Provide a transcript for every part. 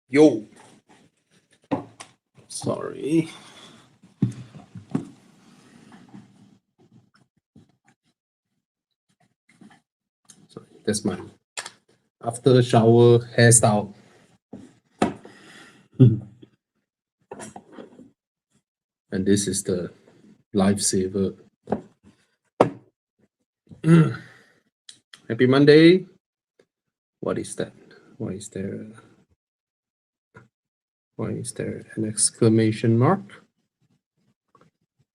Yo, sorry. Sorry, that's my after shower hairstyle. And this is the lifesaver. Happy Monday. What is that? Why is there an exclamation mark?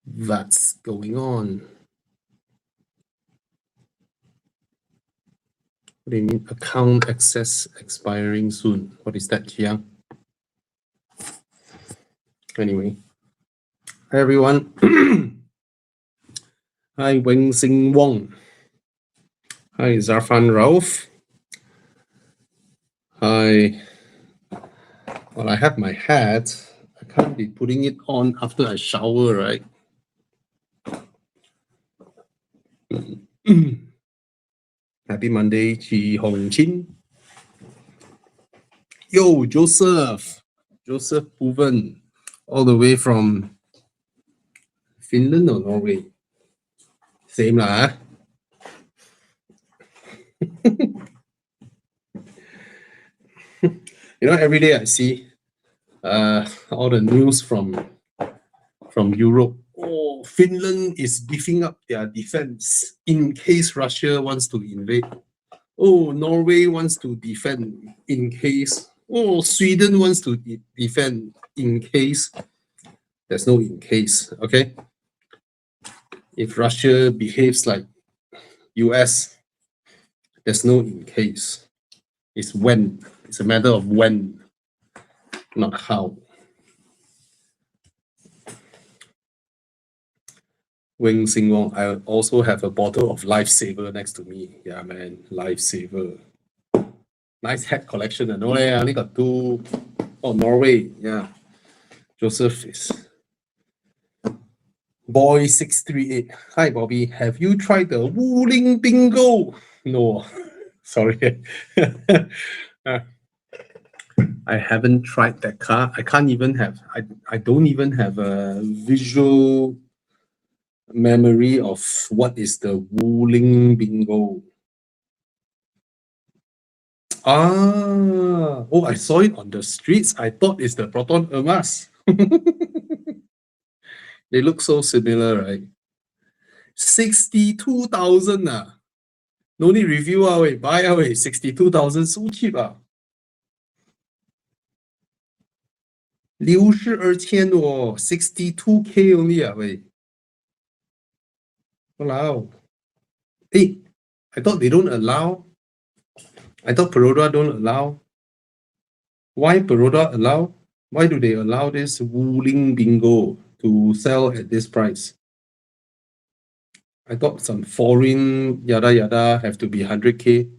That's going on. What do you mean? Account access expiring soon. What is that, Jiang? Anyway. Hi, everyone. Hi, Weng Sing Wong. Hi, Zarfan Rauf. Hi. Well, I have my hat. I can't be putting it on after I shower, right? Happy Monday, Chi Hong Chin. Yo, Joseph Puven, all the way from Finland or Norway? Same lah. You know, every day I see all the news from Europe. Oh, Finland is beefing up their defense in case Russia wants to invade. Oh, Norway wants to defend in case. Oh, Sweden wants to defend in case. There's no in case, okay? If Russia behaves like US, there's no in case. It's when. It's a matter of when, not how. Wing Sing Wong, I also have a bottle of Lifesaver next to me. Yeah, man, Lifesaver. Nice hat collection. No, I only got two. Oh, Norway. Yeah. Joseph is Boy 638. Hi, Bobby. Have you tried the Wuling Bingo? No, sorry. I haven't tried that car. I can't even have. I don't even have a visual memory of what is the Wuling Bingo. Ah, oh, I saw it on the streets. I thought it's the Proton Emas. They look so similar, right? 62,000 ah. No need review ah, wait, buy ah, wait. 62,000 so cheap ah. 62,000哦 62K only ah, wait. Walao. Hey, I thought they don't allow. I thought Perodua don't allow. Why Perodua allow? Why do they allow this Wuling Bingo to sell at this price? I thought some foreign yada yada have to be 100K.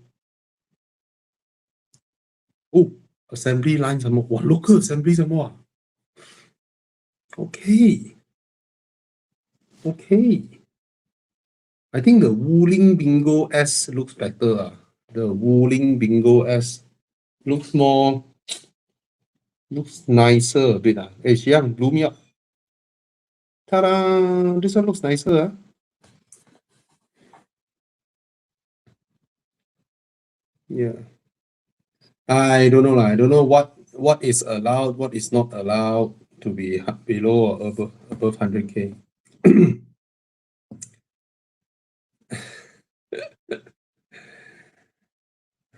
Oh, assembly line some more. Wow, local assembly some more. Okay. Okay. I think the Wuling Bingo S looks better. The Wuling Bingo S looks more, looks nicer a bit. Hey, Xiang, blew me up. Ta-da! This one looks nicer. Yeah. I don't know. I don't know what is allowed, what is not allowed to be below or above 100K.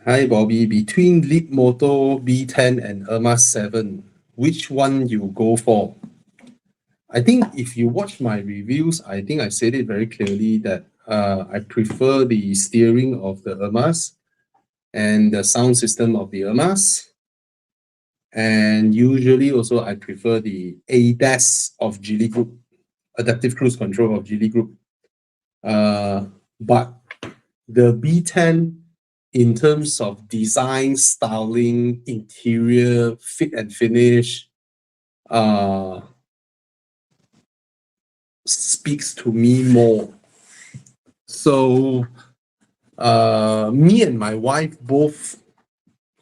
Hi, Bobby. Between Leapmotor B10 and Emas 7, which one you go for? I think if you watch my reviews, I think I said it very clearly that I prefer the steering of the Emas and the sound system of the Emas. And usually also I prefer the ADAS of Geely Group, Adaptive Cruise Control of Geely Group. But the B10, in terms of design, styling, interior, fit and finish, speaks to me more. So me and my wife both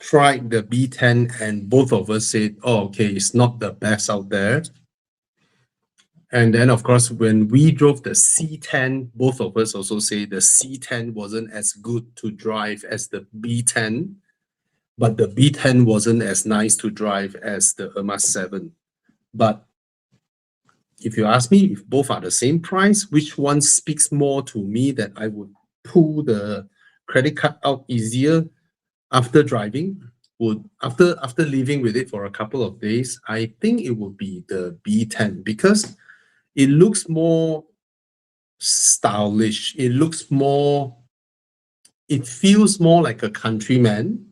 tried the B10 and both of us said, oh, okay, it's not the best out there. And then, of course, when we drove the C10, both of us also say the C10 wasn't as good to drive as the B10, but the B10 wasn't as nice to drive as the Emas 7. But if you ask me if both are the same price, which one speaks more to me that I would pull the credit card out easier after driving? After living with it for a couple of days, I think it would be the B10 because it looks more stylish. It feels more like a countryman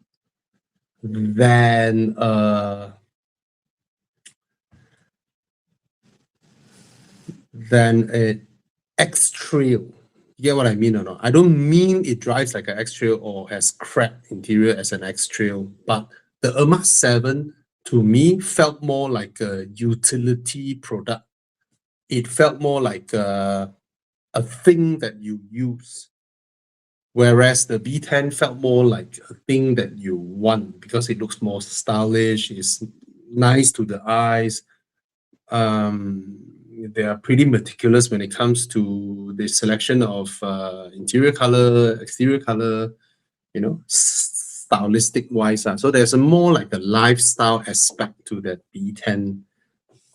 than a X-Trail. You get what I mean or not? I don't mean it drives like an X-Trail or has crap interior as an X-Trail, but the Emas 7 to me felt more like a utility product. It felt more like a thing that you use. Whereas the B10 felt more like a thing that you want because it looks more stylish, it's nice to the eyes. They are pretty meticulous when it comes to the selection of interior color, exterior color, you know, stylistic wise. So there's a more like a lifestyle aspect to that B10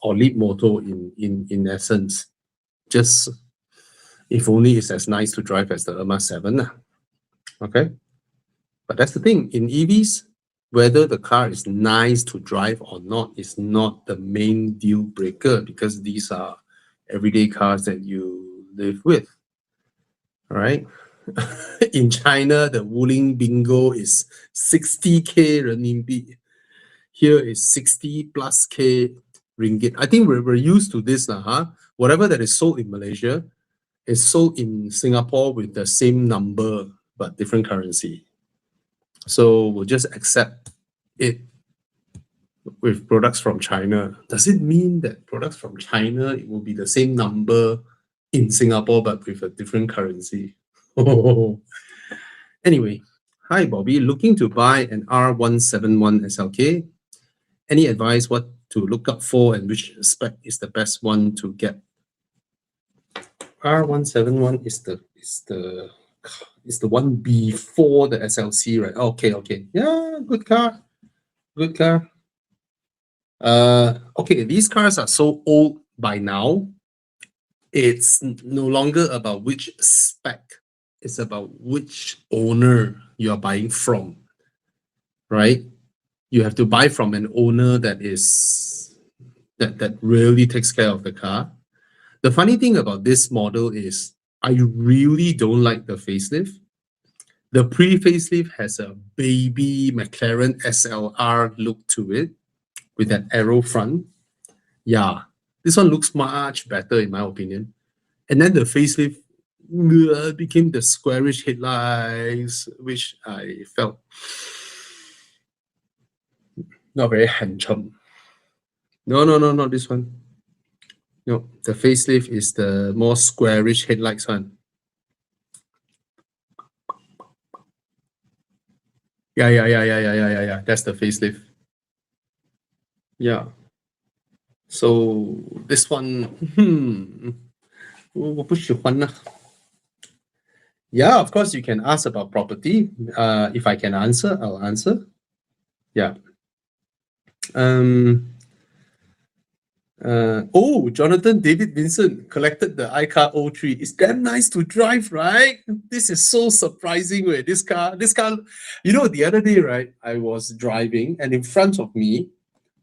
or Leapmotor in essence. Just if only it's as nice to drive as the Emas 7. Okay. But that's the thing. In EVs, whether the car is nice to drive or not is not the main deal breaker because these are everyday cars that you live with. All right. In China, the Wuling Bingo is 60K renminbi. Here is 60 plus K ringgit. I think we're used to this now, huh? Whatever that is sold in Malaysia is sold in Singapore with the same number but different currency. So we'll just accept it with products from China. Does it mean that products from China, it will be the same number in Singapore but with a different currency? Anyway, hi Bobby, looking to buy an R171 SLK. Any advice what to look up for and which spec is the best one to get? R171 is the one before the SLC, right? Okay. Yeah, good car. Good car. Okay, these cars are so old by now. It's no longer about which spec. It's about which owner you're buying from, right? You have to buy from an owner that really takes care of the car. The funny thing about this model is I really don't like the facelift. The pre-facelift has a baby McLaren SLR look to it with that arrow front. Yeah, this one looks much better in my opinion. And then the facelift became the squarish headlights, which I felt not very handsome. No, not this one. No, the facelift is the more squarish headlights one. Yeah. That's the facelift. Yeah. So this one, 我不喜欢呢. Yeah, of course you can ask about property. If I can answer, I'll answer. Yeah. Jonathan David Vincent collected the iCar 03. It's damn nice to drive, right? This is so surprising. This car, you know, the other day, right, I was driving and in front of me,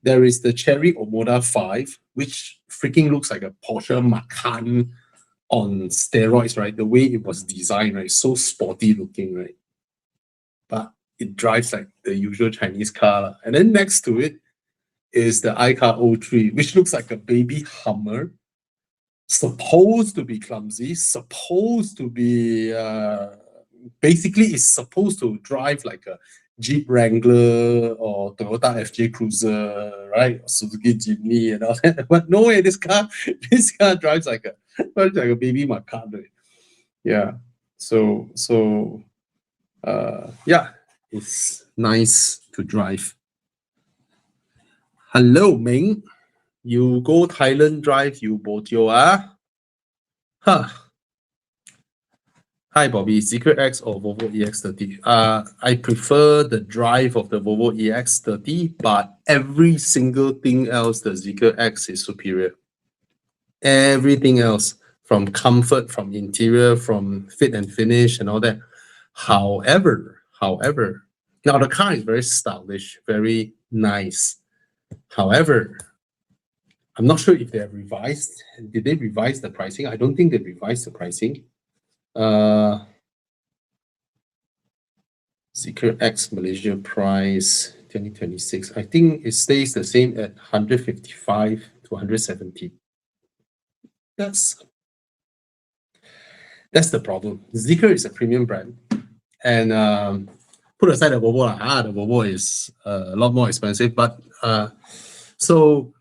there is the Cherry Omoda 5, which freaking looks like a Porsche Macan on steroids, right? The way it was designed, right? So sporty looking, right? But it drives like the usual Chinese car. And then next to it is the iCar 03, which looks like a baby Hummer. Supposed to be clumsy, supposed to be, basically it's supposed to drive like a Jeep Wrangler or Toyota FJ Cruiser, right? Or Suzuki Jimny and all that. But no way, this car drives like a baby Macan. Right? Yeah. So yeah, it's nice to drive. Hello, Ming. You go Thailand drive, you botio, ah? Huh. Hi, Bobby. Zeekr X or Volvo EX30? I prefer the drive of the Volvo EX30, but every single thing else, the Zeekr X is superior. Everything else, from comfort, from interior, from fit and finish, and all that. However, now the car is very stylish, very nice. However, I'm not sure if they have revised. Did they revise the pricing? I don't think they revised the pricing. Zeekr X Malaysia price 2026. I think it stays the same at 155 to 170. That's the problem. Zeekr is a premium brand, and put aside the Volvo, the Volvo is a lot more expensive, but so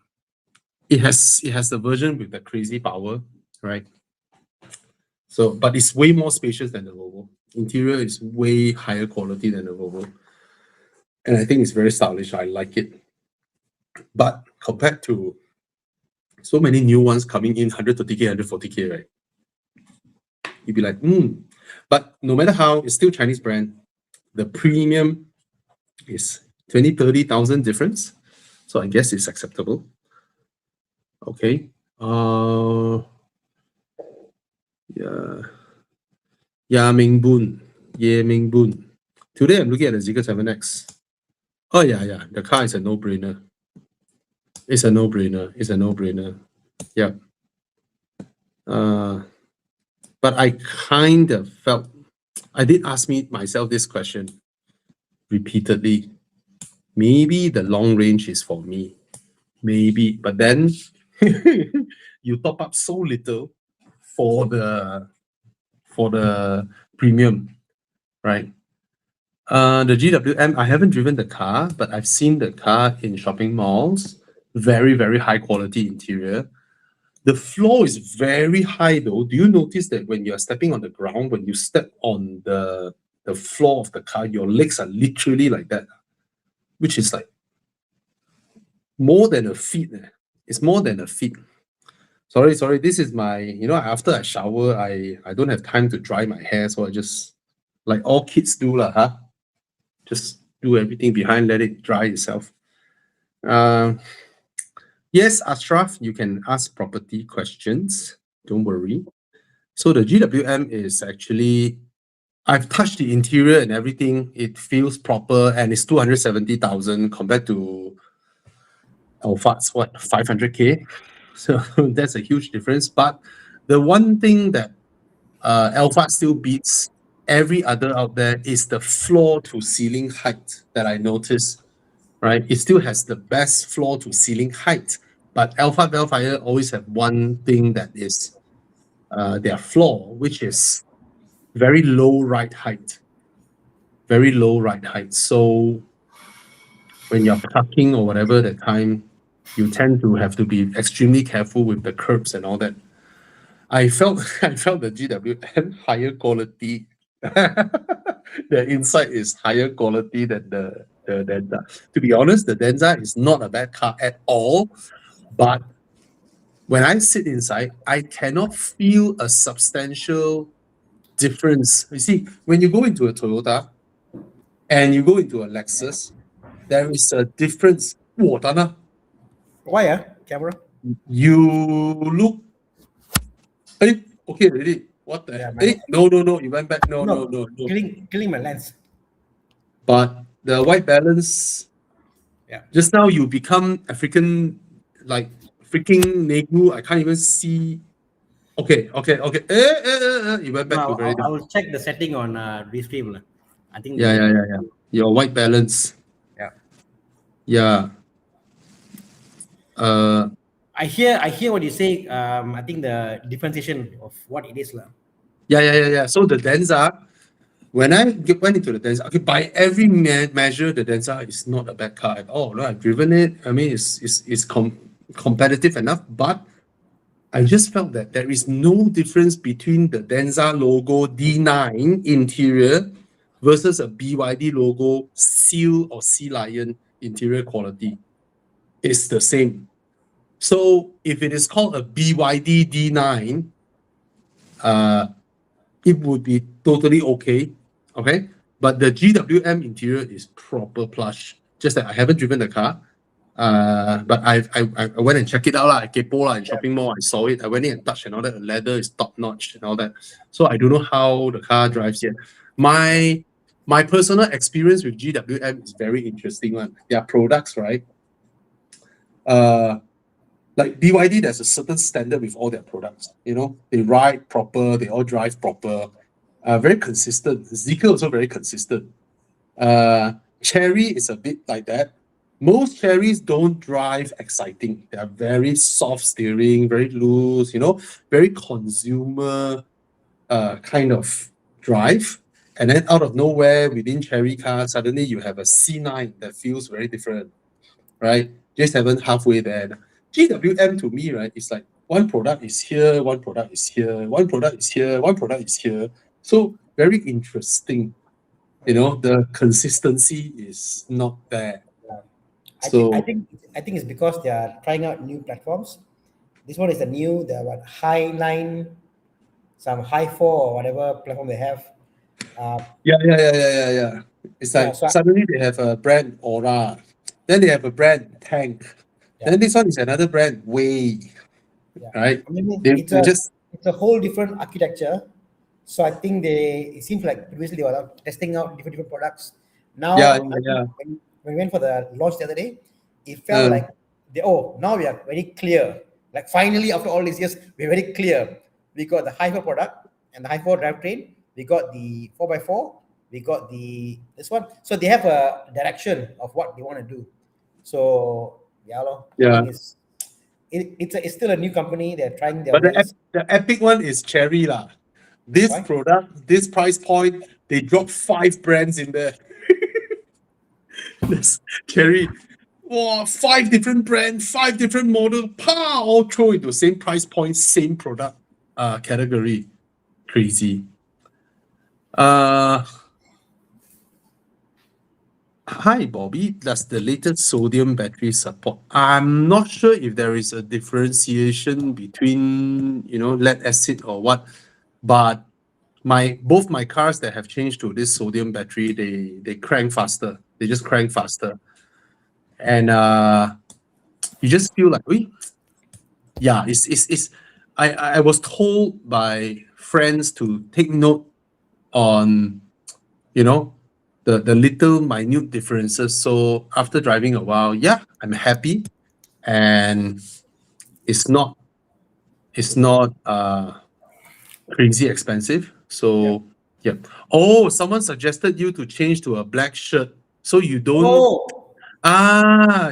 it has the version with the crazy power, right? So, but it's way more spacious than the Volvo. Interior is way higher quality than the Volvo, and I think it's very stylish. I like it, but compared to so many new ones coming in 130k, 140k, right? You'd be like, But no matter how, it's still Chinese brand. The premium is 20, 30,000 difference. So I guess it's acceptable. Okay. Yeah, Ming Boon. Yeah, Ming Boon. Today I'm looking at the Zeekr 7X. Oh, yeah. The car is a no-brainer. It's a no-brainer. Yeah. But I kind of felt, I did ask myself this question repeatedly. Maybe the long range is for me. Maybe, but then you top up so little for the premium, right? The GWM, I haven't driven the car, but I've seen the car in shopping malls. Very, very high quality interior. The floor is very high though. Do you notice that when you're stepping on the ground, when you step on the floor of the car, your legs are literally like that, which is like more than a feet. It's more than a feet. Sorry. This is my, after I shower, I don't have time to dry my hair, so I just, like all kids do, just do everything behind, let it dry itself. Yes, Ashraf, you can ask property questions. Don't worry. So the GWM is actually, I've touched the interior and everything. It feels proper, and it's 270,000 compared to Alphard's 500k. So that's a huge difference. But the one thing that Alphard still beats every other out there is the floor to ceiling height that I noticed. Right, it still has the best floor to ceiling height, but Alphard Bellfire always have one thing that is their floor, which is very low ride height. Very low ride height. So when you're parking or whatever the time, you tend to have to be extremely careful with the curbs and all that. I felt the GWM higher quality. The inside is higher quality than the Denza. To be honest, the Denza is not a bad car at all, but when I sit inside, I cannot feel a substantial difference. You see, when you go into a Toyota and you go into a Lexus, there is a difference. Why, camera? You look. Hey, okay, ready? What the heck? Hey, no, you went back. No. Killing my lens. But the white balance, just now you become African, like freaking Negu. I can't even see. Okay. You went back to very. I will check the setting on Restream. I think. Yeah. Your white balance. Yeah. I hear what you say. I think the differentiation of what it is. Yeah. So the Denza, when I went into the Denza, okay, by every measure, the Denza is not a bad car at all. No, I've driven it. I mean, it's competitive enough, but I just felt that there is no difference between the Denza logo D9 interior versus a BYD logo, seal or sea lion interior quality. It's the same. So if it is called a BYD D9, it would be totally okay. Okay. But the GWM interior is proper plush. Just that I haven't driven the car. But I went and checked it out. I kepo in shopping mall. I saw it. I went in and touched and all that. The leather is top notch and all that. So I don't know how the car drives yet. My personal experience with GWM is very interesting one. Their products, right? Like BYD, there's a certain standard with all their products. You know, they ride proper, they all drive proper, very consistent. Zeekr also very consistent. Cherry is a bit like that. Most cherries don't drive exciting. They are very soft steering, very loose, you know, very consumer kind of drive. And then out of nowhere, within cherry car, suddenly you have a C9 that feels very different, right? Just haven't halfway there. GWM to me, right, is like one product is here, one product is here, one product is here, one product is here. So very interesting. You know, the consistency is not there. So I think it's because they are trying out new platforms. This one is the new, the what, high line, some high four or whatever platform they have. yeah. It's Yeah, like so suddenly they have a brand Aura, then they have a brand Tank, yeah, then this one is another brand Way, yeah. right? I mean, They just it's a whole different architecture. So I think it seems like previously they were testing out different products. Now, I think yeah. when we went for the launch the other day, it felt Uh, like now we are very clear. Like finally, after all these years, we're very clear. We got the Hi4 product and the Hi4 drivetrain. We got the 4x4. We got this one. So they have a direction of what they want to do. So I yeah. think it's still a new company. They're trying their But ways. the epic one is Cherry lah. This Why? product, this price point, they dropped 5 brands in there. This Cherry, wow, 5 different brands, 5 different models, all throw into same price point, same product category. Crazy. Hi Bobby, does the latest sodium battery support? I'm not sure if there is a differentiation between, you know, lead acid or what, but both my cars that have changed to this sodium battery, they crank faster. They just crank faster. And you just feel like, yeah, it's I was told by friends to take note on, you know, the little minute differences. So after driving a while, yeah, I'm happy. And it's not crazy expensive. So yeah. Oh, someone suggested you to change to a black shirt so you don't Oh,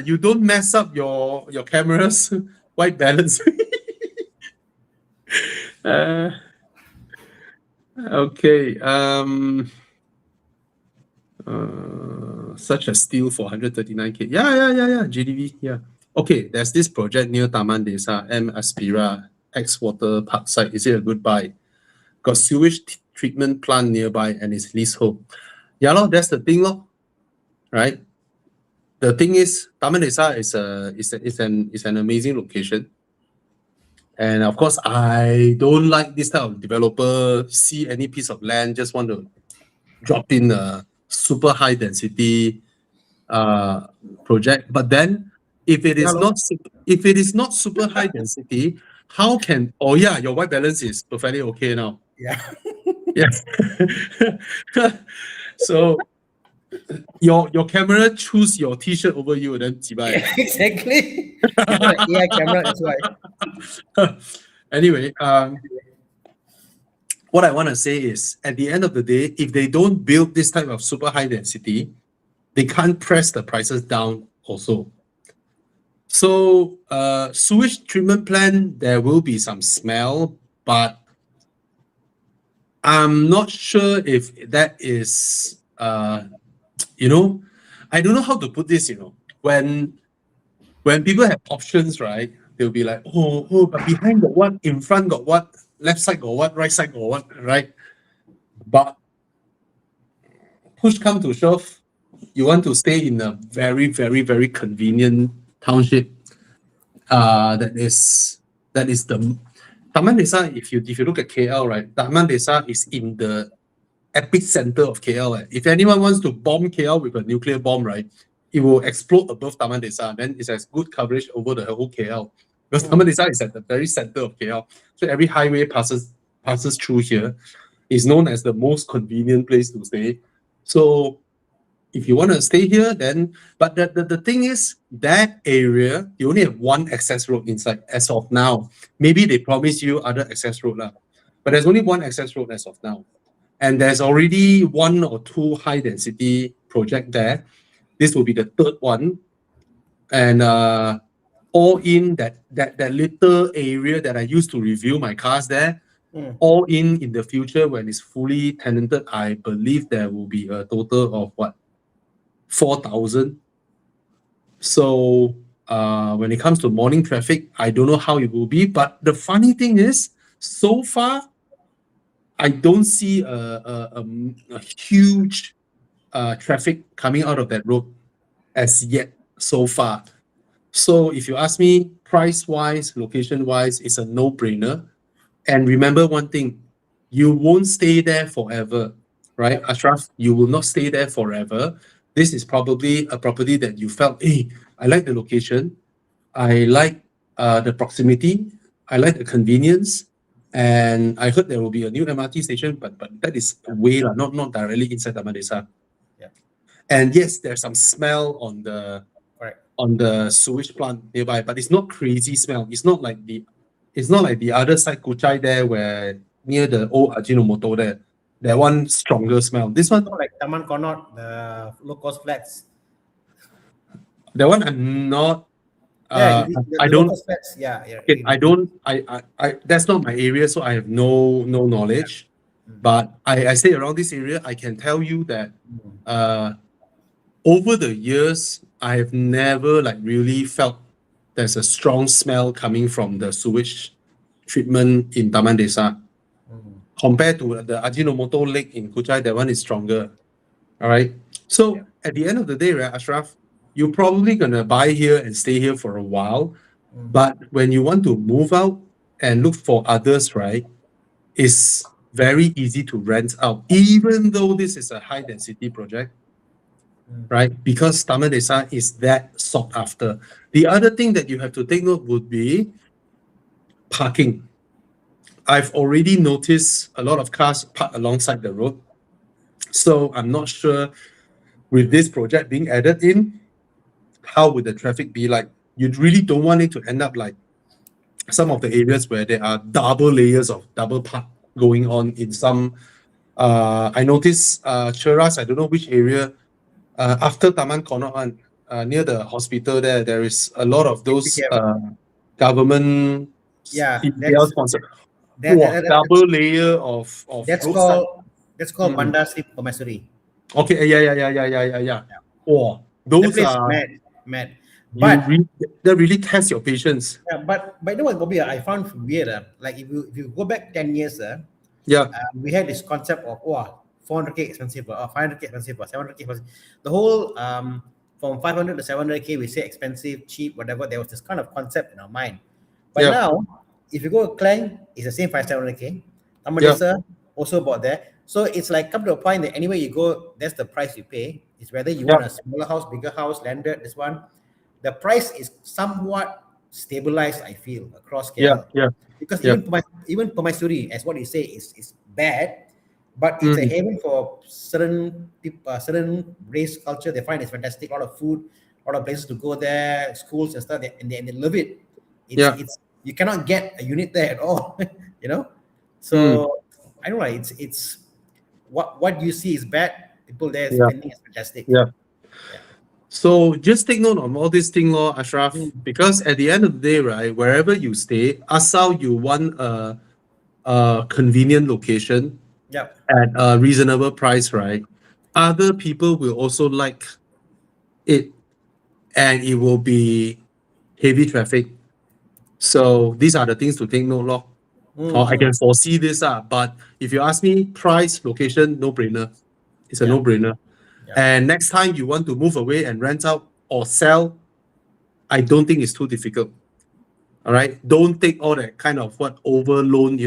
you don't mess up your camera's white balance. uh, okay. Such a steal for 139K. Yeah. GDV. Yeah. Okay. There's this project near Taman Desa, M Aspira, X Water Park site. Is it a good buy? Got sewage treatment plant nearby and it's leasehold. Yeah, lor, that's the thing, lor. Right? The thing is, Taman Desa is an amazing location. And of course, I don't like this type of developer, see any piece of land, just want to drop in a super high density project. But then if it is lor. if it is not super high density, how can your white balance is perfectly okay now. Yeah. Yes. So your camera choose your t-shirt over you and then jibai. Exactly. It's like AI camera, that's why. Anyway, what I want to say is at the end of the day, if they don't build this type of super high density, they can't press the prices down also. So sewage treatment plant, there will be some smell, but I'm not sure if that is you know, I don't know how to put this, you know. When people have options, right? They'll be like, but behind got what, in front got what, left side got what, right side got what, right? But push come to shove, you want to stay in a very, very, very convenient township. That is the Taman Desa. If you look at KL, right, Taman Desa is in the epicenter of KL. If anyone wants to bomb KL with a nuclear bomb, right, it will explode above Taman Desa. Then it has good coverage over the whole KL. Because Taman Desa is at the very center of KL. So every highway passes through here. It's known as the most convenient place to stay. So if you want to stay here, then but the thing is that area you only have one access road inside as of now. Maybe they promise you other access road lah, but there's only one access road as of now. And there's already one or two high density project there. This will be the third one. And all in that little area that I used to review my cars there, all in the future when it's fully tenanted, I believe there will be a total of what? 4,000. So when it comes to morning traffic, I don't know how it will be. But the funny thing is, so far, I don't see a huge traffic coming out of that road as yet so far. So if you ask me, price-wise, location-wise, it's a no-brainer. And remember one thing, you won't stay there forever, right? Ashraf, you will not stay there forever. This is probably a property that you felt, hey, I like the location, I like the proximity, I like the convenience, and I heard there will be a new MRT station, but that is away, not directly inside Taman Desa. Yeah. And yes, there's some smell on the sewage plant nearby, but it's not crazy smell. It's not like the other side Kuchai there, where near the old Ajinomoto there. That one stronger smell. This one, Not like Taman Connaught, the low-cost flats. that one I'm not. Yeah, I the don't. low-cost flats. Yeah. Okay, I don't. I that's not my area, so I have no knowledge. But I stay around this area. I can tell you that over the years, I have never like really felt there's a strong smell coming from the sewage treatment in Taman Desa. Compared to the Ajinomoto Lake in Kuchai, that one is stronger. All right. So at the end of the day, right, Ashraf, you're probably gonna buy here and stay here for a while. But when you want to move out and look for others, right, it's very easy to rent out, even though this is a high density project, right? Because Taman Desa is that sought after. The other thing that you have to take note would be parking. I've already noticed a lot of cars parked alongside the road. So I'm not sure with this project being added in, how would the traffic be like? You really don't want it to end up like some of the areas where there are double layers of double park going on in some. I noticed Cheras, I don't know which area, after Taman Connaught, near the hospital there is a lot of those government sponsored. Double layer of that's roadside. called Bandar Sri Permaisuri. Okay, yeah. Oh, those That place are mad. But that really test your patience. yeah, but you know what, Bobby, I found weird. Like if you go back 10 years, we had this concept of 400k expensive, 500k expensive, 700k expensive. The whole from 500 to 700k, we say expensive, cheap, whatever. There was this kind of concept in our mind. But now, if you go to Klang, it's the same 500-700k. Taman Desa also about there. So it's like come to a point that anywhere you go, that's the price you pay. It's whether you want a smaller house, bigger house, landed, this one. The price is somewhat stabilized, I feel, across KL. Because even Permaisuri, as what you say, is bad, but it's a haven for certain people, certain race culture. They find it's fantastic. A lot of food, a lot of places to go there, schools and stuff, and they love it. It's you cannot get a unit there at all, you know. So I don't know. It's what you see is bad. People there spending is fantastic. So just take note of all these things, Ashraf, because at the end of the day, right, wherever you stay, asal you want a convenient location at a reasonable price, right? Other people will also like it, and it will be heavy traffic. So these are the things to take note of. Or I can foresee this, but if you ask me, price, location, no-brainer. It's a no-brainer. And next time you want to move away and rent out or sell, I don't think it's too difficult. All right. Don't take all that kind of over loan.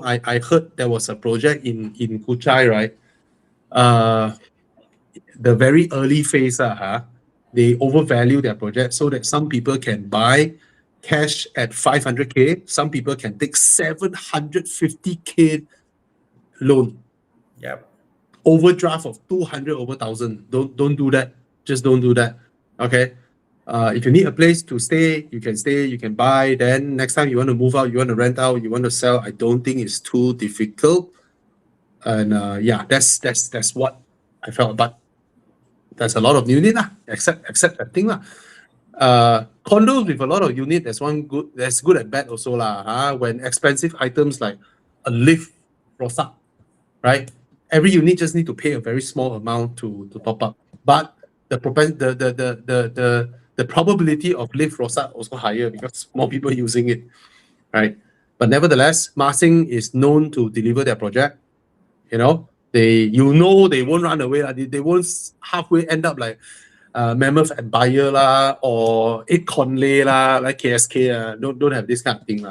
I heard there was a project in Kuchai, right? The very early phase, they overvalue their project so that some people can buy cash at 500K. Some people can take 750K loan. Yep. Overdraft of 200 over 1,000. Don't do that. Just don't do that. Okay. If you need a place to stay, you can buy. Then next time you want to move out, you want to rent out, you want to sell, I don't think it's too difficult. And that's what I felt. But there's a lot of unit except that thing condos with a lot of unit, there's good and bad also when expensive items like a lift rosak, right? Every unit just need to pay a very small amount to top up, but the probability of lift rosak also higher because more people using it, right? But nevertheless, Marsing is known to deliver their project. They won't run away. They won't halfway end up like Mammoth and Bayer or 8 Conley like KSK. Don't have this kind of thing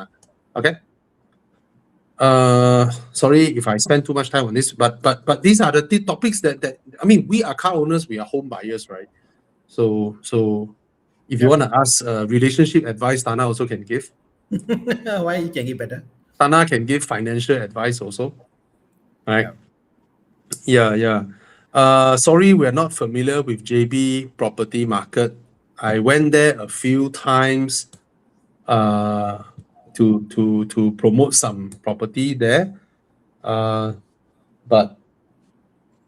okay. Sorry if I spend too much time on this, but these are the topics that we are car owners, we are home buyers, right? So if you want to ask relationship advice, Tana also can give. Why you can give better? Tana can give financial advice also, right? Yeah. Sorry, we're not familiar with JB property market. I went there a few times to promote some property there. But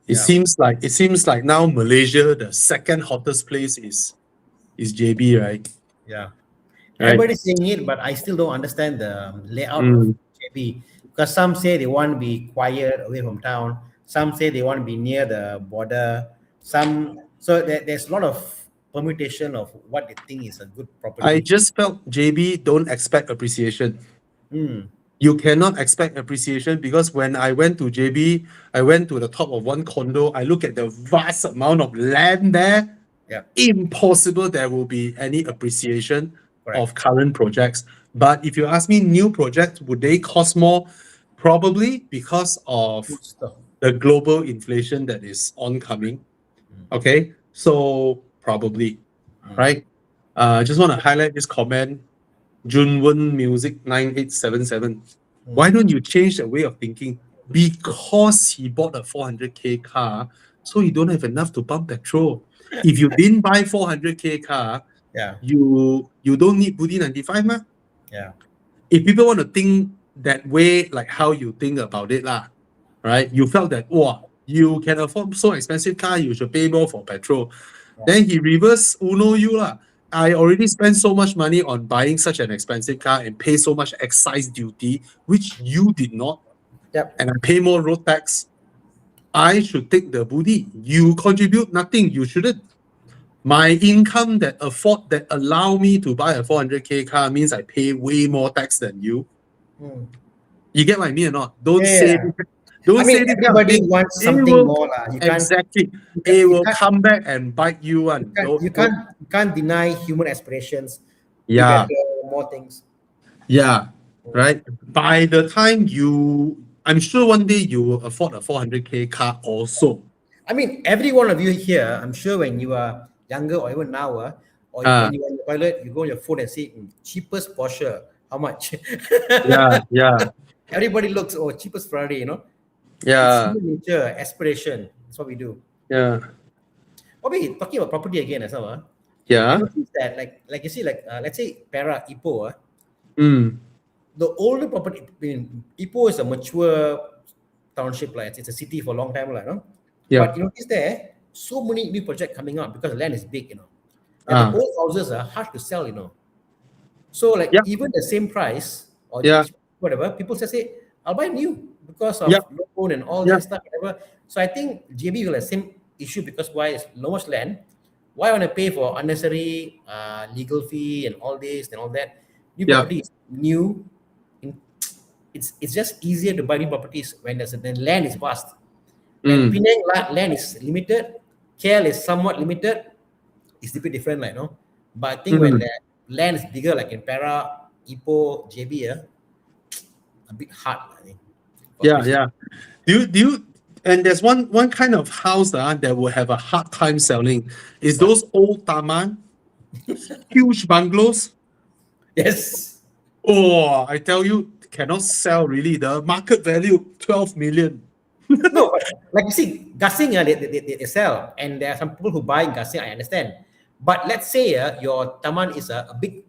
it seems like now Malaysia, the second hottest place is JB, right? Yeah. Right. Everybody's saying it, but I still don't understand the layout of JB. Because some say they want to be quiet away from town. Some say they want to be near the border. So there's a lot of permutation of what they think is a good property. I just felt JB don't expect appreciation. You cannot expect appreciation because when I went to JB, I went to the top of one condo. I look at the vast amount of land there. Yeah. Impossible there will be any appreciation Correct. of current projects. But if you ask me, new projects, would they cost more? Probably because of the global inflation that is oncoming. Okay, so probably, right? I just want to highlight this comment. Junwon Music 9877. Why don't you change the way of thinking? Because he bought a 400K car, so you don't have enough to pump petrol. If you didn't buy 400K car, you don't need Budi 95, ma? Yeah. If people want to think that way, like how you think about it, right? You felt that, you can afford so expensive car, you should pay more for petrol. Then he reverse Uno you I already spent so much money on buying such an expensive car and pay so much excise duty, which you did not. Yep. And I pay more road tax. I should take the booty. You contribute nothing. You shouldn't. My income that allow me to buy a 400K car means I pay way more tax than you. You get what I mean or not? Don't say everybody wants something more. Exactly. It will come back and bite you. You can't deny human aspirations. Yeah. Be better, more things. Yeah. Right. By the time I'm sure one day you will afford a 400K car also. Every one of you here, I'm sure when you are younger or even now, or when you're in the toilet, you go on your phone and see cheapest Porsche, how much? Yeah. Everybody looks, cheapest Ferrari, Yeah. It's human nature, aspiration. That's what we do. Yeah. Talking about property again as well. Yeah. I noticed that, like you see, let's say Ipoh. The older property, Ipoh is a mature township, it's a city for a long time, Yeah. But you notice there, so many new projects coming up because the land is big, And the old houses are hard to sell, So even the same price or whatever, people say, I'll buy new because of loan and all that stuff, whatever. So I think JB will have the same issue because why is lowest land? Why want to pay for unnecessary legal fee and all this and all that? New property is new. It's just easier to buy new properties when the land is vast. When Penang land is limited, KL is somewhat limited. It's a bit different, like, no. But I think when the land is bigger, like in Perak, Ipoh, JB, a bit hard, I think. Yeah, yeah. Do you and there's one kind of house that will have a hard time selling is those old taman, huge bungalows. Yes. Oh, I tell you, cannot sell really. The market value 12 million. No, but like you see, gasing, they sell, and there are some people who buy gasing. I understand, but let's say your taman is a big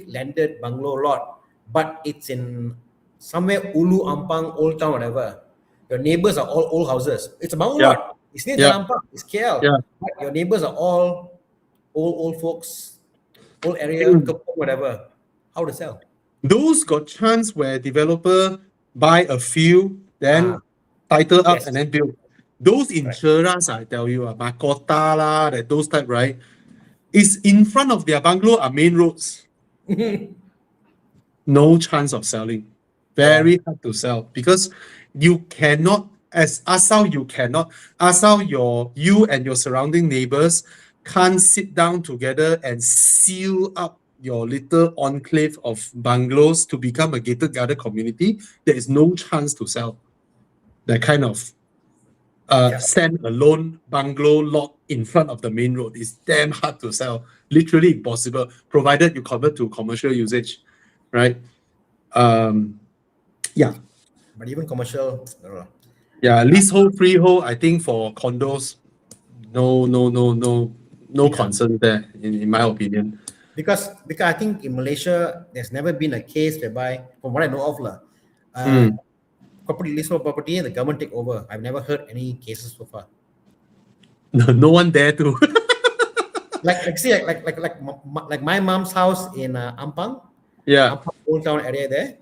landed bungalow lot, but it's in somewhere Ulu Ampang, Old Town, whatever. Your neighbors are all old houses. It's a bungalow Yeah. lot. It's near Yeah. Jalan Ampang. It's KL. Yeah. But your neighbors are all old folks, old area, Kepong, whatever. How to sell? Those got chance where developer buy a few, then title up Yes. and then build. Those in Cheras, I tell you, Makota lah, that those type, right? Is in front of their bungalow are main roads. No chance of selling. Very hard to sell because you cannot, as asal you cannot, asal you and your surrounding neighbors can't sit down together and seal up your little enclave of bungalows to become a gated garden community. There is no chance to sell that kind of stand-alone bungalow lot in front of the main road. Is damn hard to sell. Literally impossible, provided you convert to commercial usage, right? Yeah. But even commercial, I don't know. Yeah, leasehold, freehold, I think for condos, no concern there, in my opinion. Because I think in Malaysia, there's never been a case whereby, from what I know of, property leasehold property and the government take over. I've never heard any cases so far. No one dare to. like my mom's house in Ampang, Yeah. Ampang Old Town area there.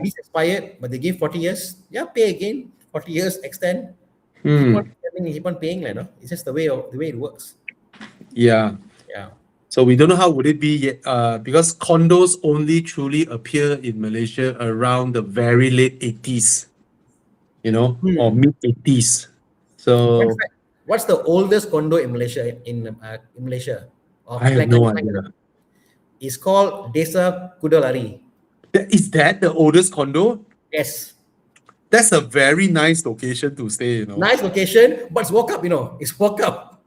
Lease expired, but they give 40 years. Yeah, pay again. 40 years, extend. Keep on paying, you know. It's just the way it works. Yeah. Yeah. So we don't know how would it be yet, because condos only truly appear in Malaysia around the very late 80s, or mid 80s. So what's the oldest condo in Malaysia? In Malaysia, I have no idea. It's called Desa Kudalari. Is that the oldest condo? Yes. That's a very nice location to stay, Nice location, but it's walk up, It's walk up.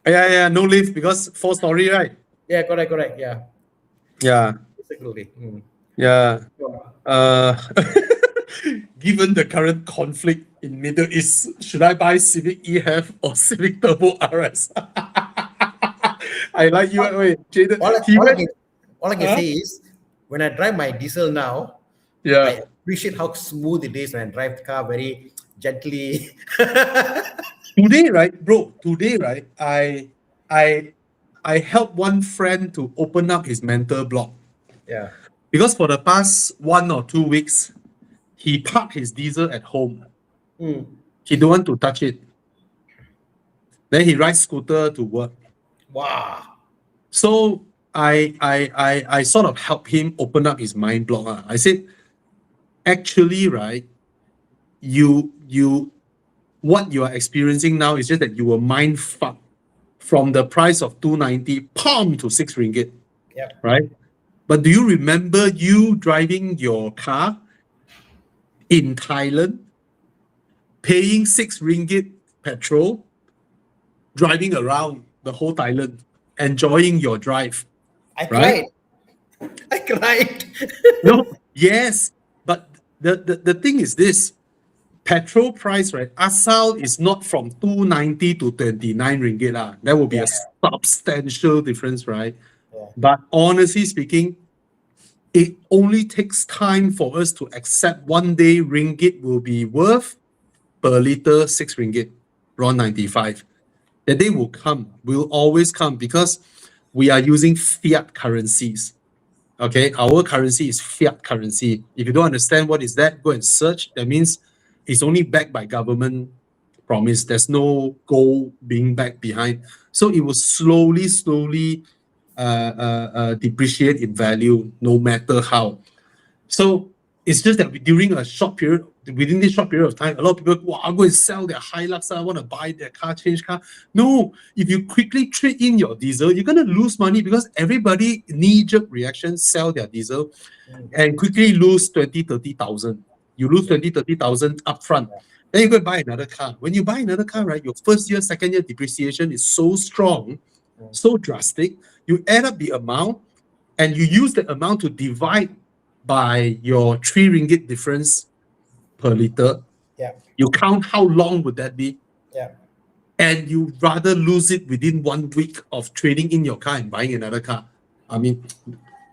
Yeah, no lift because 4-story, right? Yeah, correct, yeah. Yeah. Exactly. Yeah. Given the current conflict in Middle East, should I buy Civic EF or Civic Turbo RS? I like you. Wait, Jaden. All I can say is, when I drive my diesel now, I appreciate how smooth it is when I drive the car very gently. Today, right, I helped one friend to open up his mental block. Yeah. Because for the past 1 or 2 weeks, he parked his diesel at home. He don't want to touch it. Then he rides scooter to work. Wow. So I sort of helped him open up his mind block. I said, actually, right, what you are experiencing now is just that you were mind fucked from the price of 290 to 6 ringgit. Yeah. Right? But do you remember you driving your car in Thailand, paying 6 ringgit petrol, driving around the whole Thailand, enjoying your drive? I cried. No, yes. But the thing is this, petrol price, right? Asal is not from 290 to 29 ringgit. That will be a substantial difference, right? Yeah. But honestly speaking, it only takes time for us to accept one day ringgit will be worth per liter 6 ringgit, around 95. The day will come, will always come, because we are using fiat currencies. Okay, our currency is fiat currency. If you don't understand what is that, go and search. That means it's only backed by government promise. There's no gold being backed behind. So it will slowly depreciate in value no matter how. So it's just that during a short period within this short period of time, a lot of people, wow, I'm going to sell their Hilux, I want to buy their car, change car. No, if you quickly trade in your diesel, you're going to lose money because everybody knee-jerk reaction, sell their diesel and quickly lose 20, 30,000. You lose 20, 30,000 upfront. Then you go buy another car. When you buy another car, right, your first year, second year depreciation is so strong, so drastic. You add up the amount and you use the amount to divide by your 3 ringgit difference per liter. Yeah. You count how long would that be? Yeah. And you rather lose it within 1 week of trading in your car and buying another car. I mean,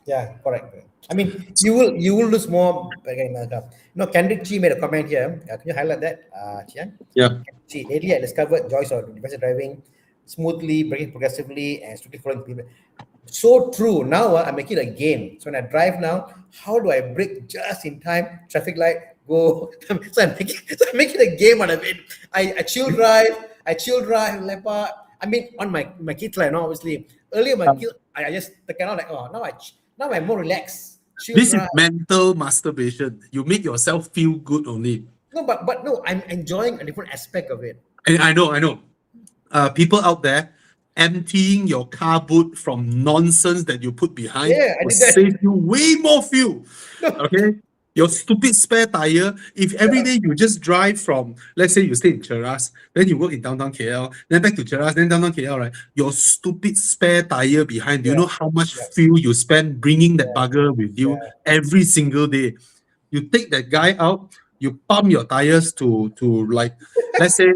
yeah, correct. I mean, you will lose more by getting another car. No, Kendrick Chi made a comment here. Can you highlight that, Chiang? yeah. See, lately I discovered joys of defensive driving, smoothly, braking progressively, and strictly following people. So true. Now I make it a game. So when I drive now, how do I brake just in time? Traffic light, go. so I make it a game out of it. I chill drive, lepak. I mean, on my kids like, no, obviously. Earlier my kids, I just kind of like, oh, now I'm more relaxed. Chill This drive. is mental masturbation. You make yourself feel good only. No, but no, I'm enjoying a different aspect of it. And I know. People out there emptying your car boot from nonsense that you put behind Yeah, I will did that. save you way more fuel. Okay? Your stupid spare tire, if every day you just drive from, let's say you stay in Cheras, then you work in downtown KL, then back to Cheras, then downtown KL, right? Your stupid spare tire behind, do you know how much fuel you spend bringing that bugger with you every single day? You take that guy out, you pump your tires to like, let's say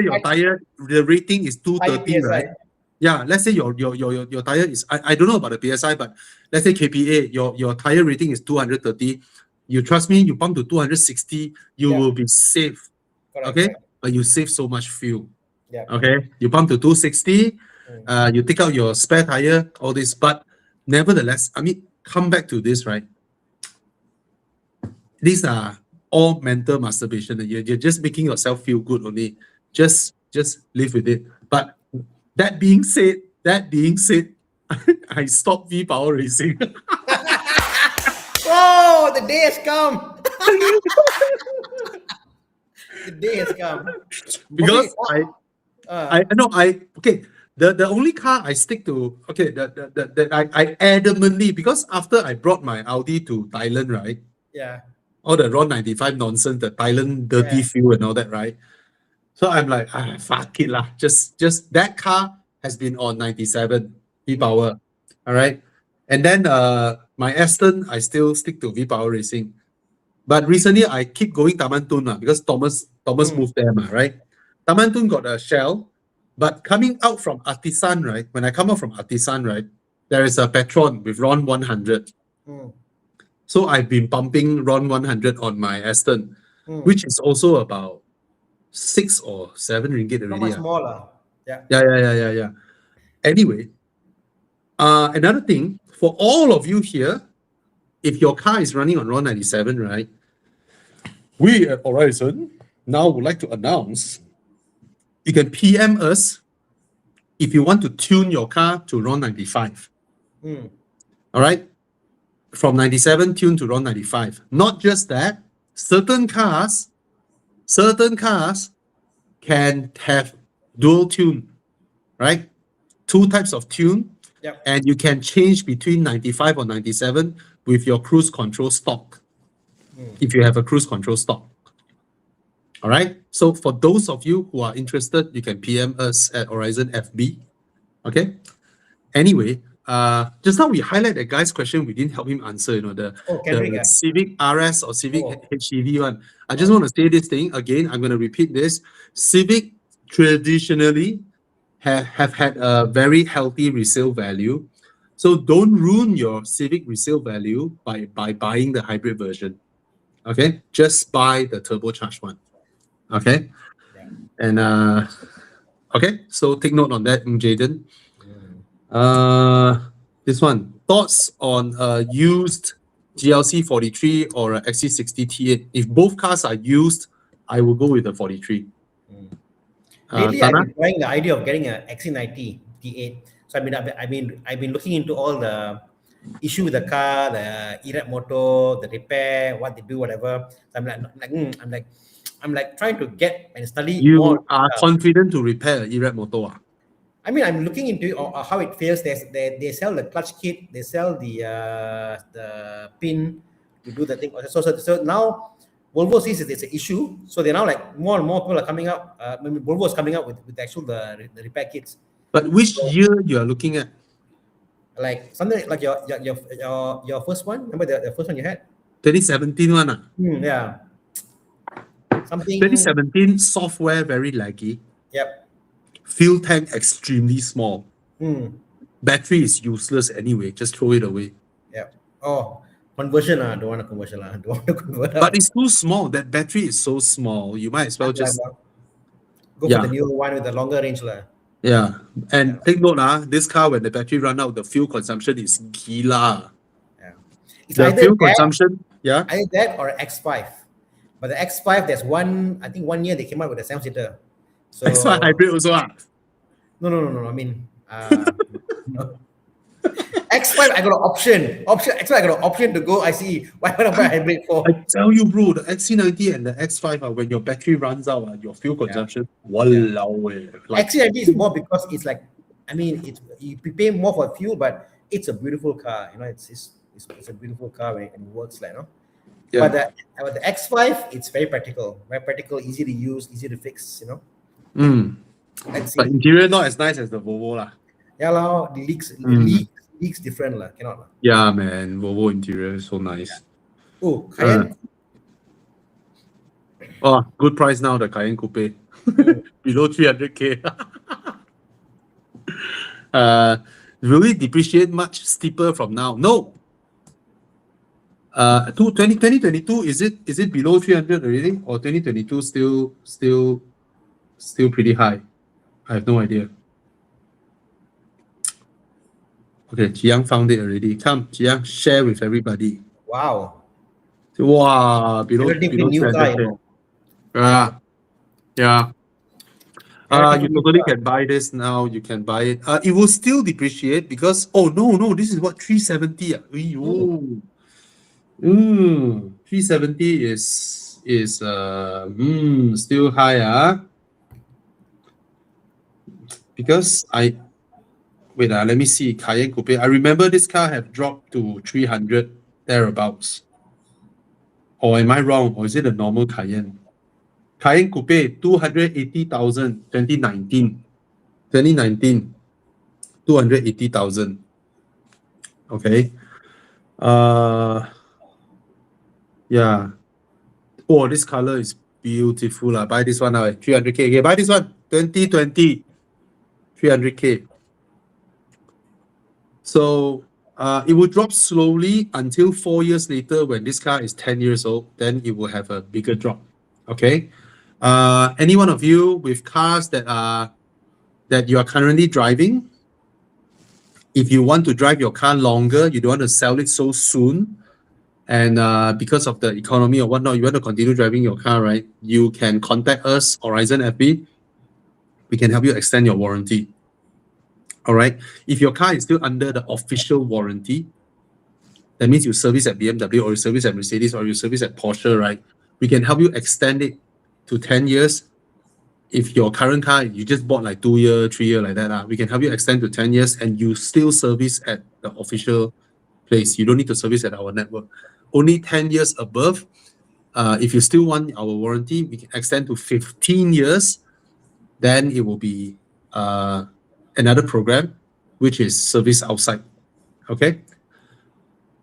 your tire, the rating is 230, right? Yeah, let's say your tire is, I don't know about the PSI, but let's say KPA, your tire rating is 230. You trust me, you pump to 260, you will be safe. Correct, okay? correct. But you save so much fuel. Yeah. Okay? You pump to 260, you take out your spare tire, all this. But nevertheless, I mean, come back to this, right? These are all mental masturbation. You're just making yourself feel good only. Just live with it. But that being said, I stopped V-Power racing. Oh, the day has come. The day has come. Because Okay. I know okay. The only car I stick to, okay, that I adamantly, because after I brought my Audi to Thailand, right? Yeah. All the RON 95 nonsense, the Thailand dirty fuel and all that, right? So I'm like, fuck it lah. Just that car has been on 97 V-Power. All right. And then my Aston, I still stick to V-Power racing. But recently I keep going Taman Tun because Thomas moved there, right? Taman Tun got a Shell, but coming out from Artisan, right? When I come out from Artisan, right, there is a Petrol with RON 100. So I've been pumping RON 100 on my Aston, which is also about 6 or 7 ringgit already. Smaller. Yeah. Yeah. Anyway, another thing, for all of you here, if your car is running on RON 97, right, we at Horizon now would like to announce you can PM us if you want to tune your car to RON 95. All right? From 97 tune to RON 95. Not just that, certain cars can have dual tune, right? 2 types of tune. Yep. And you can change between 95 or 97 with your cruise control stock. If you have a cruise control stock. All right. So for those of you who are interested, you can PM us at Horizon FB. Okay. Anyway, just now we highlight the guy's question. We didn't help him answer. The Civic RS or Civic HEV one. I just want to say this thing again. I'm going to repeat this. Civic traditionally have had a very healthy resale value. So don't ruin your Civic resale value by buying the hybrid version. Okay, just buy the turbocharged one. Okay, and okay, so take note on that, Jaden. This one, thoughts on used GLC 43 or a XC60 T8. If both cars are used, I will go with the 43. Lately, I've been trying the idea of getting an XC90 T8. So I've been looking into all the issue with the car, the Leapmotor, the repair, what they do, whatever. So I'm like trying to get and study more. You are confident to repair Leapmotor? I mean, I'm looking into how it fails. They sell the clutch kit, they sell the pin to do the thing. So now Volvo sees it's an issue. So they're now like more and more people are coming up. Volvo is coming up with actual the repair kits. But which year you are looking at? Like something like your first one. Remember the first one you had? 2017 one. Yeah. Something. 2017 software very laggy. Yep. Fuel tank extremely small. Mm. Battery is useless anyway. Just throw it away. Yep. Oh, conversion. Don't want a conversion. Don't want to convert. But it's too small. That battery is so small. You might as well just go for the newer one with the longer range. Yeah. And take note, this car, when the battery run out, the fuel consumption is gila. Yeah. It's The either fuel consumption, either that or X5. But the X5, there's I think 1 year they came out with a 7-seater. So X5 hybrid also. No. I mean, no. X5, I got an option. X5, I got an option to go. I see. Why would I buy a hybrid for? I tell you, bro, the XC90 and the X5, when your battery runs out, your fuel consumption, walao. Like, XC90 is more because it's like, I mean, you pay more for fuel, but it's a beautiful car. You know, it's a beautiful car and it works, like, you know. Yeah. But the X5, it's very practical, easy to use, easy to fix, you know. Let's see. But interior not as nice as the Volvo lah. Yeah, the leaks different lah. Cannot lah. Yeah, man, Volvo interior is so nice. Yeah. Oh, Cayenne. Oh, good price now, the Cayenne Coupe. Below 300k. Will it depreciate much steeper from now? No. 2022, is it below 300 already, or 2022 still pretty high? I have no idea. Okay, Jiang found it already. Come, Jiang, share with everybody. Wow. Wow, below 300k. Yeah. You totally can buy this now. You can buy it. It will still depreciate because no, this is what 370. 370 is still high. Because let me see, Cayenne Coupe. I remember this car have dropped to 300 thereabouts. Or am I wrong? Or is it a normal Cayenne? Cayenne Coupe, 280,000, 2019. 280,000. Okay. Yeah. Oh, this color is beautiful. Buy this one now. 300k. Okay, buy this one. 2020. 300k. So it will drop slowly until 4 years later when this car is 10 years old. Then it will have a bigger drop. Okay. Any one of you with cars that you are currently driving, if you want to drive your car longer, you don't want to sell it so soon, and because of the economy or whatnot, you want to continue driving your car, right? You can contact us, Horizon FB. We can help you extend your warranty. All right. If your car is still under the official warranty, that means you service at BMW or you service at Mercedes or you service at Porsche, right? We can help you extend it to 10 years. If your current car, you just bought like 2 year, 3 year like that, we can help you extend to 10 years and you still service at the official place. You don't need to service at our network. Only 10 years above, if you still want our warranty, we can extend to 15 years. Then it will be another program, which is service outside. Okay?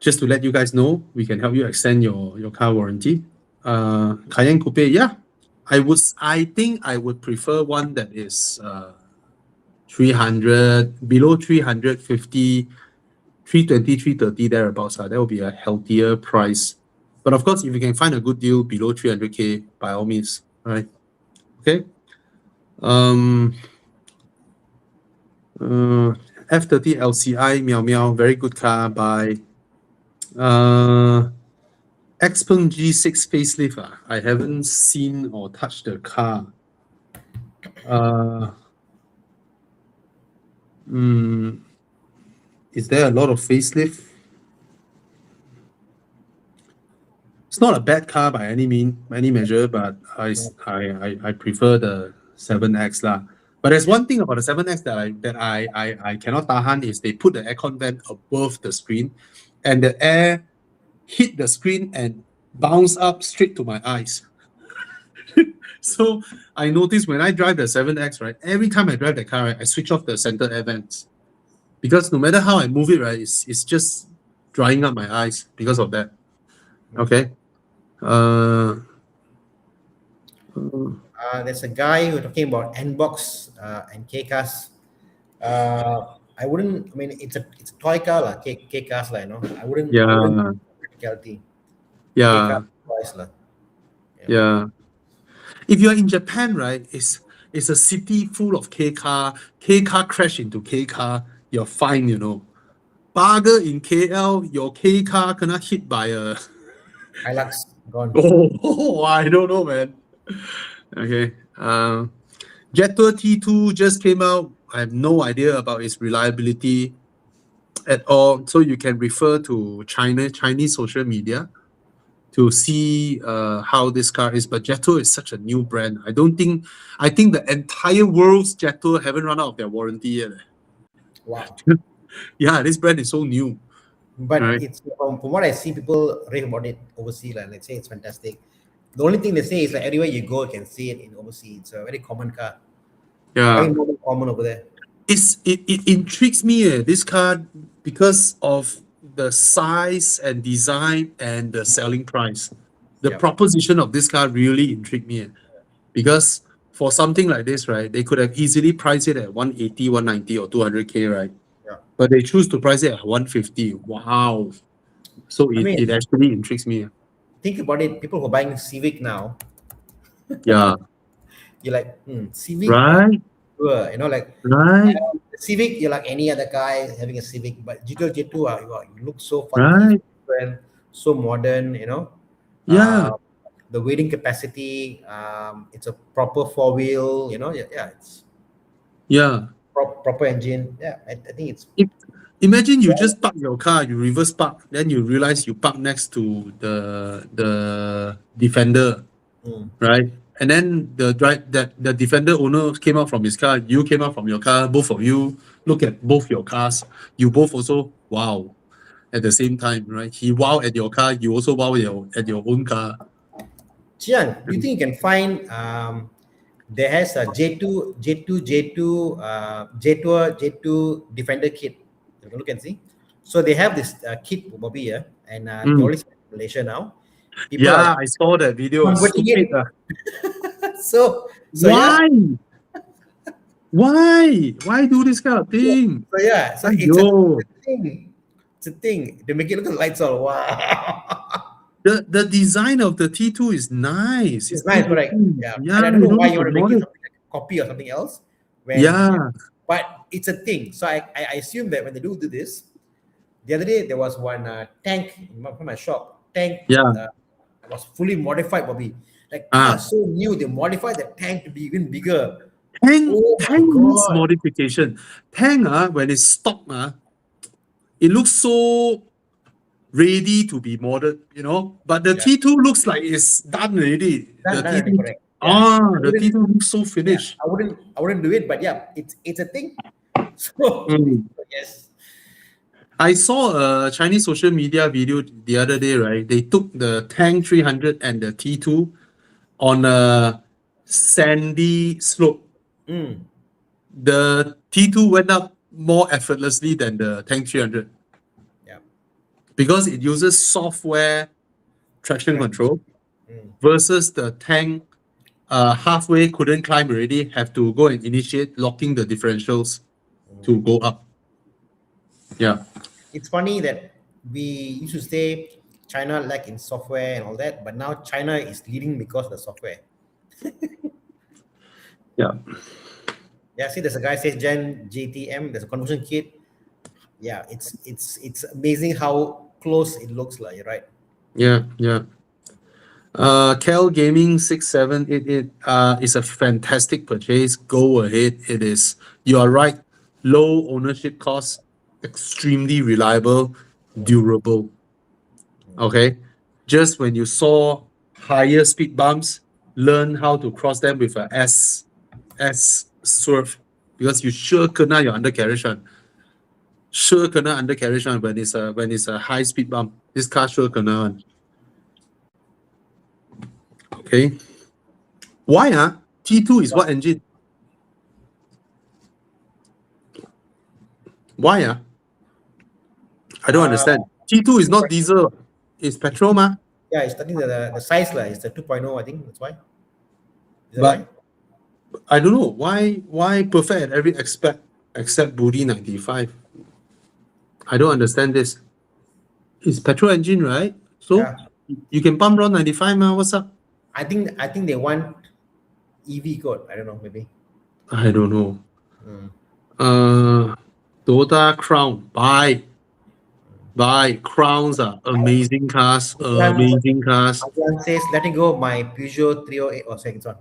Just to let you guys know, we can help you extend your car warranty. Cayenne Coupe, yeah. I think I would prefer one that is 300, below 350, 320, 330 thereabouts. That will be a healthier price. But of course, if you can find a good deal below 300k, by all means, right? Okay. F30 LCI, meow, very good car. By Xpeng G6 facelift. I haven't seen or touched the car. Is there a lot of facelift It's not a bad car by any measure, but I prefer the 7X lah. But there's one thing about the 7X that I cannot tahan is they put the aircon vent above the screen, and the air hit the screen and bounce up straight to my eyes. So I noticed when I drive the 7X, right, every time I drive the car, right, I switch off the center air vents. Because no matter how I move it, right, it's just drying up my eyes because of that. Okay. There's a guy who talking about N-Box and K-Cars. I wouldn't. I mean, it's a toy car lah. K-Cars lah. You know, I wouldn't. Practicality. Yeah. Toys lah. Yeah. If you're in Japan, right, it's a city full of K-car crash into K-car, you're fine, you know. Bugger in KL, your K-car cannot hit by a Hilux gone. Oh, I don't know, man. Okay. Jetour T2 just came out. I have no idea about its reliability at all. So you can refer to Chinese social media to see how this car is. But Jetour is such a new brand. I think the entire world's Jetour haven't run out of their warranty yet. Wow. Yeah, this brand is so new. But it's from what I see, people rave about it overseas. Like, let's say it's fantastic. The only thing they say is like everywhere you go, you can see it in overseas. It's a very common car. Yeah. Very more common over there. It intrigues me, this car, because of the size and design and the selling price. The proposition of this car really intrigued me. Because for something like this, right, they could have easily priced it at 180, 190 or 200K, right? Yeah. But they choose to price it at 150. Wow. So it actually intrigues me. Think about it. People who are buying Civic now. Yeah. You're like, Civic. Right. Sure. You know, like right. Civic, you're like any other guy having a Civic, but G2, you look so right. different, so modern, you know. Yeah. The weighting capacity, it's a proper 4-wheel, you know. It's proper engine. I think it's. Imagine you just park your car, you reverse park, then you realize you park next to the Defender, right? And then the Defender owner came out from his car, you came out from your car, both of you look at both your cars, you both also wow at the same time, right? He wow at your car, you also wow at your own car. Jian, do you think you can find there has a Jetour Defender kit? You can look and see. So they have this kit, Bobby, and they only in Malaysia now. I saw that video. Stupid, so why? Why do this kind of thing? So it's a thing. They make it look like lights all. Wow. The design of the T2 is nice. It's nice, correct? Yeah. And I don't know why you want to make it something like a copy or something else. But it's a thing. So I assume that when they do this, the other day there was one tank in my shop. Tank was fully modified, Bobby. Like so new, they modified the tank to be even bigger. Tank needs modification. Tank, when it's stock, it looks so ready to be modded, you know. But the T2 looks like it's done already. Correct. The T2 looks so finished. I wouldn't do it, but it's a thing. So yes. I saw a Chinese social media video the other day, right? They took the Tank 300 and the T2 on a sandy slope. The T2 went up more effortlessly than the Tank 300. Yeah. Because it uses software traction control versus the Tank halfway couldn't climb already, have to go and initiate locking the differentials to go up. Yeah. It's funny that we used to say China lack in software and all that, but now China is leading because of the software. See, there's a guy says Gen GTM, there's a conversion kit. Yeah, it's amazing how close it looks like, you're right? Yeah. Cal Gaming 6788 is a fantastic purchase. Go ahead. It is. You are right. Low ownership cost, extremely reliable, durable. Okay. just when you saw higher speed bumps, learn how to cross them with a S swerve, because you sure kena your undercarriage one. Sure kena undercarriage one when it's a high speed bump. This car sure kena one. Okay. Why T2 is what engine? Why I don't understand. T2 is not diesel. It's petrol ma. Yeah, it's starting the size lah. It's the 2.0, I think. That's why. Is that But right? I don't know why perfect at every aspect except Booty 95. I don't understand this. It's petrol engine, right? So Yeah. you can pump around 95 ma. What's up? I think they want EV code. I don't know, maybe. I don't know. Mm. Toyota Crown. Buy. Crowns are amazing cars. Amazing cars. Adrian says, letting go of my Peugeot 308 or second one.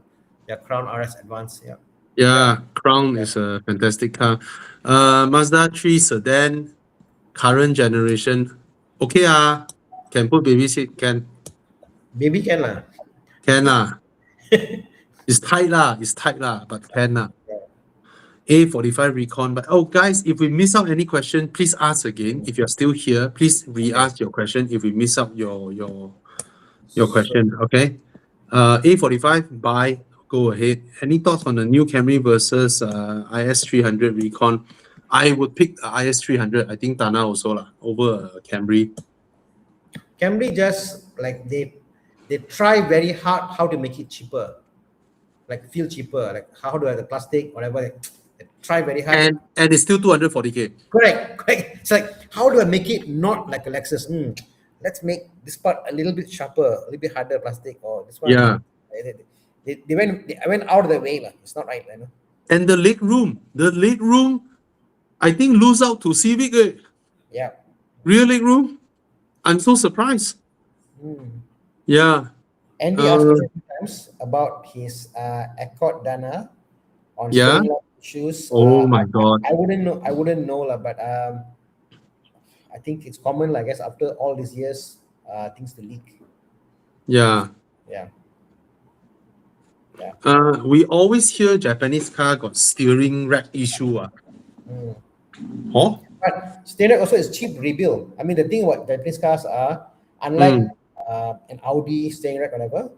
Yeah, Crown RS Advance. Yeah. Yeah, Crown is a fantastic car. Mazda 3 sedan, current generation. Okay, can put baby seat, can Baby can lah. It's tight lah, but can lah. A45 Recon. But oh, guys, if we miss out any question, please ask again. If you're still here, please re-ask your question. If we miss out your question, okay? A45, buy. Go ahead. Any thoughts on the new Camry versus IS300 Recon? I would pick IS300. I think Tana also lah, over Camry. Camry just like they try very hard how to make it cheaper, like feel cheaper, like how do I the plastic whatever. They try very hard. And it's still 240k. Correct. It's like how do I make it not like a Lexus? Let's make this part a little bit sharper, a little bit harder plastic, or this one. Yeah. They went out of the way lah. It's not right, you know. And the leg room, I think lose out to Civic. Yeah. Real leg room. I'm so surprised. Yeah. Andy asked me a few times about his Accord Dana on steering lock issues. Oh my god. I wouldn't know lah, but I think it's common, I guess, after all these years, things to leak. Yeah. We always hear Japanese car got steering rack issue. But steering rack also is cheap rebuild. I mean, the thing about Japanese cars are, unlike an Audi steering rack, whatever,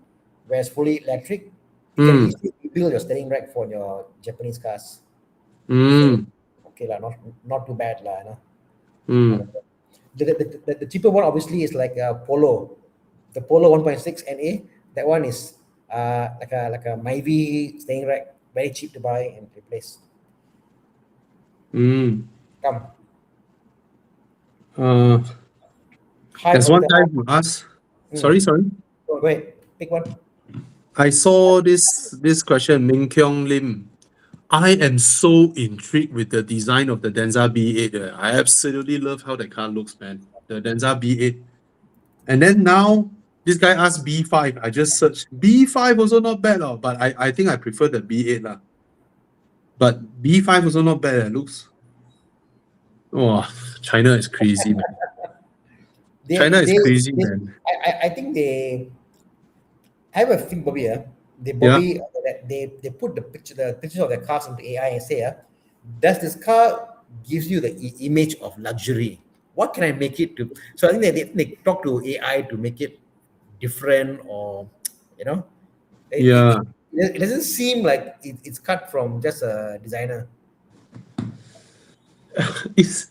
where it's fully electric, you can easily rebuild your steering rack for your Japanese cars. So, okay lah, not too bad lah, you know. The cheaper one obviously is like a Polo, the Polo 1.6 NA. That one is like a Myvi steering rack, very cheap to buy and replace. Come. There's one guy who asked. Sorry. Go ahead, pick one. I saw this question, Ming Kyong Lim. I am so intrigued with the design of the Denza B8. I absolutely love how the car looks, man. The Denza B8. And then now, this guy asked B5. I just searched. B5 also not bad, but I think I prefer the B8. But B5 also not bad. It looks... Oh, China is crazy, man. China is crazy, man. I think they... I have a thing, Bobby. They put the pictures of their cars into AI and say, does this car gives you the image of luxury? What can I make it to? So I think they talk to AI to make it different, or you know, it doesn't seem like it's cut from just a designer. It's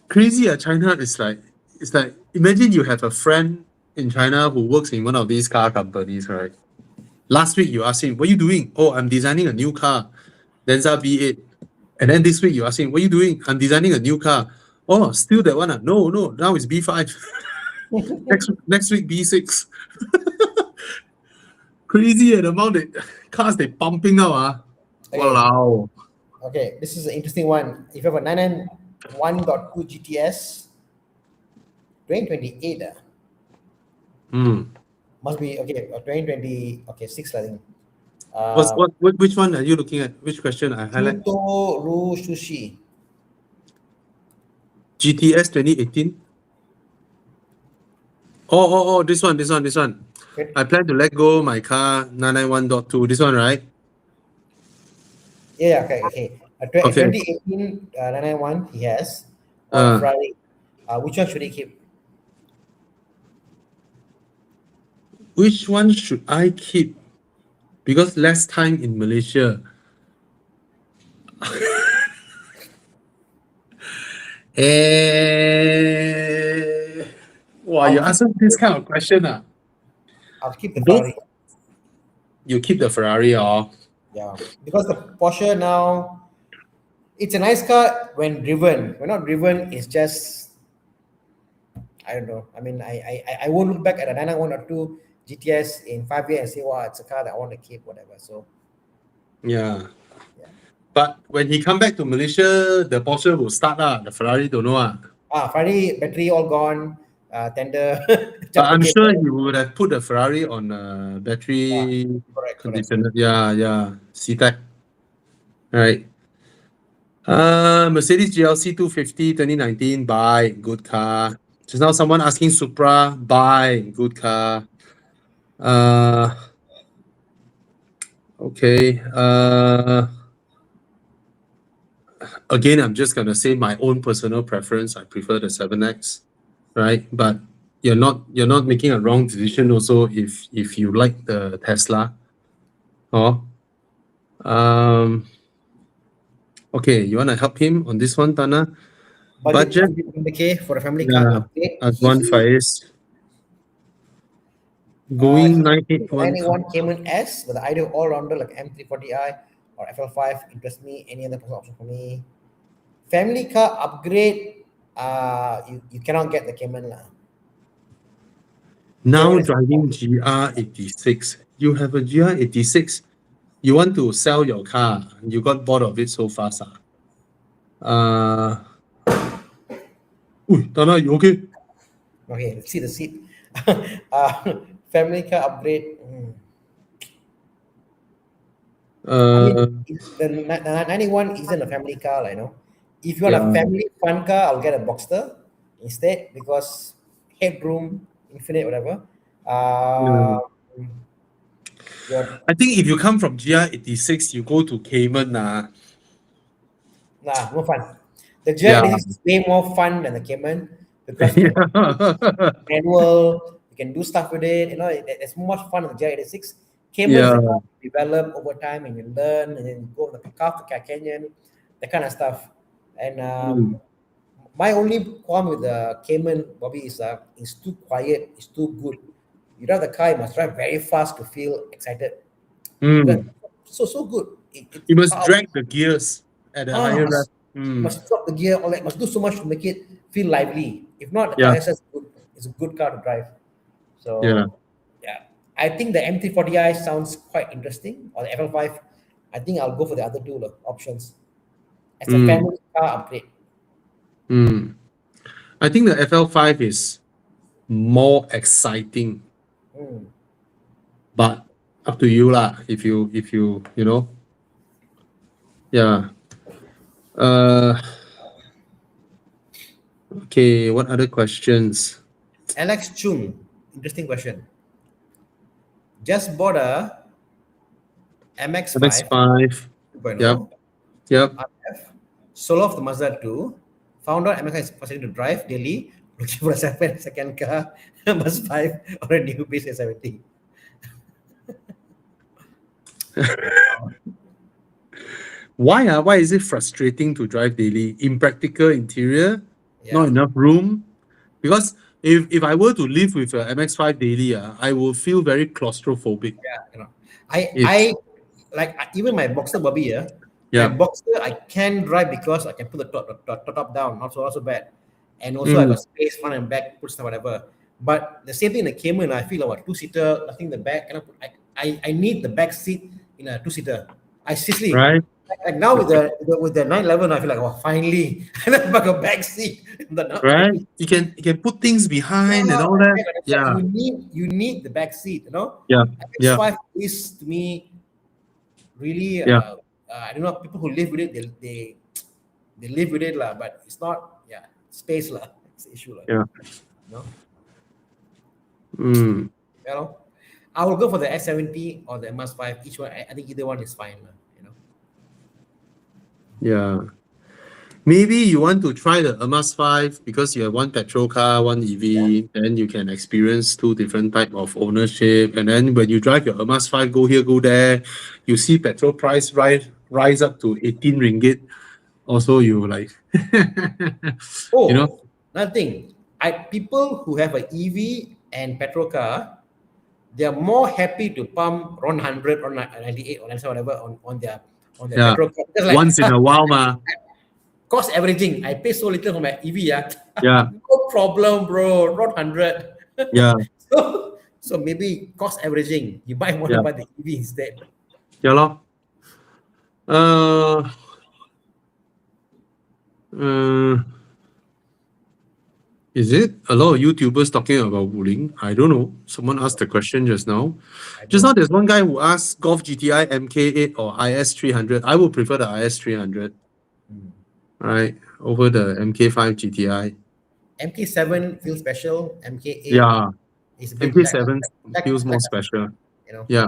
crazy. China is like, it's like, imagine you have a friend in China who works in one of these car companies, right? Last week you ask him, what are you doing? Oh, I'm designing a new car, Denza B8. And then this week you ask him, what are you doing? I'm designing a new car. Oh, still that one? No, now it's B5. next week B6. Crazy the amount of cars they pumping out. Wow. Okay, this is an interesting one. If you have a 991.2 GTS, 2028. Must be okay. 2020. Okay, 6, I think. Which one are you looking at? Which question I highlight? Ru Sushi. GTS 2018. Oh, this one. Okay. I plan to let go my car 991.2. This one, right? Yeah, okay. Okay. 2018 991 he has, or Uh, Ferrari. Which one should he keep? which one should I keep? Because less time in Malaysia. Eh, wow, you I'll keep answer this kind of question. I'll keep the Both Ferrari. you keep the Ferrari or Yeah, because the Porsche now, it's a nice car when driven. When not driven, it's just, I don't know. I mean, I won't look back at a 991 or 2 GTS in 5 years and say, wow, it's a car that I want to keep, whatever. So yeah. yeah. But when he come back to Malaysia, the Porsche will start. The Ferrari don't know. Ferrari battery all gone. Tender, But chuck the I'm sure cable. he would have put the Ferrari on Yeah, battery correct. conditioner. Yeah. C-Tech. Right. Mercedes GLC 250 2019, buy, good car. Just now someone asking Supra, buy, good car. Okay. Again, I'm just gonna say my own personal preference. I prefer the 7X, right? But you're not making a wrong decision also if you like the Tesla. Oh. Okay, you wanna help him on this one, Tana? Budget Budget, 100K for a family car yeah, upgrade. Advan Faiz. He Going the 981. 91 Cayman S with the idea of all-rounder like M340i or FL5 interests me. Any other personal option for me? Family car upgrade, you cannot get the Cayman lah. Now Cayman is driving GR86. You have a GR86. You want to sell your car. You got bored of it so fast. Tana, you okay? okay. Let's see the seat. Family car upgrade. I mean, Uh, the 91 isn't a family car, like, you know. If you want a yeah. family fun car, I'll get a Boxster instead because headroom, infinite, whatever. Yeah. Uh, your I think if you come from GR86, you go to Cayman. Nah, no fun. The Yeah. GR86 is way more fun than the Cayman because you can Yeah. manual, you can do stuff with it. You know, it's much fun on the GR86. Cayman is Yeah. the car you develop over time and you learn and then you go on the Car Canyon, that kind of stuff. And Mm. my only qualm with the Cayman, Bobby, is it's too quiet, it's too good. You drive the car, you must drive very fast to feel excited. Because Mm. so good. You It's must powerful. drag the gears at a higher rev. Mm. Must drop the gear, or like must do so much to make it feel lively. If not, the car Yeah. is just good. It's a good car to drive. Yeah. So yeah, I think the M340i sounds quite interesting, or the FL5. I think I'll go for the other two options as a Mm. family car upgrade. Mm. I think the FL5 is more exciting, Mm. but up to you lah. If you know, yeah. Okay. What other questions? Alex Chung, interesting question. Just bought a MX-5 MX-5. 2.0 Yep. Yep. RF, sold off the Mazda 2, found out MX is possible to drive daily, looking for a second car, Mazda 5 or a new base A70. Why is it frustrating to drive daily? Impractical interior, not Yeah, enough room. Because if I were to live with a MX-5 daily, I will feel very claustrophobic. yeah, you know. It's I like even my Boxster Bobby, my yeah. Boxster I can drive because I can put the top down, not so bad. And also I Mm, got space front and back, put stuff whatever. But the same thing in the Cayman, I feel like two-seater, nothing in the back. And I need the back seat in a two-seater. I seriously right? like now with the 911, I feel like, oh, finally, I have a back seat. Right? You can put things behind and all that. Yeah. You need the back seat, you know. Yeah. Yeah. X5 is to me really Yeah. I don't know, people who live with it, they live with it lah, but it's not, yeah, space lah, it's the issue lah, Yeah. you know. Mm. You know, I will go for the S70 or the Emas 5. Each one, I think either one is fine. You know. Yeah. Maybe you want to try the Emas 5 because you have one petrol car, one EV, then you can experience two different type of ownership. And then when you drive your Emas 5, go here, go there, you see petrol price rise up to 18 ringgit. Also, you like, you know, Oh, another thing. People who have an EV and petrol car, they are more happy to pump around 100 or 98 or 97, whatever on their yeah, petrol car. Because like once in a while, ma. cost averaging, I pay so little for my EV. Yeah, No problem, bro. Around 100. yeah, so maybe cost averaging. You might want to yeah, buy the EV instead. yeah, lor. Uh, uh, is it a lot of YouTubers talking about Wuling? I don't know. Someone asked the question just now. I Just don't now, know. there's one guy who asked Golf GTI MK8 or IS300. I would prefer the IS300, Hmm. right, over the MK5 GTI. MK7 feels special. MK8 Yeah, is a bit MK7 feels more like special. you know. Yeah,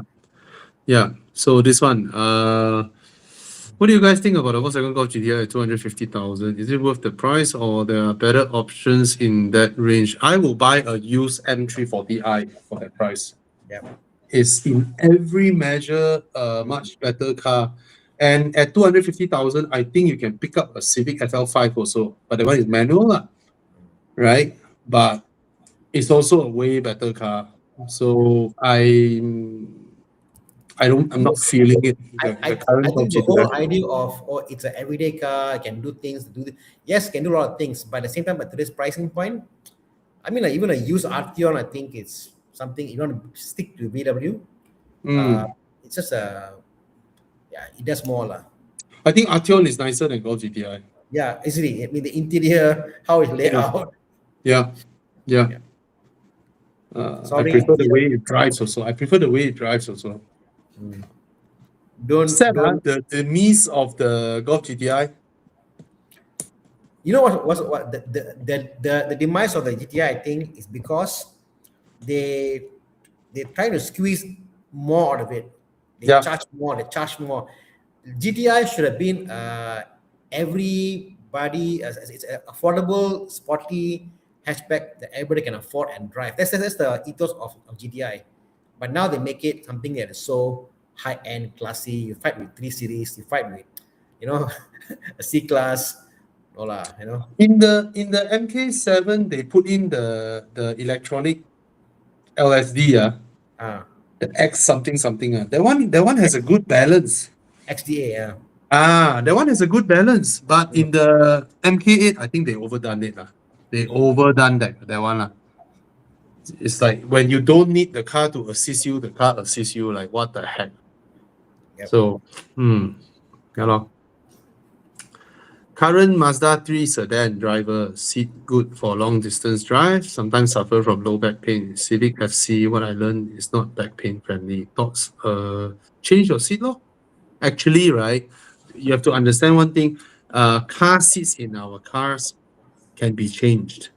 yeah. So this one, what do you guys think about the Volkswagen Golf GTI at 250,000? Is it worth the price or there are better options in that range? I will buy a used M340i for that price. Yeah. It's in every measure a much better car. And at 250,000, I think you can pick up a Civic FL5 also, but the one is manual, lah, right? But it's also a way better car. So I'm not feeling it. The I current Golf think the GTI. whole idea of it's an everyday car, can do things, yes, can do a lot of things, but at the same time, at today's pricing point, I mean, like even a used Arteon, I think it's something you want to stick to VW. Uh, Mm. it's just yeah, it does more lah. I think Arteon is nicer than Golf GTI. Yeah, easily. I mean, the interior, how it's laid Yeah, out. yeah, yeah. Yeah. I Sorry, prefer the way VW. it drives also. I prefer the way it drives also. Don't Sad, don't. the miss of the Golf GTI. You know what the demise of the GTI, I think, is because they they try to squeeze more out of it. They Yeah, charge more. They charge more. GTI should have been everybody as it's an affordable, sporty hatchback that everybody can afford and drive. That's the ethos of GTI. But now they make it something that is so high end, classy. You fight with 3 Series. You fight with, you know, a C class. No lah, you know. in the MK7 they put in the electronic LSD, Uh, the X something something. That one has a good balance. XDA. That one has a good balance. But in the MK8, I think they overdone it. They overdone that one. It's like when you don't need the car to assist you, the car assists you. Like, what the heck? Yep. So, yeah, lor. Current Mazda 3 sedan driver, seat good for long distance drive, sometimes suffer from low back pain. Civic FC, what I learned is not back pain friendly. Thoughts? Change your seat, lor. Actually, right, you have to understand one thing. Car seats in our cars can be changed.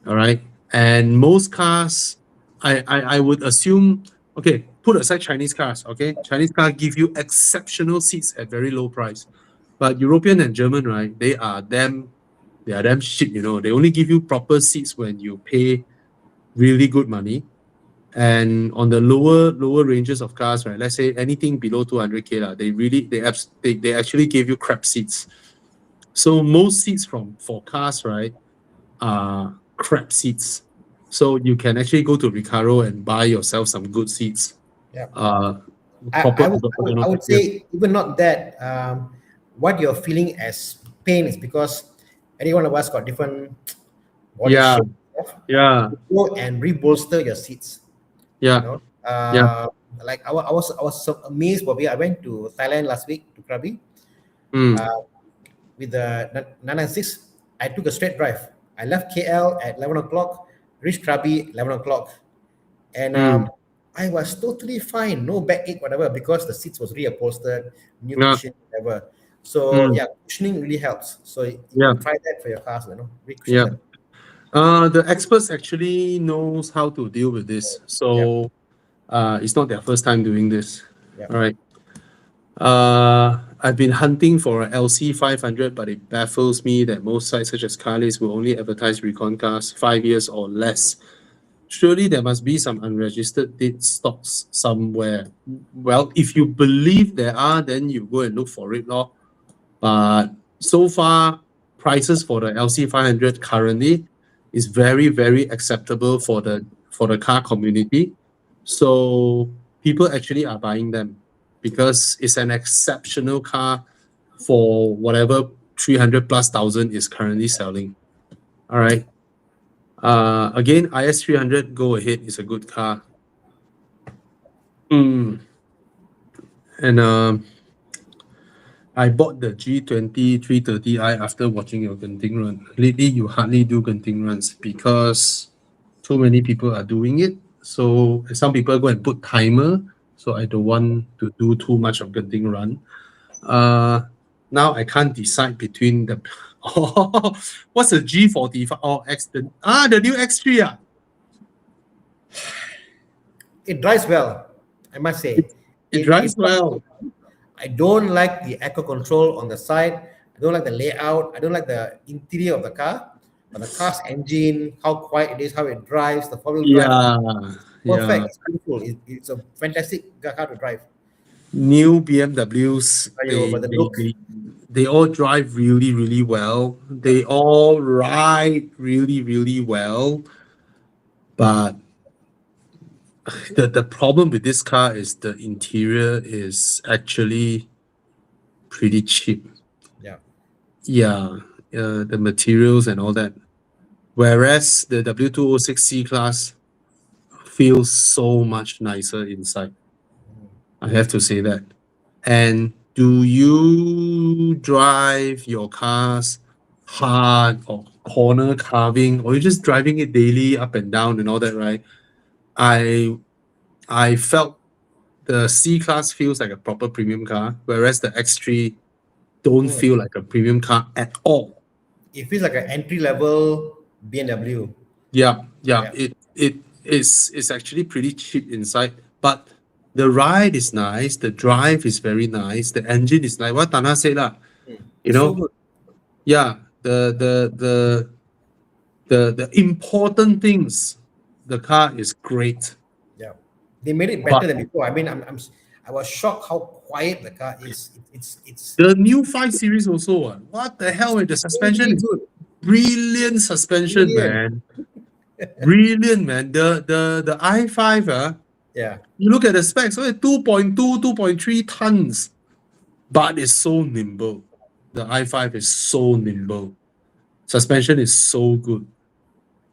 All right. And most cars, I would assume, okay, put aside Chinese cars, okay? Chinese cars give you exceptional seats at very low price. But European and German, right, they are damn shit, They only give you proper seats when you pay really good money. And on the lower ranges of cars, right, let's say anything below 200K, they actually give you crap seats. So most seats for cars, right, are crap seats. So you can actually go to Recaro and buy yourself some good seats. Yeah. Proper, I would yeah. say even not that. What you're feeling as pain is because any one of us got different body Yeah, shape. yeah, Go and rebolster your seats. yeah, You know, yeah. like I was so amazed. Bobby, I went to Thailand last week to Krabi Mm, with the 996. I took a straight drive. I left KL at 11 o'clock, reached Krabi 11 o'clock, and mm, I was totally fine, no backache, whatever, because the seats was reupholstered, new yeah, cushion, whatever. So mm, yeah, cushioning really helps. So you yeah, can try that for your cars, yeah. recushion them. The experts actually knows how to deal with this. Yep. So it's not their first time doing this. Yep. All right. I've been hunting for a LC500, but it baffles me that most sites such as Carlis will only advertise recon cars 5 years or less. Surely there must be some unregistered dead stocks somewhere. Well, if you believe there are, then you go and look for it, lor. But so far, prices for the LC500 currently is very, very acceptable for the car community. So people actually are buying them because it's an exceptional car for whatever 300 plus thousand is currently selling. All right. Again, IS300, go ahead. It's a good car. And I bought the G20 330i after watching your Genting run. Lately, you hardly do Genting runs because too many people are doing it. So some people go and put timer. So I don't want to do too much of Genting run. Now I can't decide between the. Oh, what's the G45? Oh, the new X3. It drives well, I must say. It drives well. I don't like the echo control on the side. I don't like the layout. I don't like the interior of the car. But the car's engine, how quiet it is, how it drives, the four-wheel drive, perfect. Yeah. It's beautiful. It's a fantastic car to drive. New BMWs, But the look, they all drive really, really well. They all ride really, really well. But the problem with this car is the interior is actually pretty cheap. yeah, Yeah, the materials and all that. Whereas the W206 C-Class feels so much nicer inside. I have to say that. And do you drive your cars hard or corner carving, or you're just driving it daily up and down and all that, right? I felt the C-Class feels like a proper premium car, whereas the X3 don't feel like a premium car at all. it feels like an entry-level BMW. Yeah. Yeah. It's actually pretty cheap inside, but the ride is nice, the drive is very nice, the engine is nice. What Tana said lah, you It's so know, good. yeah, the important things, the car is great. Yeah, they made it better But than before. I mean, I was shocked how quiet the car is. It's the new 5 Series also, what the hell, the suspension really is good. brilliant suspension, Brilliant. man. Brilliant, man. The i5, Yeah, you look at the specs, so it's 2.2, 2.3 tons, but it's so nimble. The i5 is so nimble. Suspension is so good.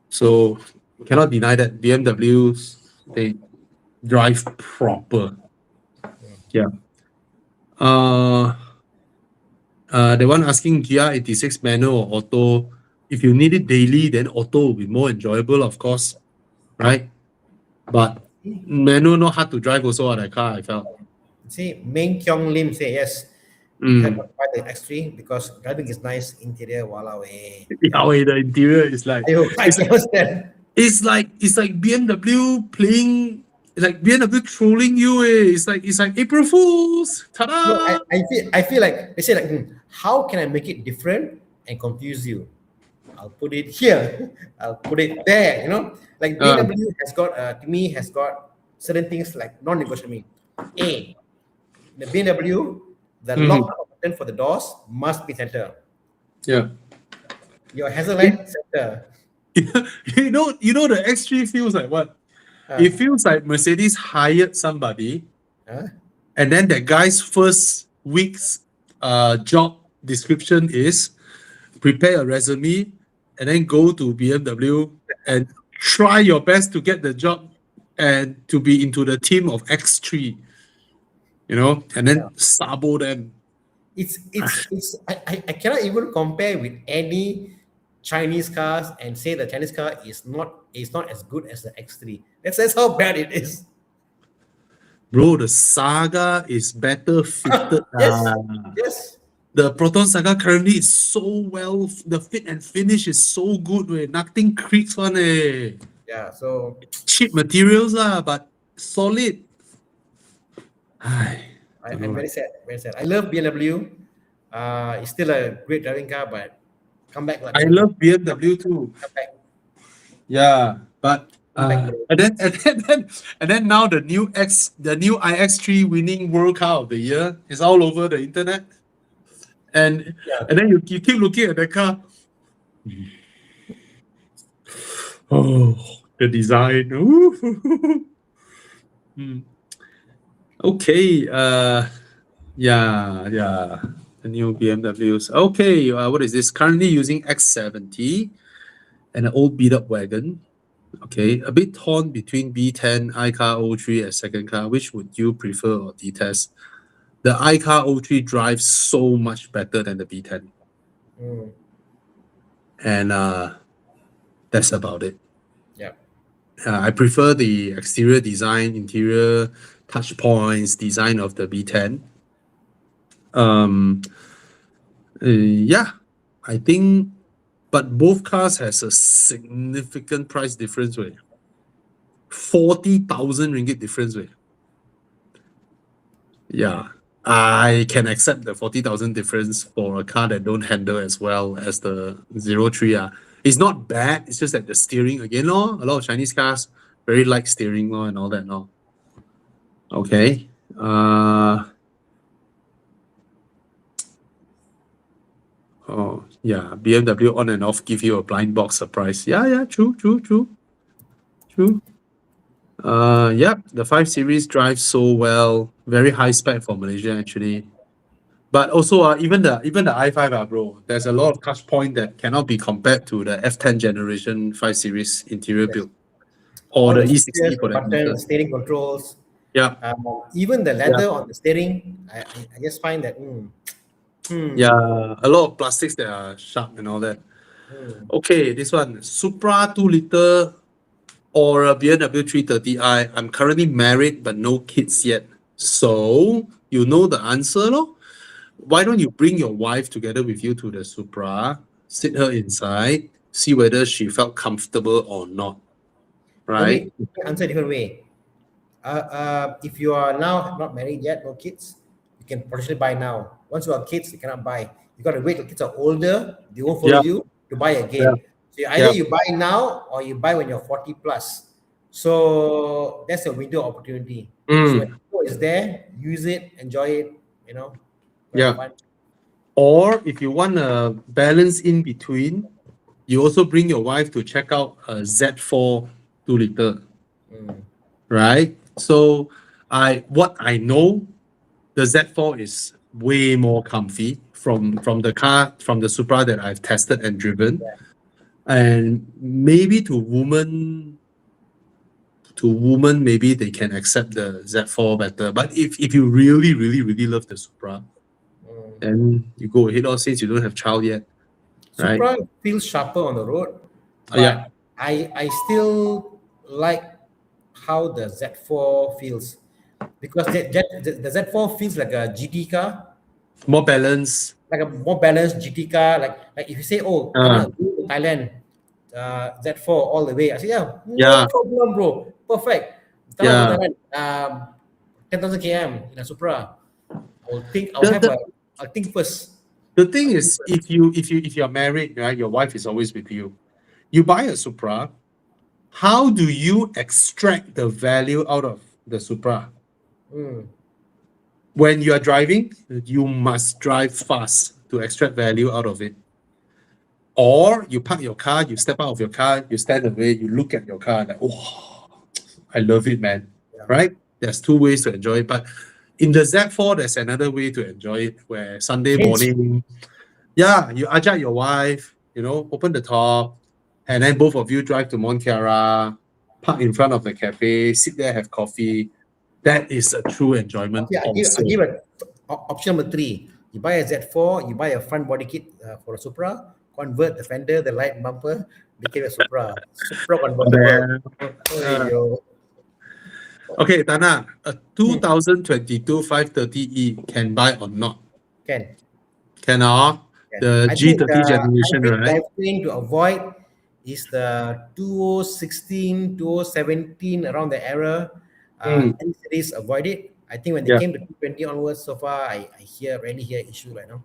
So you cannot deny that BMWs, they drive proper. Yeah. The one asking GR86 manual or auto, if you need it daily, then auto will be more enjoyable, of course, right? But manual not hard to drive also, that car, I felt. see, Meng Kyong Lim say yes. You have to buy the X3 because driving is nice, interior, walao eh. Yeah, wait, the interior is like I cannot stand. it's like BMW playing, it's like BMW trolling you. It's like April Fools. No, Ta-da! I feel like they say like, how can I make it different and confuse you? I'll put it here. I'll put it there. You know, like BMW has got to me has got certain things like non-negotiable. A, the BMW, the lock button for the doors must be center. Yeah. Your hazard light center. you know the X3 feels like what? It feels like Mercedes hired somebody, and then that guy's first week's job description is prepare a resume and then go to BMW and try your best to get the job and to be into the team of X3, and then sabo them. It's I cannot even compare with any Chinese cars and say the Chinese car is not as good as the X3. That's how bad it is. Bro, the Saga is better fitted. Yes. The Proton Saga currently is so well, the fit and finish is so good, nothing creaks one. Yeah, so Cheap materials, but solid. Ai, don't know I'm lah. very sad, very sad. I love BMW. It's still a great driving car, but come back, like I BMW. love BMW too. Come back, Yeah, but come back, bro. and then now the new iX3 winning World Car of the Year is all over the internet. And Yeah. and then you keep looking at the car. Oh, the design. Ooh. Hmm. Okay. Yeah. The new BMWs. Okay. What is this? Currently using X70 and an old beat up wagon. Okay. A bit torn between B10, iCar O3 as second car. Which would you prefer or detest? The iCar O3 drives so much better than the B10. Mm, And that's about it. yeah. I prefer the exterior design, interior touch points, design of the B10. Yeah, I think, but both cars has a significant price difference, way. 40,000 ringgit difference, way. Yeah, I can accept the 40,000 difference for a car that don't handle as well as the 03. It's not bad. It's just that the steering again, a lot of Chinese cars very light steering and all that. Okay. Oh yeah, BMW on and off give you a blind box surprise. Yeah, true. Yeah, the 5 Series drives so well, very high spec for Malaysia actually. But also even the i5, bro, there's a lot of touch point that cannot be compared to the F10 generation 5 Series interior Yes. build or All the the features, E60 the for that button, matter. the steering controls, Yeah, even the yeah, leather on the steering, I just find that, yeah, a lot of plastics that are sharp and all that. Okay, this one, Supra 2-liter or a BMW 330i. I'm currently married but no kids yet. So, you know the answer, no? Why don't you bring your wife together with you to the Supra, sit her inside, see whether she felt comfortable or not, right? let me answer a different way. If you are now not married yet, no kids, you can potentially buy now. Once you have kids, you cannot buy. You got to wait till kids are older, they won't follow Yeah, you to buy yeah, again. So either yeah. you buy now or you buy when you're 40 plus. So that's a window of opportunity. So when Mm, the window is there, use it, enjoy it, go have yeah. fun. Or if you want a balance in between, you also bring your wife to check out a Z4 2-liter, right? So what I know, the Z4 is way more comfy from the Supra that I've tested and driven. And maybe to women, maybe they can accept the Z4 better. But if you really, really, really love the Supra, then you go ahead, since you don't have child yet, right? Supra feels sharper on the road, Yeah, but I still like how the Z4 feels because the Z4 feels like a GT car, more balance. like a more balanced GT car. Like if you say, oh, I Uh, want to go to Thailand, Z4 all the way. I say, yeah, no yeah, problem, bro, perfect. Go yeah. Thailand, 10,000 km in a Supra. The, the, I'll think first. the thing is, if you're married, right, your wife is always with you. You buy a Supra. How do you extract the value out of the Supra? Mm. When you are driving, you must drive fast to extract value out of it. Or you park your car, you step out of your car, you stand away, you look at your car, like, oh, I love it, man. Yeah. Right? There's two ways to enjoy it. But in the Z4, there's another way to enjoy it where Sunday morning, yeah, you ajak your wife, open the top, and then both of you drive to Mont Kiara, park in front of the cafe, sit there, have coffee. That is a true enjoyment Okay, also. I give option number 3. You buy a Z4, you buy a front body kit for a Supra, convert the fender, the light bumper, became a Supra. Supra convertible. Uh, Yo. okay, Tana, a 2022 530E can buy or not? Can. the I think G30 the generation, hybrid right? drivetrain to avoid is the 2016, 2017, around the era. Mm, Any cities avoid it. I think when they yeah, came to 220 onwards, so far, I rarely hear issue right now.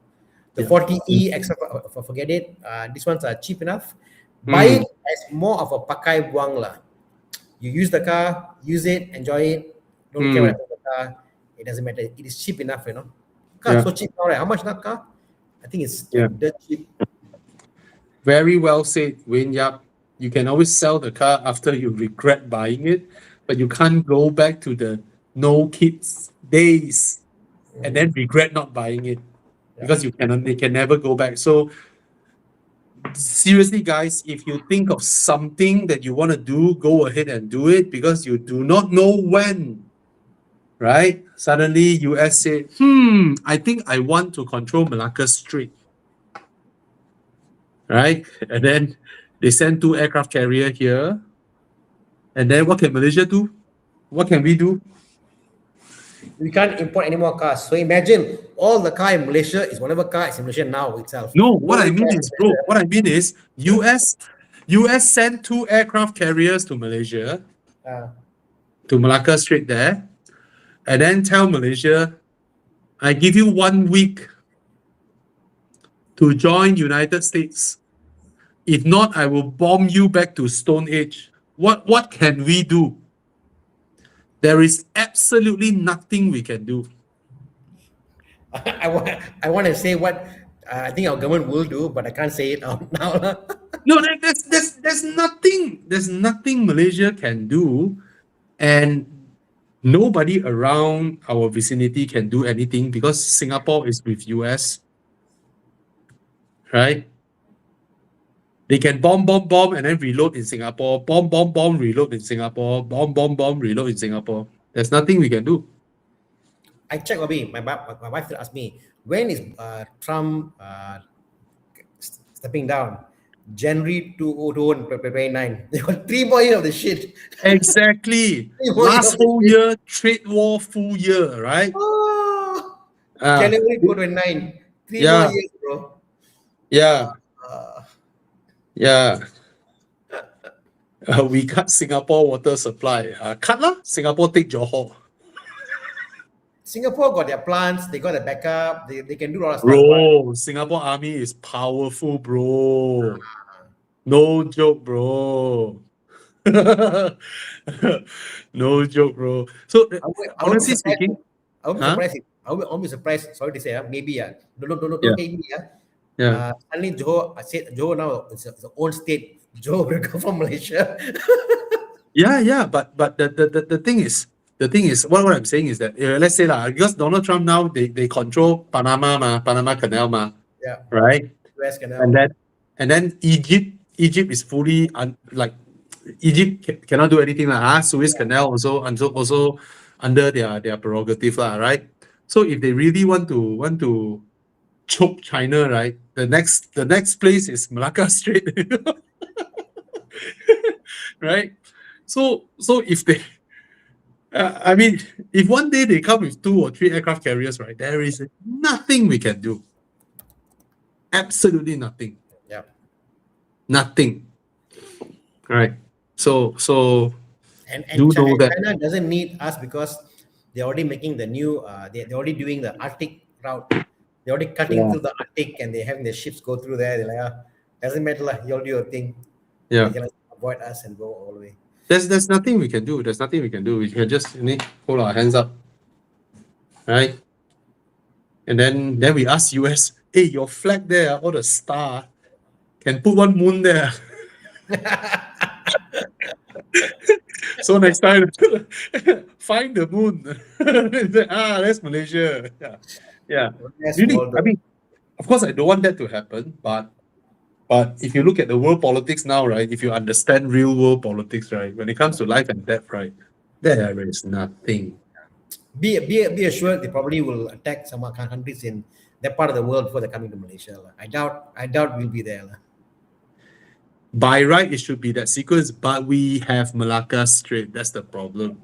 The yeah. 40E, except for forget it. These ones are cheap enough. Buy it Mm, as more of a pakai buang lah. You use the car, use it, enjoy it. Don't care what mm, happens to the car. It doesn't matter. It is cheap enough, you know. Car yeah, so cheap now, right? How much that car? I think it's yeah. like dirt cheap. Very well said, Wayne Yap. You can always sell the car after you regret buying it, but you can't go back to the no kids days and then regret not buying it Yeah. because they can never go back. So seriously, guys, if you think of something that you want to do, go ahead and do it because you do not know when. Right? Suddenly, US say, I think I want to control Malacca Strait. Right? And then they send 2 aircraft carrier here. And then what can Malaysia do? What can we do? We can't import any more cars. So imagine all the car in Malaysia is whatever car is in Malaysia now itself. No, what I Only mean car is, in bro, Malaysia. what I mean is US sent 2 aircraft carriers to Malaysia, Uh, to Malacca Strait there, and then tell Malaysia, I give you 1 week to join United States. If not, I will bomb you back to Stone Age. What can we do? There is absolutely nothing we can do. I want to say what I think our government will do, but I can't say it out now. No, there's nothing. There's nothing Malaysia can do, and nobody around our vicinity can do anything because Singapore is with US, right? They can bomb, and then reload in Singapore. Bomb, reload in Singapore. Bomb, reload in Singapore. There's nothing we can do. I checked, Bobby. My wife asked me, when is Trump stepping down? January 2029. They got 3 more years of the shit. Exactly. 3 more years Last of the whole shit. year, trade war full year, right? Oh, Ah, January 2029. 3 more yeah, years, bro. yeah, Uh, yeah. We cut Singapore water supply. Cut lah. Singapore take Johor. Singapore got their plants, they got the backup, they can do a lot of stuff, but Bro, Singapore Army is powerful, bro. No joke, bro. No joke, bro. So, I won't be honestly surprised. speaking, I won't be huh? surprised. I won't be surprised. Sorry to say, maybe Yeah, don't hate me. yeah. Suddenly Johor, I said Johor now it's its own state. Johor will come from Malaysia. Yeah. But the thing is, what I'm saying is that let's say lah, because Donald Trump now they control Panama Canal Yeah, right? Suez And Canal. then Egypt is fully like Egypt cannot do anything lah. Suez Canal also under their prerogative lah, right? So if they really want to choke China, right? The next place is Malacca Strait, right? So if they, I mean, if one day they come with 2 or 3 aircraft carriers, right? There is nothing we can do. Absolutely nothing. Yeah. Nothing. Right. So And do know that. China doesn't need us because they're already making the new they're already doing the Arctic route. They're already cutting Yeah. through the Arctic and they're having their ships go through there. They're like, doesn't matter, you all do your thing. Yeah. They can avoid us and go all the way. There's nothing we can do. There's nothing we can do. We can just hold our hands up. Right? And then we ask US, hey, your flag there, all the star, can put one moon there. So next time, find the moon. That's Malaysia. Yeah. Yes, Really, Waldo. I mean, of course, I don't want that to happen, but if you look at the world politics now, right, if you understand real world politics, right, when it comes to life and death, right, there is nothing. Be assured they probably will attack some countries in that part of the world before they're coming to Malaysia. I doubt we'll be there. By right, it should be that sequence, but we have Malacca Strait. That's the problem.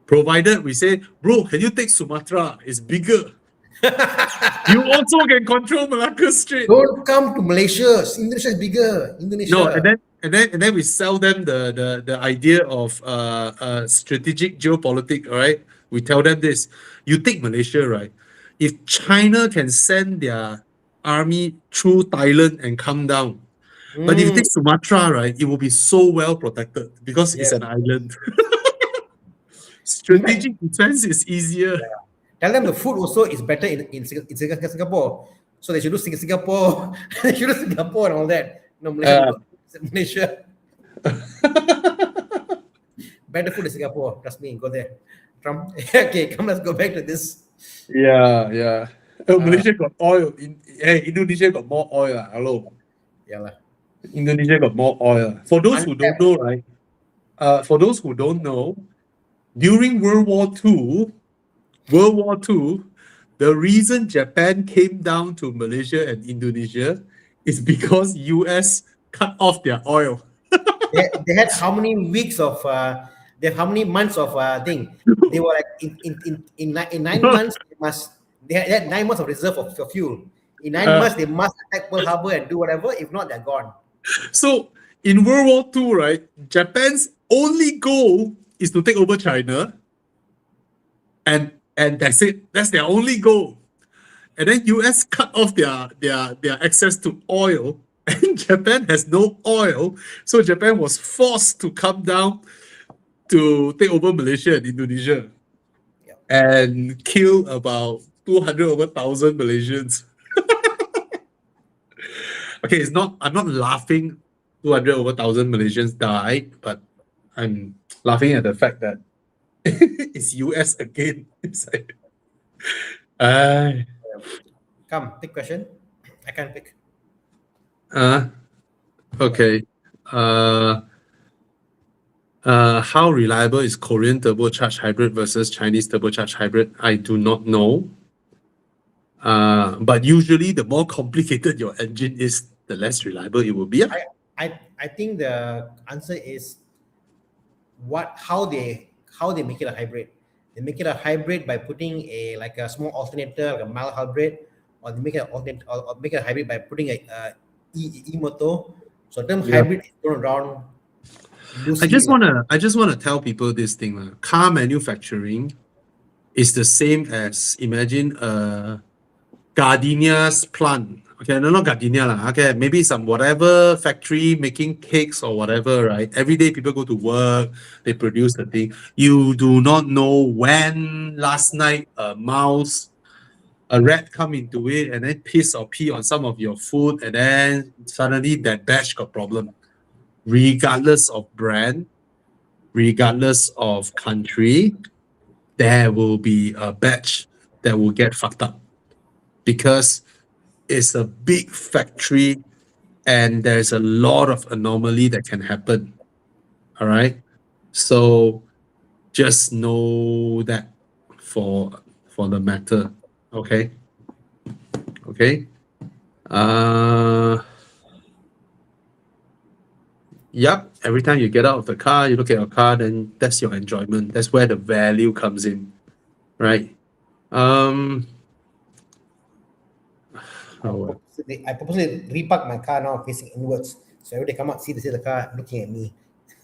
Provided we say, bro, can you take Sumatra? It's bigger. You also can control Malacca Strait. Don't come to Malaysia. Indonesia is bigger. Indonesia. No, and then we sell them the idea of strategic geopolitics, all right? We tell them this. You take Malaysia, right? If China can send their army through Thailand and come down, but if you take Sumatra, right, it will be so well protected because it's an island. Strategic defense is easier. Tell them the food also is better in Singapore. So they should do Singapore. They should do Singapore and all that. No, Malaysia. Better food in Singapore. Trust me, go there. Trump. Okay, come, let's go back to this. Yeah. Malaysia got oil. Indonesia got more oil. Hello. Yeah. Indonesia got more oil. For those who don't know, right? For those who don't know, during World War II, the reason Japan came down to Malaysia and Indonesia is because US cut off their oil. They had how many weeks of they have how many months of thing? They were like in 9 months they had 9 months of reserve of fuel. In 9 months they must attack Pearl Harbor and do whatever. If not, they're gone. So in World War II, right, Japan's only goal is to take over China, and that's it. That's their only goal. And then US cut off their access to oil, and Japan has no oil, so Japan was forced to come down to take over Malaysia and Indonesia, and kill about 200,000 Malaysians. Okay, I'm not laughing 200,000 Malaysians died, but I'm laughing at the fact that it's US again. It's like, Come, pick question. I can't pick. Okay. How reliable is Korean turbocharged hybrid versus Chinese turbocharged hybrid? I do not know. But usually the more complicated your engine is, the less reliable it will be. I think the answer is how they make it a hybrid. They make it a hybrid by putting a small alternator, like a mild hybrid, or they make it a hybrid by putting a e-motor. So term hybrid is going around. I just wanna tell people this thing. Car manufacturing is the same as, imagine Gardenia's plant. Okay, no, not Gardenia lah. Okay, maybe some whatever factory making cakes or whatever, right? Every day people go to work, they produce the thing. You do not know when last night a rat come into it and then piss or pee on some of your food, and then suddenly that batch got problem. Regardless of brand, regardless of country, there will be a batch that will get fucked up, because it's a big factory and there's a lot of anomaly that can happen. All right, so just know that for the matter. Okay. Yep, every time you get out of the car, you look at your car, then that's your enjoyment. That's where the value comes in, right? I purposely repark my car now facing inwards, so every day come out see the car looking at me.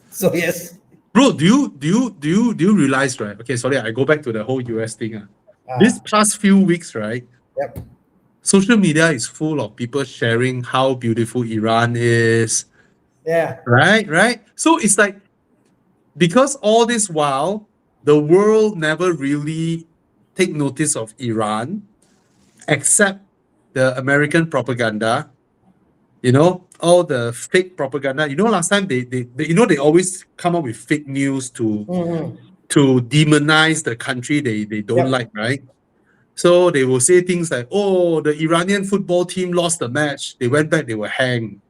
So yes. Bro, do you realize, right? Okay, sorry, I go back to the whole US thing. This past few weeks, right? Yep. Social media is full of people sharing how beautiful Iran is. Yeah. Right. So it's like, because all this while the world never really take notice of Iran, except the American propaganda, all the fake propaganda. Last time they always come up with fake news to demonize the country they don't like, right? So they will say things like, oh, the Iranian football team lost the match, they went back, they were hanged.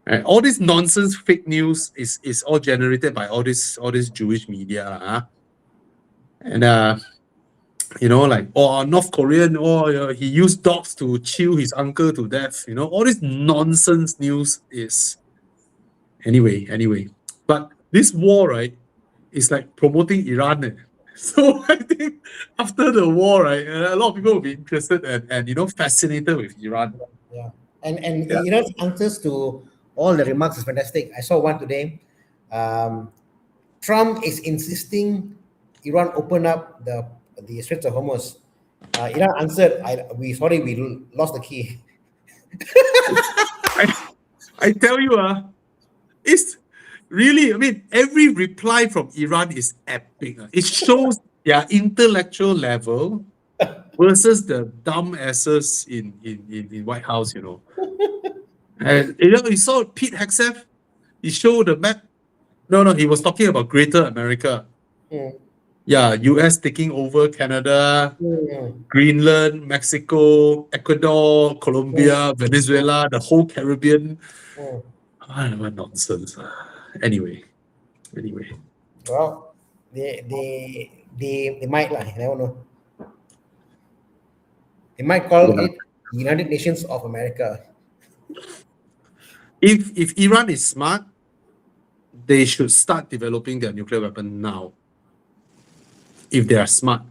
Right? All this nonsense fake news is all generated by all this Jewish media. And North Korean, he used dogs to chew his uncle to death. All this nonsense news is anyway. But this war, right, is like promoting Iran. So I think after the war, right, a lot of people will be interested and fascinated with Iran. Yeah. And Yeah. Iran's answers to all the remarks is fantastic. I saw one today. Um, Trump is insisting Iran open up the Straits of Hormuz. Iran answered, we lost the key." I, I tell you, it's really, I mean, every reply from Iran is epic. It shows their intellectual level versus the dumb asses in White House, And you saw Pete Hegseth, he showed the map. No, he was talking about Greater America. Mm, Yeah, US taking over Canada, mm, Greenland, Mexico, Ecuador, Colombia, Venezuela, the whole Caribbean. mm. What nonsense. Anyway. Well, they might lah. You never know. They might call Yeah. it United Nations of America. If Iran is smart, they should start developing their nuclear weapon now. If they are smart.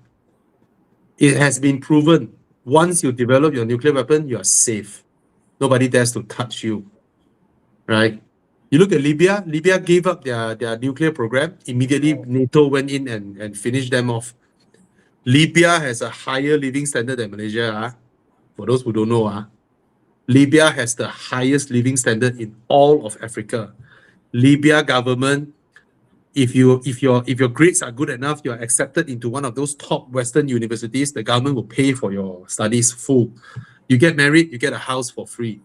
It has been proven once you develop your nuclear weapon, you are safe. Nobody dares to touch you. Right? You look at Libya. Libya gave up their nuclear program. Immediately, NATO went in and finished them off. Libya has a higher living standard than Malaysia. For those who don't know, Libya has the highest living standard in all of Africa. Libya government, if your grades are good enough, you are accepted into one of those top Western universities, the government will pay for your studies full. You get married, you get a house for free.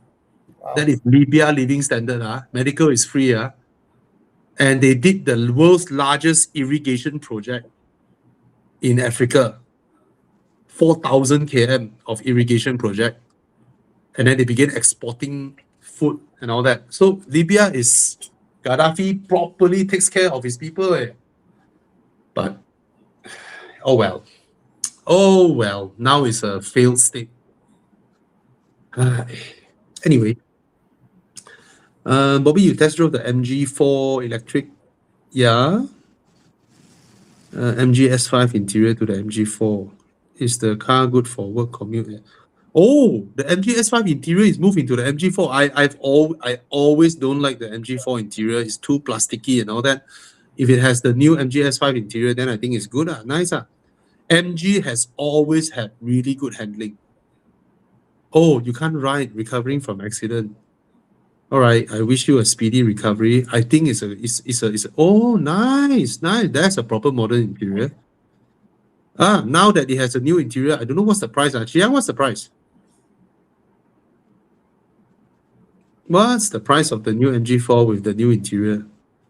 Wow. That is Libya living standard. Medical is free. And they did the world's largest irrigation project in Africa. 4,000 km of irrigation project. And then they began exporting food and all that. So Libya is, Gaddafi properly takes care of his people. But, oh well, now it's a failed state. Anyway, Bobby, you test drove the MG4 electric? Yeah. MG S5 interior to the MG4. Is the car good for work commute? Oh, the MG S5 interior is moved into the MG4. I always don't like the MG4 interior. It's too plasticky and all that. If it has the new MG S5 interior, then I think it's good. Nice. MG has always had really good handling. Oh, you can't ride recovering from accident. All right, I wish you a speedy recovery. I think it's a oh, nice. That's a proper modern interior. Now that it has a new interior, I don't know what's the price. Chia, what's the price? What's the price of the new MG4 with the new interior?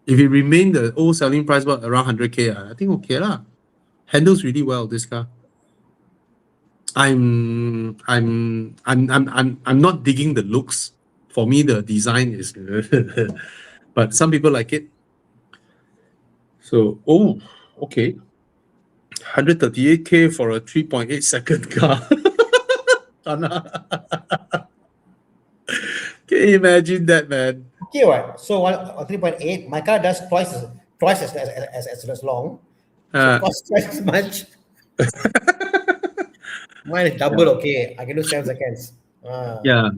If it remained the old selling price about around 100K, I think okay lah. Handles really well, this car. I'm not digging the looks. For me, the design is but some people like it. So, okay. 138K for a 3.8 second car. Can you imagine that, man? Okay, right. So 3.8. My car does twice as long. So twice as much. Mine is double. Okay, I can do 7 seconds. Yeah.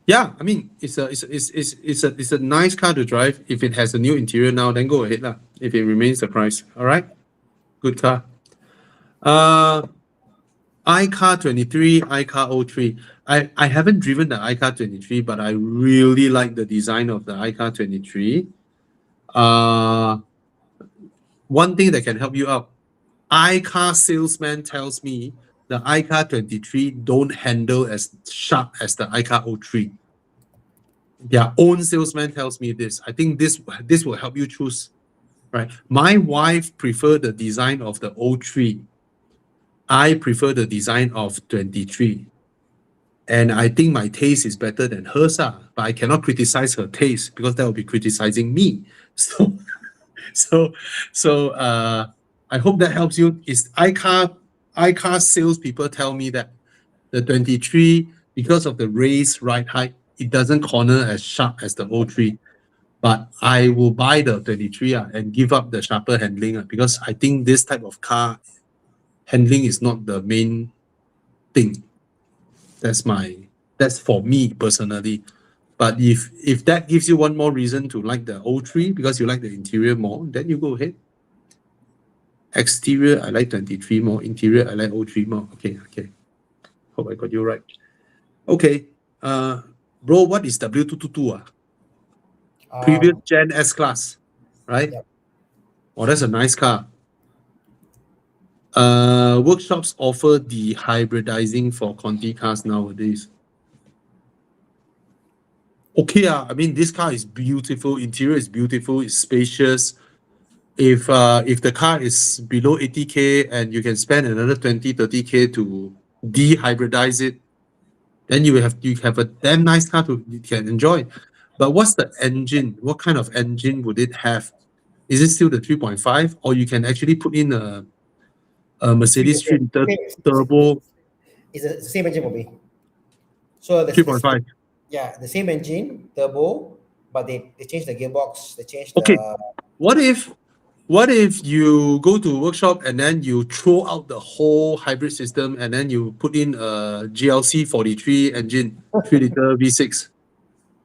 Yeah, I mean, it's a nice car to drive. If it has a new interior now, then go ahead lah. If it remains the price, all right, good car. iCar 23, iCar 03. I haven't driven the iCar 23, but I really like the design of the iCar 23. One thing that can help you out, iCar salesman tells me the iCar 23 don't handle as sharp as the iCar 03. Their own salesman tells me this. I think this will help you choose. Right. My wife preferred the design of the 03. I prefer the design of 23. And I think my taste is better than hers. But I cannot criticize her taste because that will be criticizing me. So I hope that helps you. Is iCar salespeople tell me that the 23, because of the raised ride height, it doesn't corner as sharp as the 03. But I will buy the 23 and give up the sharper handling because I think this type of car handling is not the main thing. That's for me personally. But if that gives you one more reason to like the O3 because you like the interior more, then you go ahead. Exterior, I like 23 more. Interior, I like O3 more. Okay. Hope I got you right. Okay. Bro, what is W222? Previous Gen S-Class, right? Yep. Oh, that's a nice car. Workshops offer the hybridizing for Conti cars nowadays. Okay, I mean, this car is beautiful. Interior is beautiful. It's spacious. If the car is below 80K and you can spend another 20, 30K to dehybridize it, then you have a damn nice car you can enjoy. But what's the engine? What kind of engine would it have? Is it still the 3.5, or you can actually put in a Mercedes 3-liter turbo? It's the same engine for me. So the 3.5. Yeah, the same engine, turbo, but they changed the gearbox. They changed Okay. the. What if you go to workshop and then you throw out the whole hybrid system and then you put in a GLC 43 engine, 3-liter V6?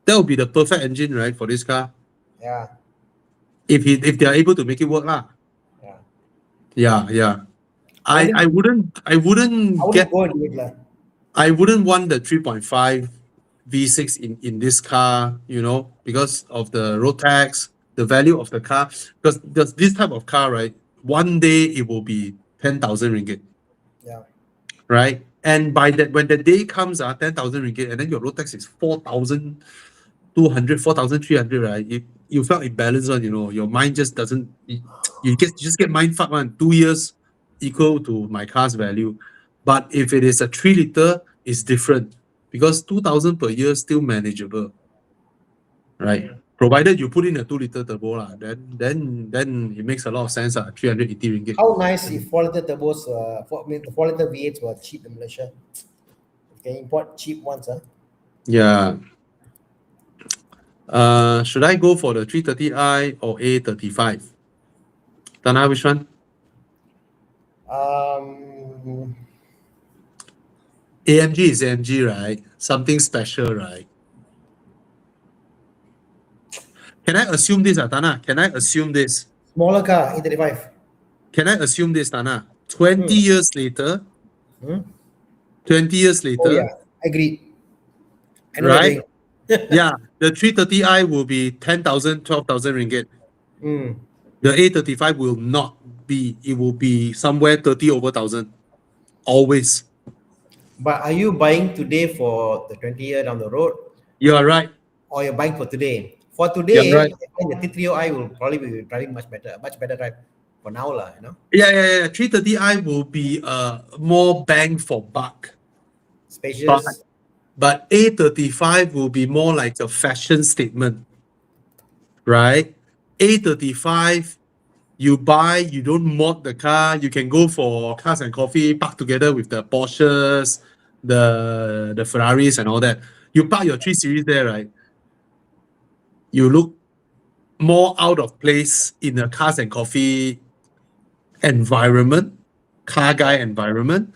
That would be the perfect engine, right, for this car? Yeah. If they are able to make it work, lah. Yeah. I wouldn't go into it, lah. I wouldn't want the 3.5 V6 in this car, because of the road tax, the value of the car. Because this type of car, right, one day it will be 10,000 ringgit. Yeah. Right? And when the day comes, 10,000 ringgit, and then your road tax is 4,200, 4,300, right? You felt imbalanced on, your mind just doesn't, you just get mind fucked on 2 years equal to my car's value. But if it is a 3-liter, it's different because 2,000 per year is still manageable, right? Provided you put in a 2-liter turbo, then it makes a lot of sense. 380 ringgit. How nice if 4-liter turbos, the 4-liter V8s were cheap in Malaysia. You can import cheap ones, Yeah. Should I go for the 330i or A35? Tana, which one? AMG is AMG, right? Something special, right? Can I assume this, Tana? Can I assume this? Smaller car, A35. Can I assume this, Tana? 20 years later, 20 years later. Oh, yeah, agreed. Right? Yeah, the 330i will be 10,000, 12,000 ringgit. The A35 will not be. It will be somewhere 30 over 1,000. Always. But are you buying today for the 20 year down the road? You are right. Or you're buying for today? For today, right. the T30i will probably be driving much better drive for now, Yeah. 330i will be more bang for buck. Spacious. But A35 will be more like a fashion statement, right? A35, you buy, you don't mod the car, you can go for cars and coffee, park together with the Porsches, the Ferraris and all that. You park your 3 Series there, right? You look more out of place in a cars and coffee environment, car guy environment,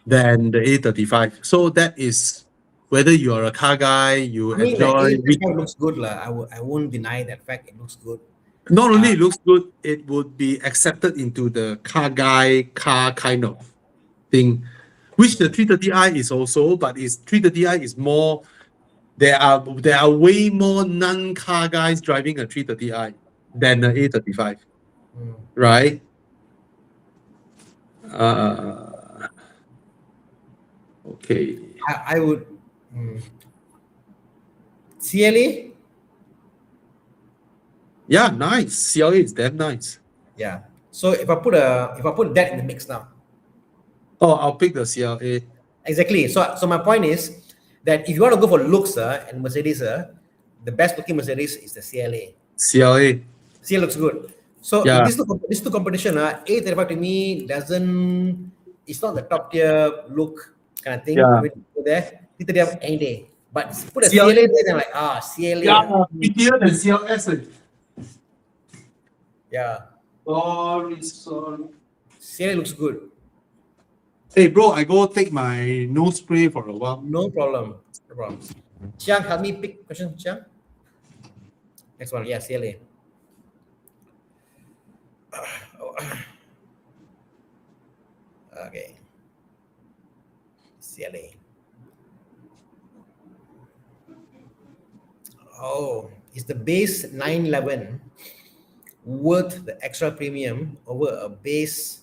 than the A35. So that is whether you are a car guy, you enjoy. The A35 looks good, I won't deny that fact. It looks good. Not only it looks good, it would be accepted into the car guy, car kind of thing, which the 330i is also, but 330i is more. There are way more non-car guys driving a 330i than the A35, right? Okay. I would CLA. Yeah, nice. CLA is damn nice. Yeah. So if I put that in the mix now. Oh, I'll pick the CLA. Exactly. So my point is that if you want to go for looks and Mercedes, the best looking Mercedes is the CLA. CLA looks good. So in this two competition, A35 to me it's not the top tier look kind of thing. Yeah. There, any day. But put a CLA. CLA there, then like, CLA. Yeah, prettier than CLS. Yeah. Sorry. CLA looks good. Hey, bro, I go take my nose spray for a while. No problem. No problem. Chiang, help me pick question, Chiang. Next one, yeah, CLA. Okay. CLA. Oh, is the base 911 worth the extra premium over a base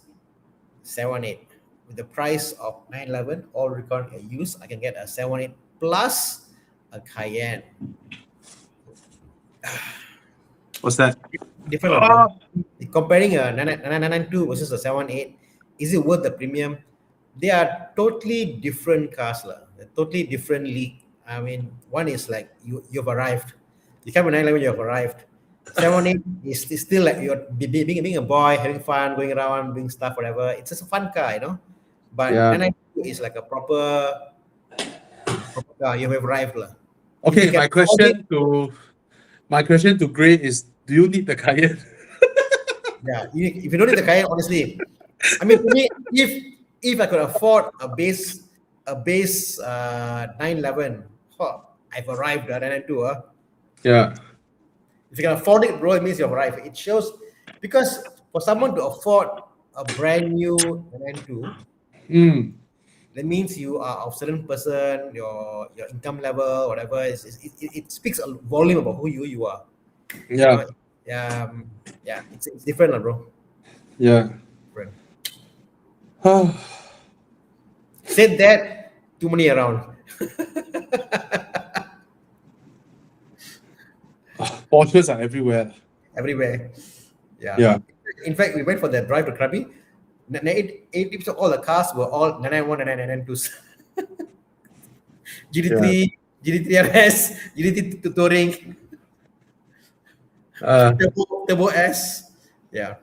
718? With the price of 911, all record a use, I can get a 718 plus a Cayenne. What's that? Different one, bro. Comparing a 992 versus a 718, is it worth the premium? They are totally different cars. They're totally different league. I mean, one is like you've arrived. You come with 911, you've arrived. 718 is still like you're being a boy, having fun, going around, doing stuff, whatever. It's just a fun car, you know. But Yeah. 992 is like a proper car. You have arrived. Okay, my question to Gray is: do you need the Cayenne? Yeah, if you don't need the Cayenne, honestly, I mean, for me, if I could afford a base 911, I've arrived at 992. Yeah. If you can afford it, bro, it means you've arrived. It shows, because for someone to afford a brand new 992, that means you are of certain person, your income level, whatever. It speaks a volume about who you are. Yeah. Yeah, it's different, bro. Yeah. Different. Said that, too many around. Porsches are everywhere. Everywhere. Yeah. Yeah. In fact, we went for the drive to Krabi. 80% of all the cars were all 991 and 992s. GT3, GT3 RS, GT3 Touring, Turbo S. Yeah.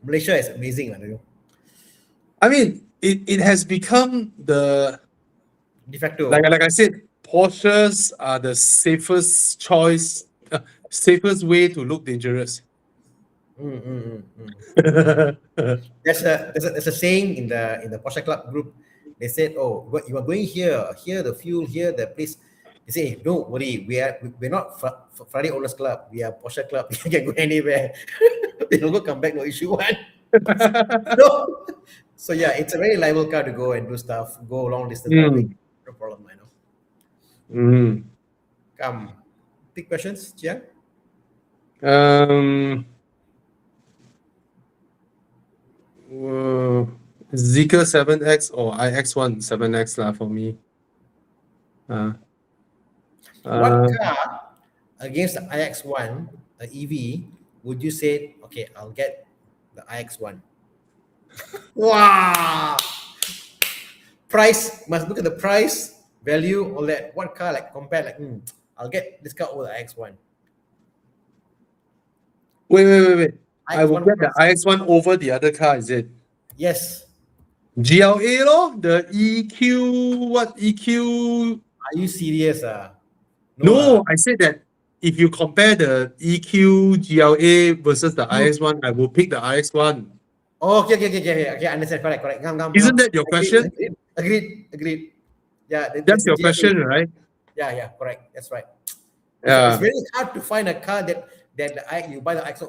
Malaysia is amazing. I mean, it has become the De facto. like I said, Porsches are the safest choice, safest way to look dangerous. There's a saying in the Porsche Club group. They said, "Oh, you are going here the fuel, here the place." They say, "Don't worry, we're not Friday Owners Club. We are Porsche Club. You can go anywhere. They'll go come back, no issue one." So yeah, it's a very liable car to go and do stuff, go long distance driving. No problem, I know. Come, pick questions, Chiang. Zeekr 7X or iX1 7X lah for me. What car against the iX1, the EV, would you say, okay, I'll get the iX1? Wow! Price, must look at the price, value, all that. What car, like, compare, like, I'll get this car over the iX1. Wait. I will iX1 get the iX1 over the other car, is it? Yes. GLA lor, the EQ, what EQ? Are you serious? No, I said that if you compare the EQ GLA versus the iX1, I will pick the iX1. Oh, okay, understand, correct. Isn't that your question? Agreed. Yeah, That's your question, right? Yeah, correct. That's right. Yeah. It's very hard to find a car that you buy the iX1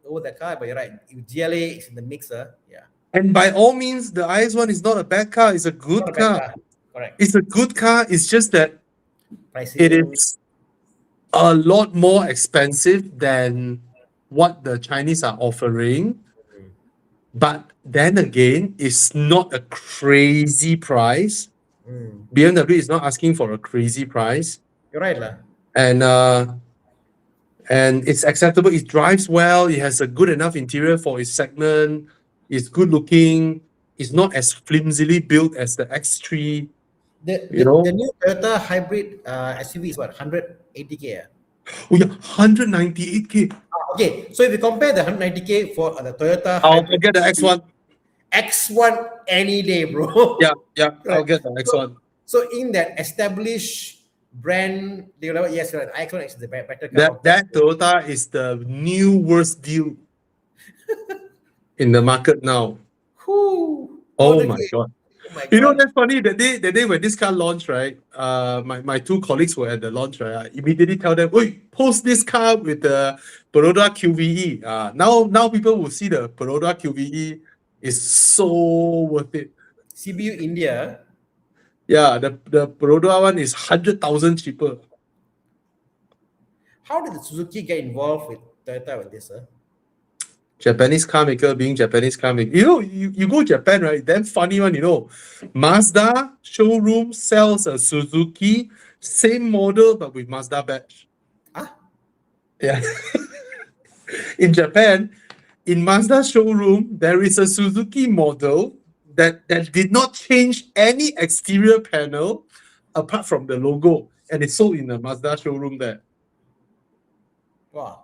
over the car, but you're right. If GLA is in the mixer, yeah. And by all means, the iX1 is not a bad car. It's a good car. Correct. It's a good car. It's just that it is a lot more expensive than what the Chinese are offering. But then again, it's not a crazy price. BMW is not asking for a crazy price. You're right, lah. And it's acceptable. It drives well. It has a good enough interior for its segment. It's good looking. It's not as flimsily built as the X3. The new Toyota hybrid SUV is what, 180K? Oh yeah, 198K. Okay, so if you compare the 190K for the Toyota I'll get the X1. X1 any day, bro. Yeah, I'll get the X1. So in that established brand developer, yes, right, iCar is the better car. That Toyota is the new worst deal in the market now. Whew. Oh the my game. god. Oh my You know, god. that's funny. The day when this car launched, right? My two colleagues were at the launch, right? I immediately tell them, "Oi, post this car with the Perodua QVE." Now people will see the Perodua QVE is so worth it. CBU India. Yeah, the Perodua one is 100,000 cheaper. How did the Suzuki get involved with Toyota with this, sir? Japanese car maker being Japanese car maker. You know, you go Japan, right? Damn funny one, you know. Mazda showroom sells a Suzuki, same model but with Mazda badge. Ah, Yeah. In Japan, in Mazda showroom, there is a Suzuki model that did not change any exterior panel apart from the logo, and it's sold in the Mazda showroom there. wow.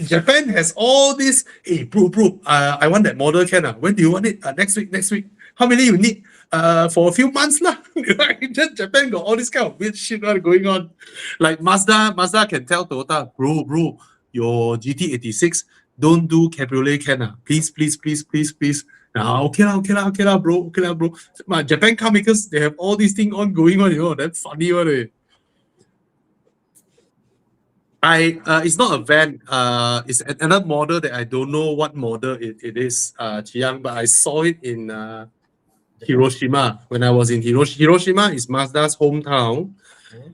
Japan has all this. Hey, bro, I want that model, can when do you want it? Next week. How many you need? For a few months lah. Just Japan got all this kind of weird shit going on. Like Mazda can tell Toyota, bro, your GT86 don't do cabriolet, please. Okay lah, bro. But Japan car makers, they have all these things on going on, you know. That's funny one. It's not a van. It's another model that I don't know what model it is, Chiang, but I saw it in Hiroshima when I was in Hiroshima. Hiroshima is Mazda's hometown,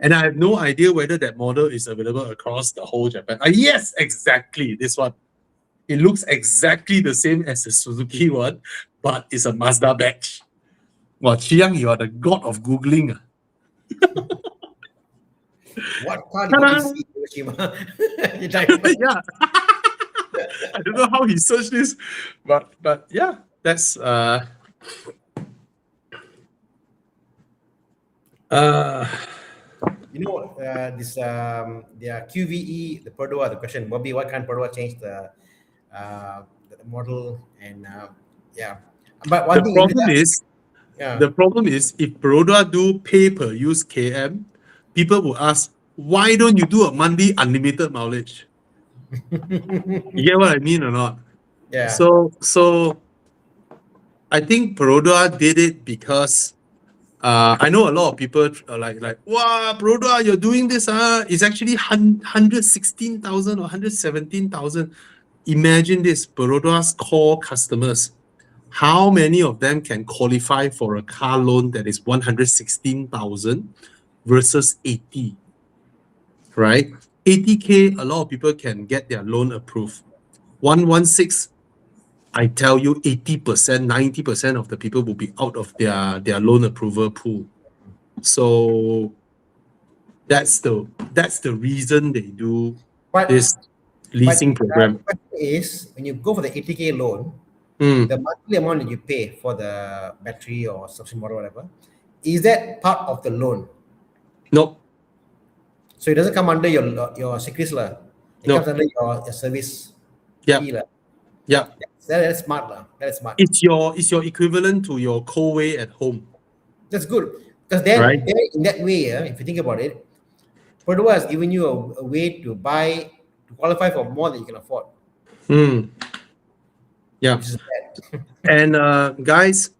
and I have no idea whether that model is available across the whole Japan. Yes, exactly this one. It looks exactly the same as the Suzuki one, but it's a Mazda badge. Well, Chiang, you are the god of Googling. What car did you see in Hiroshima? Yeah. I don't know how he searched this, but yeah, that's You know, this their QVE, the Perodua, the question, Bobby, what can Perodua change the model and yeah. But one the thing problem is yeah. the problem is if Perodua do pay per use KM, people will ask, why don't you do a monthly unlimited mileage? You get what I mean or not? Yeah. So I think Perodua did it because I know a lot of people are like, wow, Perodua, you're doing this. It's actually 116,000 or 117,000. Imagine this, Perodua's core customers. How many of them can qualify for a car loan that is 116,000 versus 80? Right? 80K, a lot of people can get their loan approved. 116, I tell you, 80%, 90% of the people will be out of their loan approval pool. So that's the reason they do this leasing program. The question is, when you go for the 80K loan, the monthly amount that you pay for the battery or subscription model, whatever, is that part of the loan? No. So it doesn't come under your secrets lah. It No. comes under your service Yeah. fee lah. Yeah. That's smart lah. That is smart. It's your equivalent to your co-way at home. That's good. Because then, Right. in that way, if you think about it, Perodua has given you a way to qualify for more than you can afford. Yeah. Which is bad. And guys,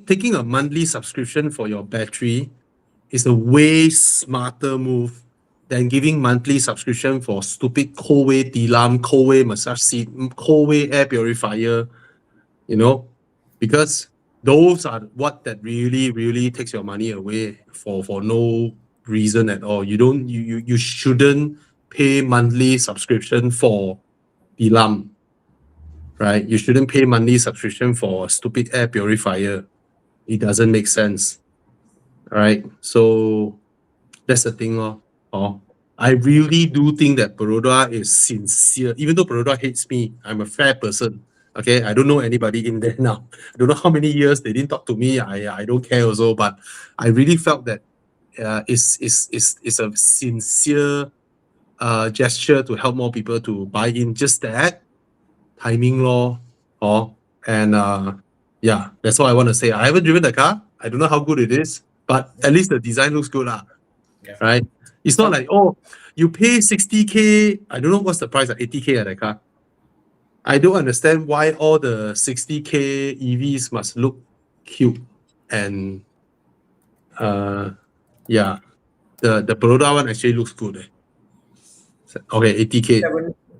taking a monthly subscription for your battery is a way smarter move than giving monthly subscription for stupid co-way tilam, co-way massage seat, co-way air purifier, you know, because those are what that really takes your money away for no reason at all. You shouldn't pay monthly subscription for tilam, right? You shouldn't pay monthly subscription for a stupid air purifier. It doesn't make sense, right? So that's the thing, I really do think that Perodua is sincere. Even though Perodua hates me, I'm a fair person. Okay, I don't know anybody in there now. I don't know how many years they didn't talk to me. I don't care also, but I really felt that it's a sincere gesture to help more people to buy in. Just that timing law, and Yeah, that's all I want to say. I haven't driven the car. I don't know how good it is, but at least the design looks good, Yeah. right? It's not like, oh, you pay 60K. I don't know what's the price, like 80K at that car. I don't understand why all the 60K EVs must look cute. And yeah, the Perodua one actually looks good. Okay, 80K.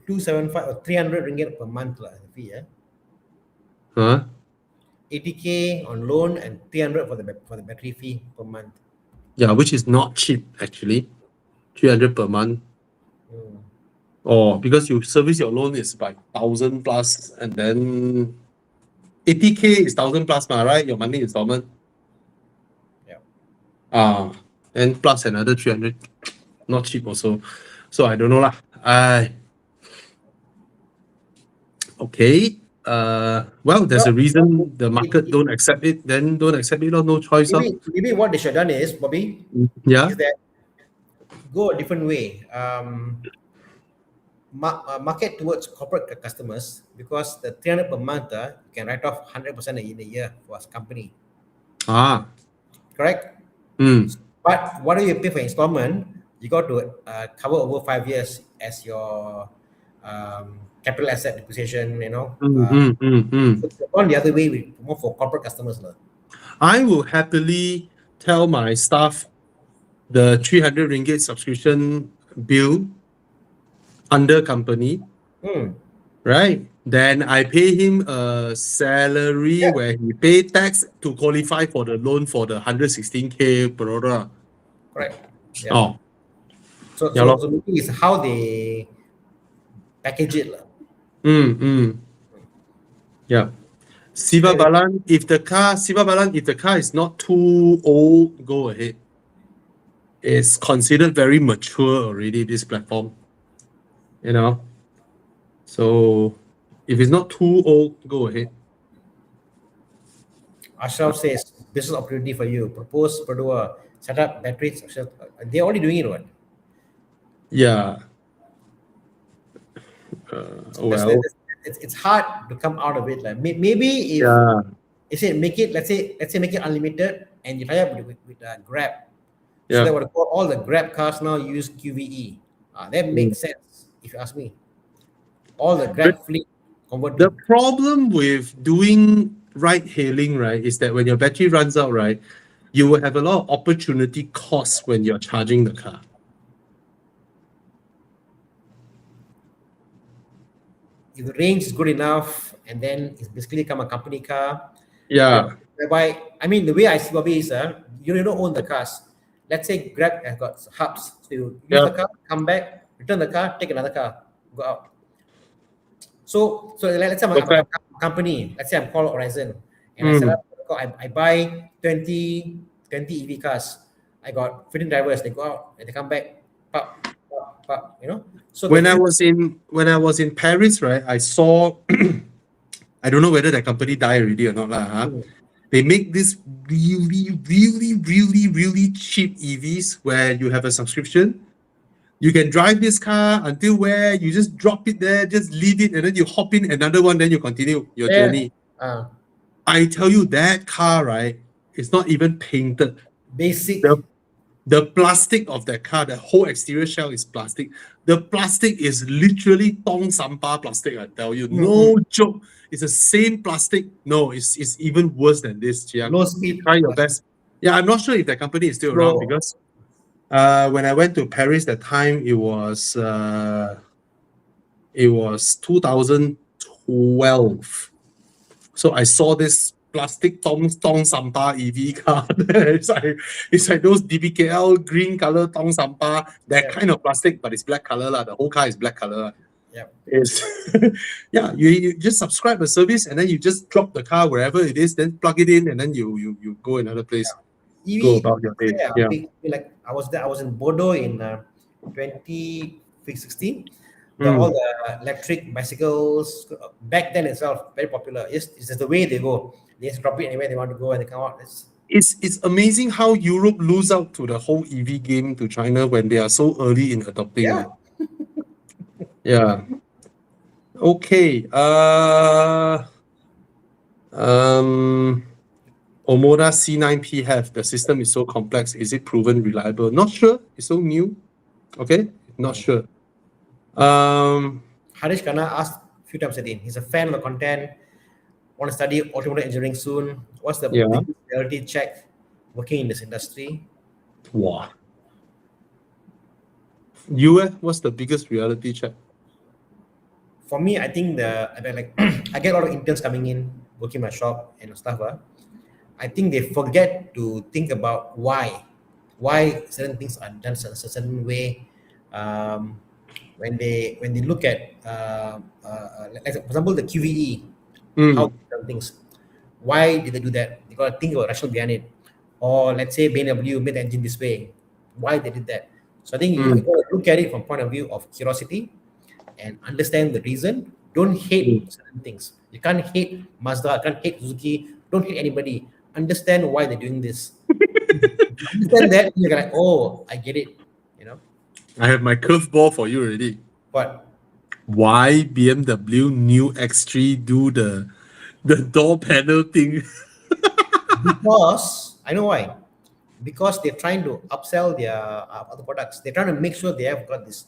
275 or 300 ringgit per month lah, the fee, yeah. Huh? 80K on loan and 300 for the battery fee per month. Yeah, which is not cheap actually. 300 per month. Mm. Or because you service your loan is by 1,000 plus, and then 80K is 1,000 plus, right? Your monthly installment. Yeah. And plus another 300. Not cheap also. So I don't know lah. Okay. Well, there's a reason the market don't accept it. Then don't accept it, or no choice. Maybe what they should have done is, Bobby, Yeah. is that go a different way. Market towards corporate customers, because the 300 per month, you can write off 100% in a year for a company. Correct? But what do you pay for installment? You got to cover over 5 years as your capital asset depreciation, So on the other way, we more for corporate customers. I will happily tell my staff the 300 ringgit subscription bill under company, right? Then I pay him a salary where he pay tax to qualify for the loan for the 116K Perodua. Correct. Yeah. So maybe it's how they package it. Yeah. Siva Balan, if the car is not too old, go ahead. It's considered very mature already, this platform. So if it's not too old, go ahead. Ashraf says, business opportunity for you. Propose Perodua, set up batteries. They're already doing it, what? Yeah. Well, it's hard to come out of it. Like maybe if you say make it, let's say make it unlimited, and you tie up with Grab. So they would call all the Grab cars now use QVE. That makes sense if you ask me. All the Grab fleet convert. The problem with doing ride-hailing, right, is that when your battery runs out, right, you will have a lot of opportunity costs when you're charging the car. If the range is good enough, and then it's basically become a company car. Yeah. Whereby, I mean, the way I see Bobby is, you don't own the cars. Let's say Grab has got hubs. So you use the car, come back, return the car, take another car, go out. So let's say I'm a company. Let's say I'm called Horizon, and I set up. I buy 20 EV cars. I got 15 drivers. They go out and they come back. So when I was in Paris, right, I saw. I don't know whether that company died already or not, They make this really, really, really, really cheap EVs where you have a subscription. You can drive this car until where you just drop it there, just leave it, and then you hop in another one, then you continue your journey. I tell you, that car, right, it's not even painted. Basic. The plastic of that car, the whole exterior shell is plastic. The plastic is literally tong sampah plastic, I tell you. No joke. It's the same plastic. No, it's even worse than this, Chiang. Low speed. Try your best. Yeah, I'm not sure if that company is still around, because when I went to Paris that time, it was 2012. So I saw this plastic tong sampah EV car. it's like those DBKL green color tong sampah, that kind of plastic, but it's black color. The whole car is black color. It's you just subscribe a service, and then you just drop the car wherever it is, then plug it in, and then you go another place. Go about your day. Like I was in Bordeaux in 2016. All the electric bicycles back then itself very popular. It's just the way they go. They just drop it anywhere they want to go, and they come out. It's amazing how Europe lose out to the whole EV game to China when they are so early in adopting. Yeah. Okay. Omoda C9 PHEV, the system is so complex. Is it proven reliable? Not sure. It's so new. Okay, not sure. Harish Khanna asked a few times again. He's a fan of the content. Want to study automotive engineering soon. What's the Yeah. biggest reality check working in this industry? Wow. What's the biggest reality check? For me, I think I get a lot of interns coming in, working my shop and stuff. I think they forget to think about why certain things are done a certain way. When they look at, like for example, the QVE, how they done things. Why did they do that? They got to think about rationale behind it. Or let's say BMW made the engine this way. Why they did that? So I think you got to look at it from point of view of curiosity and understand the reason. Don't hate certain things. You can't hate Mazda, can't hate Suzuki, don't hate anybody. Understand why they're doing this. Understand that, you're like, oh, I get it. You know? I have my curveball for you already. But Why BMW new X3 do the door panel thing? because I know why. Because they're trying to upsell their other products. They're trying to make sure they have got this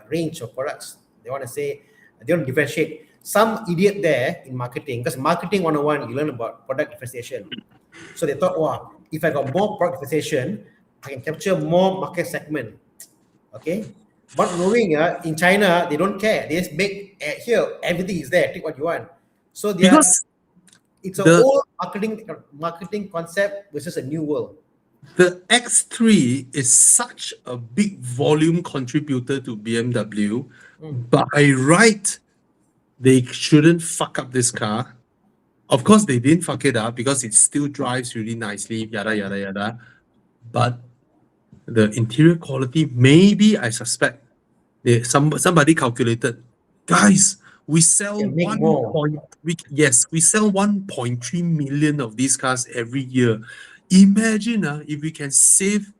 range of products. They want to say, they want to differentiate. Some idiot there in marketing, because marketing 101, you learn about product differentiation. So they thought, wow, if I got more product differentiation, I can capture more market segment. Okay? But knowing in China, they don't care. They just make here, everything is there. Take what you want. So they are, Because it's an old marketing concept versus a new world. the X3 is such a big volume contributor to BMW. By right, they shouldn't fuck up this car. Of course, they didn't fuck it up because it still drives really nicely, yada, yada, yada. But the interior quality, maybe I suspect, somebody calculated, guys, we sell Can make 1 more. point, we sell 1.3 million of these cars every year. Imagine if we can save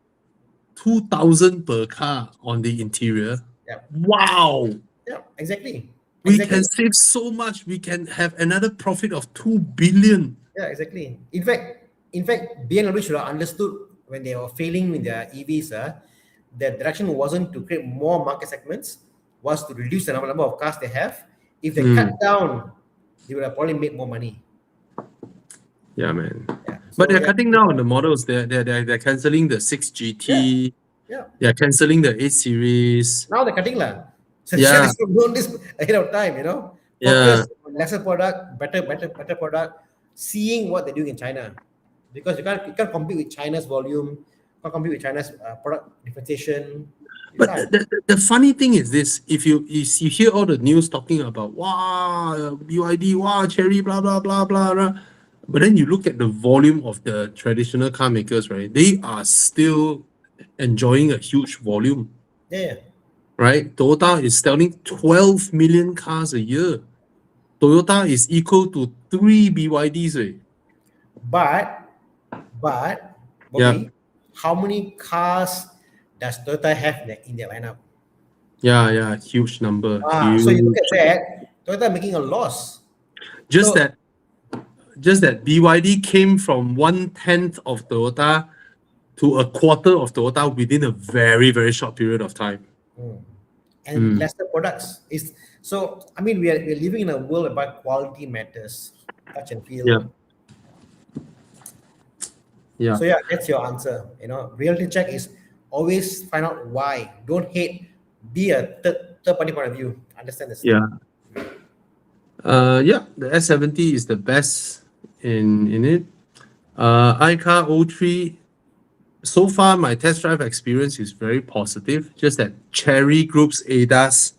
2,000 per car on the interior. Yeah. Wow! Yeah, exactly. We can save so much. We can have another profit of 2 billion. Yeah, exactly. In fact, BMW should have understood when they were failing with their EVs, the direction wasn't to create more market segments, was to reduce the number of cars they have. If they cut down, they would have probably made more money. Yeah, man. Yeah. But they're cutting down on the models. They're cancelling the 6 GT. Yeah. They're cancelling the 8 series. Now they're cutting lah. So Yeah. they should have known this ahead of time, you know. Yeah. Focus on lesser product, better product, seeing what they're doing in China. Because you can't compete with China's volume, can't compete with China's product differentiation. But the funny thing is this: if you hear all the news talking about BYD, Cherry, blah blah blah blah blah, but then you look at the volume of the traditional car makers, right? They are still enjoying a huge volume. Yeah. Right? Toyota is selling 12 million cars a year. Toyota is equal to 3 BYDs. Right? But Bobby, how many cars does Toyota have in their lineup? Yeah, huge number. So you look at that, Toyota making a loss. Just that BYD came from 1/10 of Toyota to a quarter of Toyota within a very, very short period of time. And lesser products. I mean, we're living in a world about quality matters, touch and feel. Yeah. So that's your answer. You know, reality check is always find out why. Don't hate. Be a third party point of view. Understand this. Yeah. The S70 is the best in it. iCar 03. So far, my test drive experience is very positive. Just that Cherry Group's ADAS,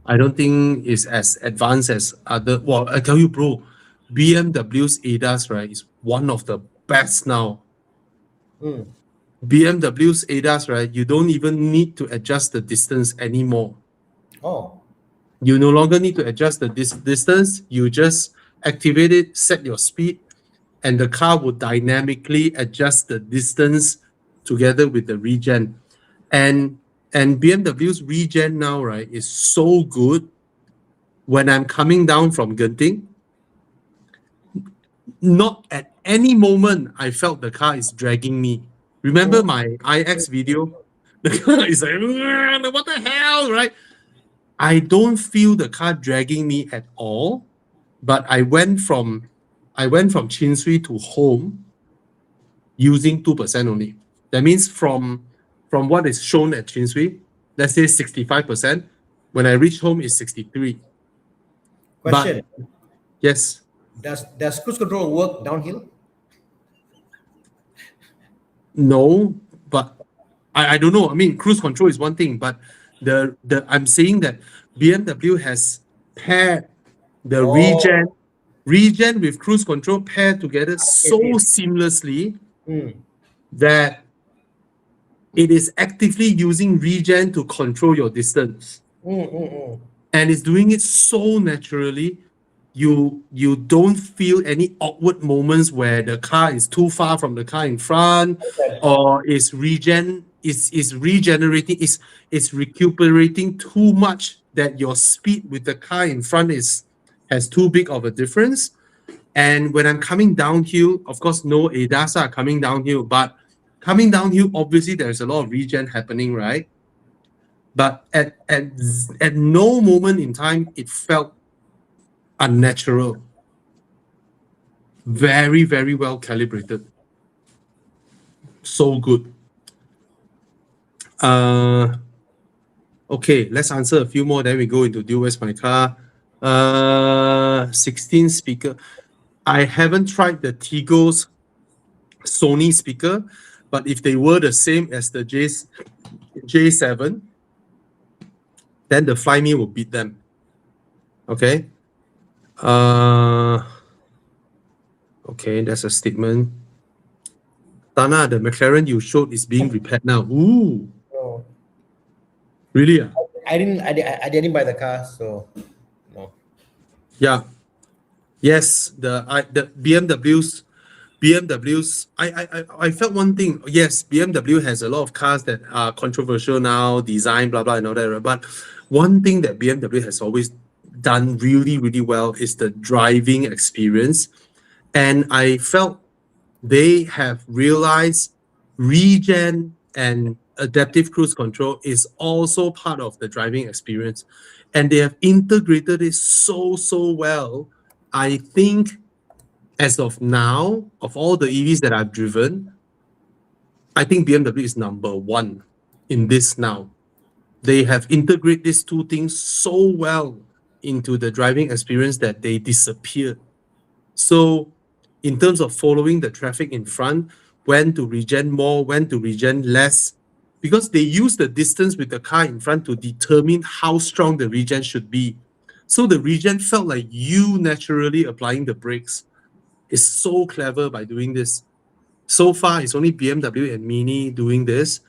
I don't think is as advanced as other. Well, I tell you, bro, BMW's ADAS, right, is one of the best now. BMW's ADAS, right, you don't even need to adjust the distance anymore. Oh. You no longer need to adjust the distance. You just activate it, set your speed, and the car will dynamically adjust the distance together with the regen. And BMW's regen now, right, is so good. When I'm coming down from Genting, not at any moment I felt the car is dragging me. Remember my iX video? The car is like, "Ugh, what the hell, right? I don't feel the car dragging me at all. But I went from Chin Swee to home using 2% only. That means from what is shown at Chin Swee, let's say 65%. When I reach home, is 63. Question: But yes, Does cruise control work downhill? no, but I don't know. I mean, cruise control is one thing, but the I'm saying that BMW has paired the Oh, regen with cruise control paired together so okay. seamlessly Mm, that it is actively using regen to control your distance. And it's doing it so naturally. You don't feel any awkward moments where the car is too far from the car in front, okay. or is regenerating, is recuperating too much that your speed with the car in front has too big of a difference. And when I'm coming downhill, of course, no ADAS are coming downhill, but coming downhill, obviously there's a lot of regen happening, right? But at no moment in time it felt unnatural. Very, very well calibrated. So good. Okay, let's answer a few more, then we go into Do Where's My Car. 16 speaker. I haven't tried the Tigo's Sony speaker, but if they were the same as the J7, then the Fly Me will beat them. Okay. Okay, that's a statement. Tana, the McLaren you showed is being repaired now. Ooh, No, really? I didn't buy the car, so no. Yeah. Yes, the BMWs. I felt one thing. Yes, BMW has a lot of cars that are controversial now, design, blah blah, and all that. Right? But one thing that BMW has always done really, really well is the driving experience, and I felt they have realized regen and adaptive cruise control is also part of the driving experience, and they have integrated it so well. I think as of now, of all the EVs that I've driven, I think BMW is number one in this now. They have integrated these two things so well into the driving experience that they disappeared. So in terms of following the traffic in front, when to regen more, when to regen less, because they use the distance with the car in front to determine how strong the regen should be. So the regen felt like you naturally applying the brakes. It's so clever by doing this. So far, it's only BMW and Mini doing this,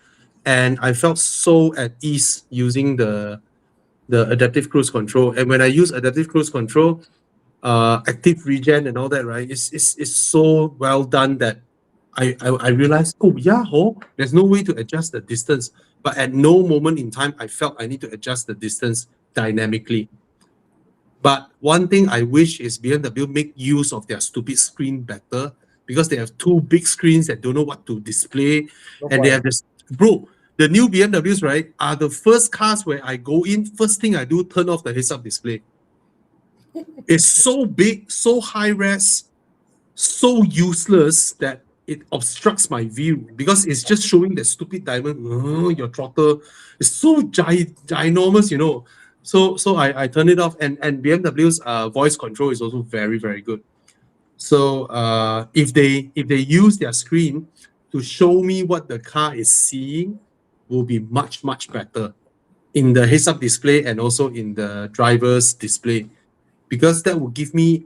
and I felt so at ease using the adaptive cruise control. And when I use adaptive cruise control, active regen and all that, right? It's so well done that I realized, oh yeah, there's no way to adjust the distance. But at no moment in time, I felt I need to adjust the distance dynamically. But one thing I wish is BMW make use of their stupid screen better, because they have two big screens that don't know what to display, No and they point. have this, bro. The new BMWs, right, are the first cars where I go in, first thing I do, turn off the heads-up display. It's so big, so high res, so useless that it obstructs my view, because it's just showing that stupid diamond. Your throttle is so ginormous, you know. So I turn it off, and BMW's voice control is also very, very good. So if they use their screen to show me what the car is seeing, will be much better in the heads-up display and also in the driver's display, because that will give me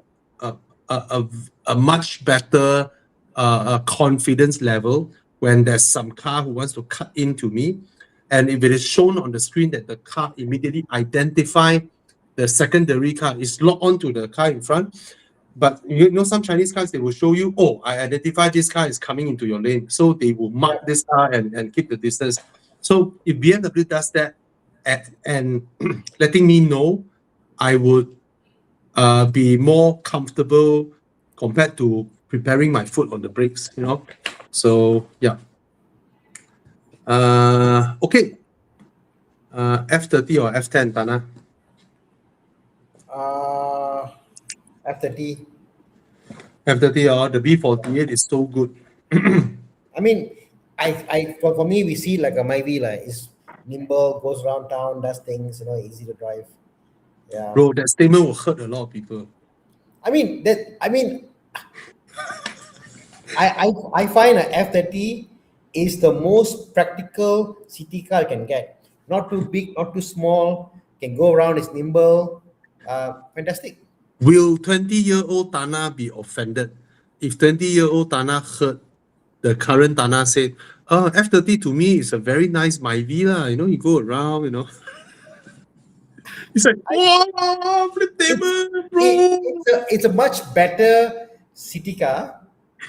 a much better confidence level when there's some car who wants to cut into me. And if it is shown on the screen that the car immediately identify the secondary car is locked onto the car in front. But you know, some Chinese cars, they will show you, oh, I identify this car is coming into your lane. So they will mark this car and keep the distance. So if BMW does that and letting me know, I would be more comfortable compared to preparing my foot on the brakes, you know. So yeah. Okay. F30 or F10, Tana? F30. F30 or the B48 is so good. I mean, for me, we see like a Myvi, like it's nimble, goes around town, does things, you know, easy to drive. Yeah. Bro, that statement will hurt a lot of people. I mean, I find a F30 is the most practical city car you can get. Not too big, not too small, can go around, it's nimble. Fantastic. Will 20-year-old Tana be offended if 20-year-old Tana heard the current Tana said, F30 to me is a very nice Myvi lah. You know, you go around, you know. It's like, wow, flip table, bro. It's a much better city car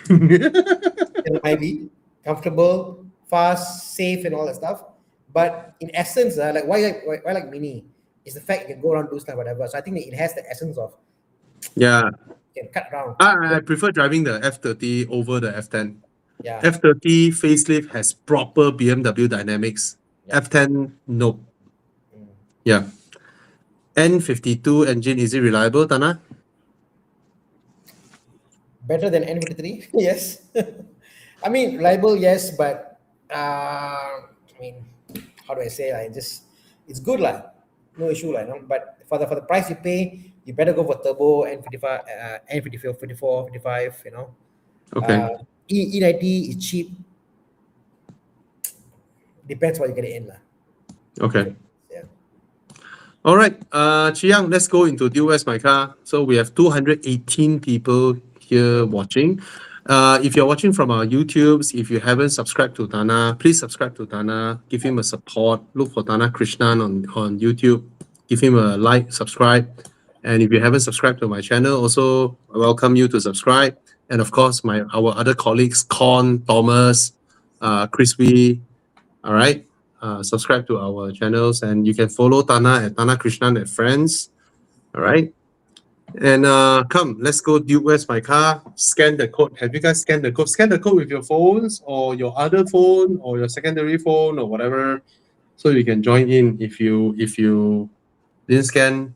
than Myvi. Comfortable, fast, safe, and all that stuff. But in essence, like why like Mini? Is the fact you can go around, do stuff, whatever. So I think it has the essence of Yeah. you can cut around. I prefer driving the F30 over the F10. Yeah. F30 facelift has proper BMW dynamics. Yeah. F10, no. Yeah. N52 engine, is it reliable, Tana? Better than N53, yes. I mean, reliable, yes, but I mean, how do I say? It's good, like no issue, like no. But for the price you pay, you better go for turbo N55, N54, 54, 55. You know. Okay. E90 is cheap. Depends what you get it in, lah. Okay. Yeah. All right, Chiang, let's go into Do Where's My Car. So we have 218 people here watching. If you're watching from our YouTubes, if you haven't subscribed to Tana, please subscribe to Tana. Give him a support. Look for Tana Krishnan on YouTube. Give him a like, subscribe. And if you haven't subscribed to my channel, also I welcome you to subscribe. And of course, our other colleagues, Con, Thomas, Chris Wee. All right. Subscribe to our channels, and you can follow Tana at Tana Krishnan at Friends. All right. And come, let's go. Dude, where's my car? Scan the code. Have you guys scanned the code? Scan the code with your phones or your other phone or your secondary phone or whatever, so you can join in. If you didn't scan,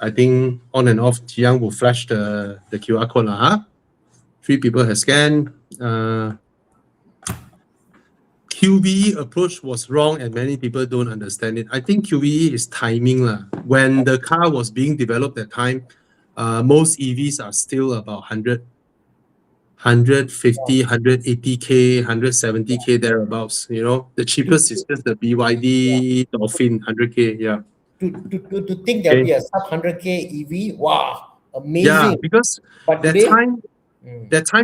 I think on and off, Jiang will flash the QR code. Huh? 3 people have scanned. QBE approach was wrong and many people don't understand it. I think QBE is timing. When the car was being developed at time, most EVs are still about 150, 180K, 170K thereabouts. You know, the cheapest is just the BYD Dolphin 100K. Yeah. To think there'll be a sub 100K EV, wow, amazing. Yeah, because but that today, time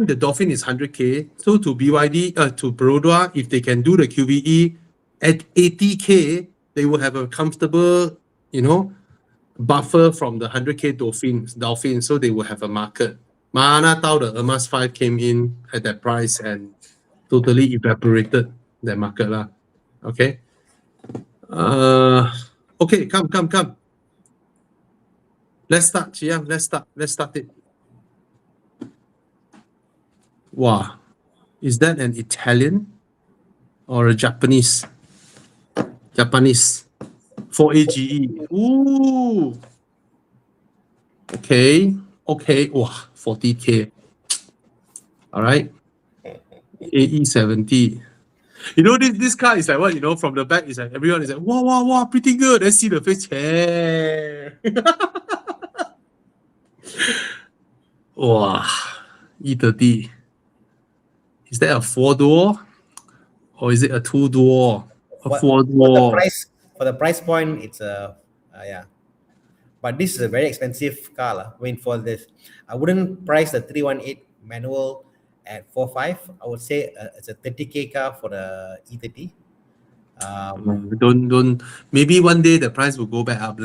the Dolphin is 100K. So to BYD, to Perodua, if they can do the QBE at 80K, they will have a comfortable, you know, buffer from the 100K Dolphin. So they will have a market. Mana Tao, the Emas 5 came in at that price and totally evaporated that market lah. Okay. Okay, come. Let's start, Chiang. Let's start it. Wow, is that an Italian or a Japanese? Japanese. 4AGE. Ooh. Okay. Wow, 40K. All right. AE70. You know, this car is like what, you know, from the back, is like everyone is like, wow, pretty good. Let's see the face. Hey. Wow. E30. Is that a 4-door or is it a 2-door? A 4-door. For the price point, it's a yeah. But this is a very expensive car. I mean, for this, I wouldn't price the 318 manual at 4.5. I would say it's a 30K car for the E30. Don't. Maybe one day the price will go back up,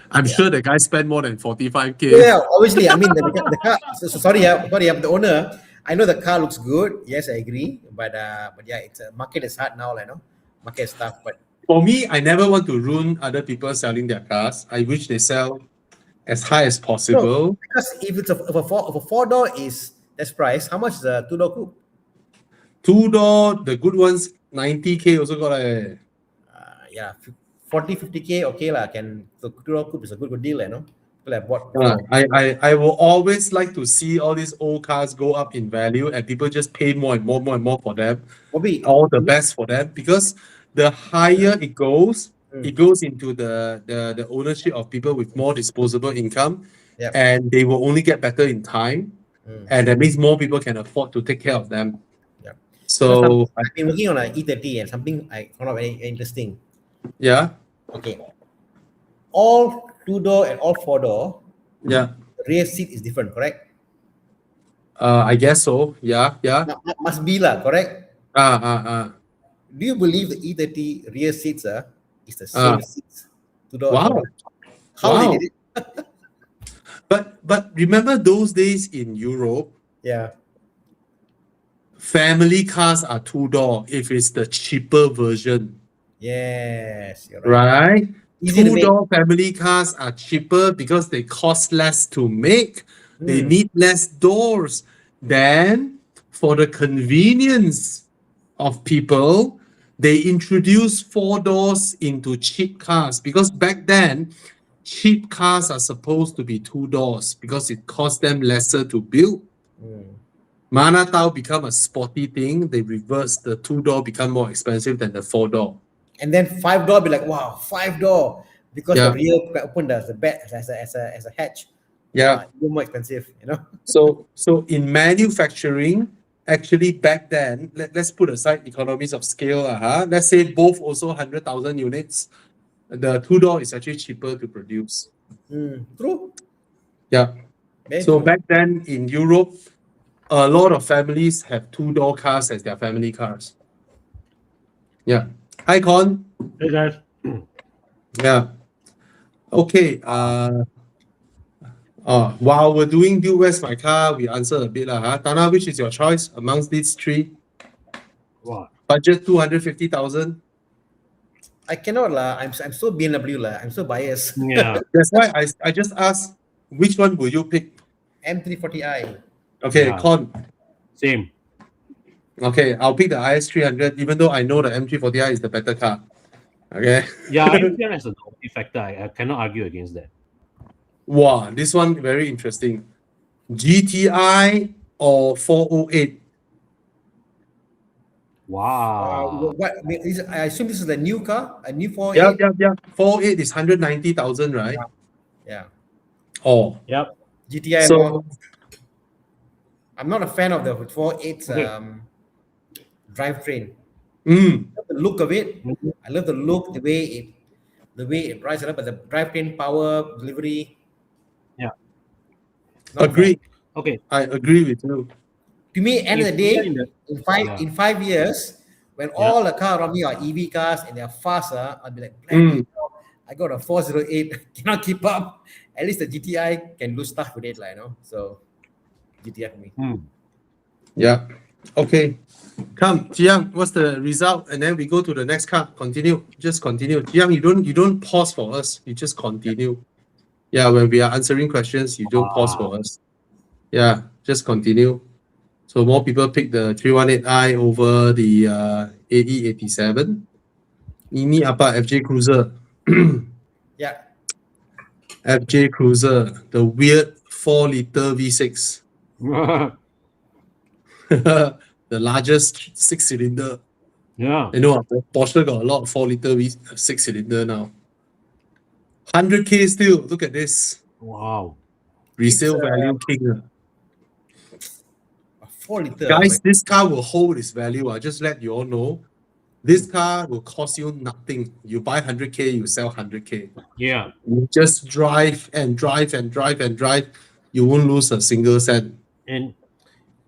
I'm sure the guy spent more than 45K. Yeah, obviously. I mean, the car. Sorry, I'm the owner. I know the car looks good. Yes, I agree. But yeah, it's a market is hard now, market is tough. But For me, I never want to ruin other people selling their cars. I wish they sell as high as No, possible. because if a four-door is this price, how much is a two-door coupe? Two-door, the good ones, 90K also got Yeah, 40, 50K, okay lah. The two-door coupe is a good deal, you know. People have bought before. I will always like to see all these old cars go up in value and people just pay more and more and more for them. Bobby, All the best for them, because the higher it goes into the ownership of people with more disposable income, Yep. and they will only get better in time, and that means more people can afford to take care of them. Yeah. So I've been working on an E30 and something I found out very interesting. yeah, Okay. All two-door and all four-door, yeah, the rear seat is different, correct? I guess so. Yeah. Must be lah, correct? Ah. Do you believe the E30 rear seats is the same seats, two-door and Wow. four-door? How they did it? But remember those days in Europe, Yeah. family cars are two-door if it's the cheaper version, Yes, you're right. right? Easy to make. Two-door family cars are cheaper because they cost less to make. They need less doors. Then, for the convenience of people, they introduce four doors into cheap cars, because back then, cheap cars are supposed to be two doors because it cost them lesser to build. Mana Tao become a sporty thing, they reverse, the two-door become more expensive than the four-door. And then five-door be like, wow, five-door. Because the rear can open the back as a hatch. Yeah. Even more expensive, you know. So in manufacturing, actually back then, let's put aside economies of scale. Let's say both also 100,000 units. The two-door is actually cheaper to produce. True. Yeah. Very so true. Back then in Europe, a lot of families have two-door cars as their family cars. Yeah. Hi, Con. Hey guys. Yeah. Okay. While we're doing Dude, Where's My Car, we answer a bit lah. Tana, which is your choice amongst these three? What? Budget 250,000. I cannot lah. I'm so BMW lah. I'm so biased. Yeah. That's why I just asked, which one will you pick? M340i. Okay, Yeah. Con. Same. Okay, I'll pick the IS300, even though I know the M340i is the better car. Okay. Yeah, I think that's a novelty factor. I cannot argue against that. Wow, this one very interesting. GTI or 408? Wow. I assume this is the new car, a new 408. Yeah. 408 is 190,000, right? Yeah. Oh. Yep. GTI. So I'm not a fan of the 408's drivetrain. mm, I love the look of it. I love the look, the way it rides up, but the drivetrain power delivery. Yeah. agree. Okay. I agree with you. To me, end of the day, in 5 years, when Yeah. all the cars around me are EV cars and they're faster, I'll be like, I got a 408, cannot keep up. At least the GTI can do stuff with it, like, you know. So GTI for me. Yeah. Okay. Come, Jiang, what's the result? And then we go to the next car. Continue. Just continue. Jiang, you don't pause for us. You just continue. Yeah, when we are answering questions, you don't pause for us. Yeah, just continue. So more people pick the 318i over the AE87. Ini apa? FJ Cruiser. Yeah. FJ Cruiser, the weird 4-liter V6. The largest 6-cylinder. Yeah. You know, Porsche got a lot of 4-liter 6-cylinder now. 100K still. Look at this. Wow. Resale value king. 4-liter. Guys, this car will hold its value. I just let you all know. This car will cost you nothing. You buy 100K, you sell 100K. Yeah. You just drive and drive and drive and drive. You won't lose a single cent. And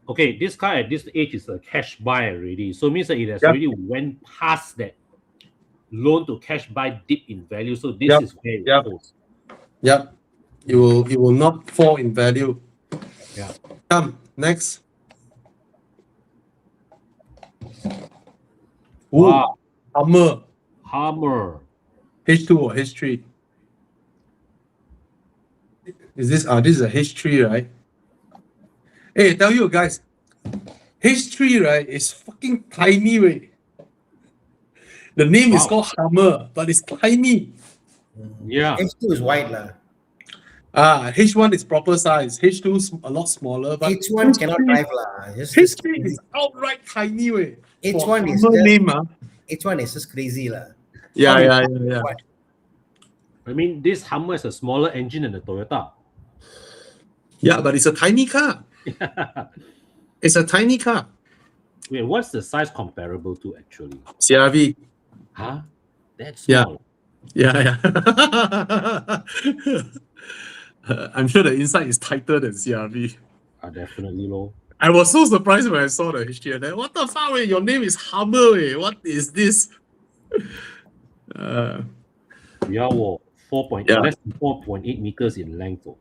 okay, this car at this age is a cash buy already. So it means that it has Yep. already went past that loan to cash buy dip in value. So this Yep. is where it Yep. holds. Yep. It will not fall in value. Yeah. Come, next. Ooh, Wow. Hummer. Hummer. H2 or H3? Is this this is a H3, right? Hey, I tell you guys, H3, right, is fucking tiny, way. The name is Wow. called Hummer, but it's tiny. Yeah. H2 is wide lah. H1 is proper size. H2 is a lot smaller, but H1 cannot drive lah. Just H3 is outright tiny, way. H1 is Hummer just name, H1 is just crazy lah. Yeah. I mean, this Hummer is a smaller engine than the Toyota. Yeah, but it's a tiny car. It's a tiny car. Wait, what's the size comparable to actually? CRV. Huh? That's Yeah. small. Yeah. I'm sure the inside is tighter than CRV. Definitely low. I was so surprised when I saw the HT. And what the fuck, wey? Your name is Hummer, wey. What is this? Yeah, well, 4.8, Yeah. less than 4.8 meters in length. Oh.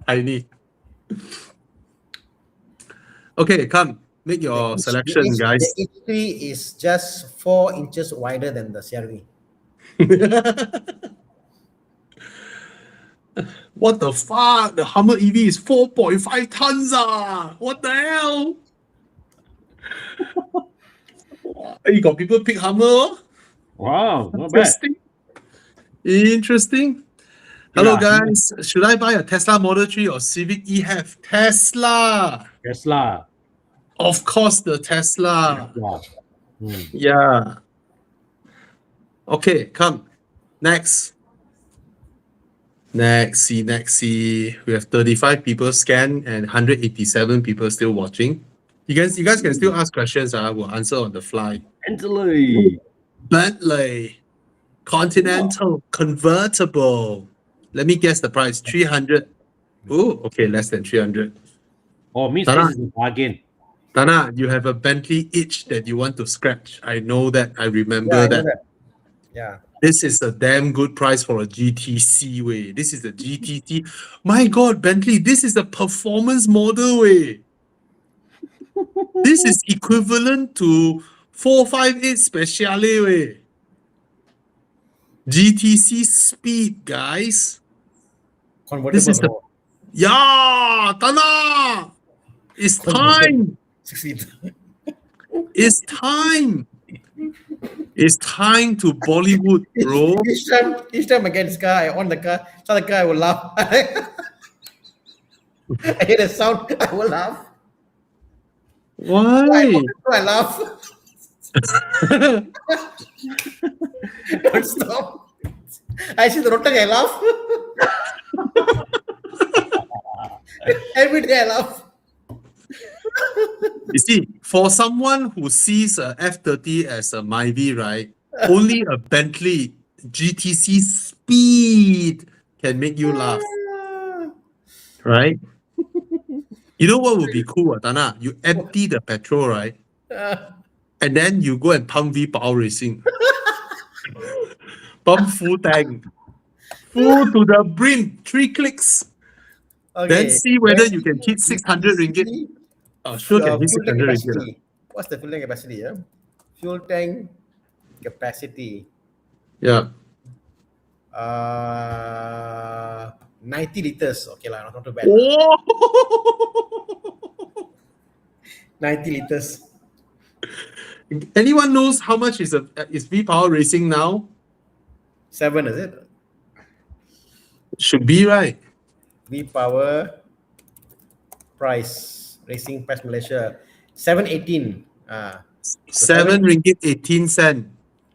Tiny. Okay, come. Make your selection, guys. The H3 is just 4 inches wider than the CRV. What the fuck? The Hummer EV is 4.5 tons. What the hell? You got people pick Hummer? Wow, not bad. Interesting. Hello, Yeah. guys. Should I buy a Tesla Model 3 or Civic e-HEV? Tesla. Of course, the Tesla. Wow. Yeah. Okay, come. Next. See. We have 35 people scanned and 187 people still watching. You guys can still ask questions. We'll answer on the fly. Bentley. Continental convertible. Let me guess the price. 300. Oh, okay, less than 300. Oh, means Tana. this is a bargain. Tana, you have a Bentley itch that you want to scratch. I know that. I remember I know that. Yeah. This is a damn good price for a GTC way. This is a GTC. My God, Bentley, this is a performance model way. This is equivalent to 458 Speciale way. GTC speed, guys. Convertible. This is bro. Yeah, Tana. It's time. 16. It's time. It's time to Bollywood, bro. Each time I get this car, I on the car, saw the car, I will laugh. I hear the sound, I will laugh. Why? I laugh. Don't stop. I see the road, I laugh. Every day I laugh. You see, for someone who sees a F30 as a Myvi, right? Only a Bentley GTC speed can make you laugh, right? You know what would be cool, Tana? You empty the petrol, right? And then you go and pump V-Power Racing. Pump full tank. Full to the brim. 3 clicks. Then see whether you can hit 600 ringgit. Sure can hit Fuel tank 600 ringgit. capacity. What's the fuel tank capacity? Yeah? Fuel tank capacity. Yeah. 90 liters. Okay, lah, not too bad. Oh! 90 liters. Anyone knows how much is V-Power Racing now? 7, is it? Should be, right? V-Power price. Racing price Malaysia. 718. 7 ringgit 18 cent.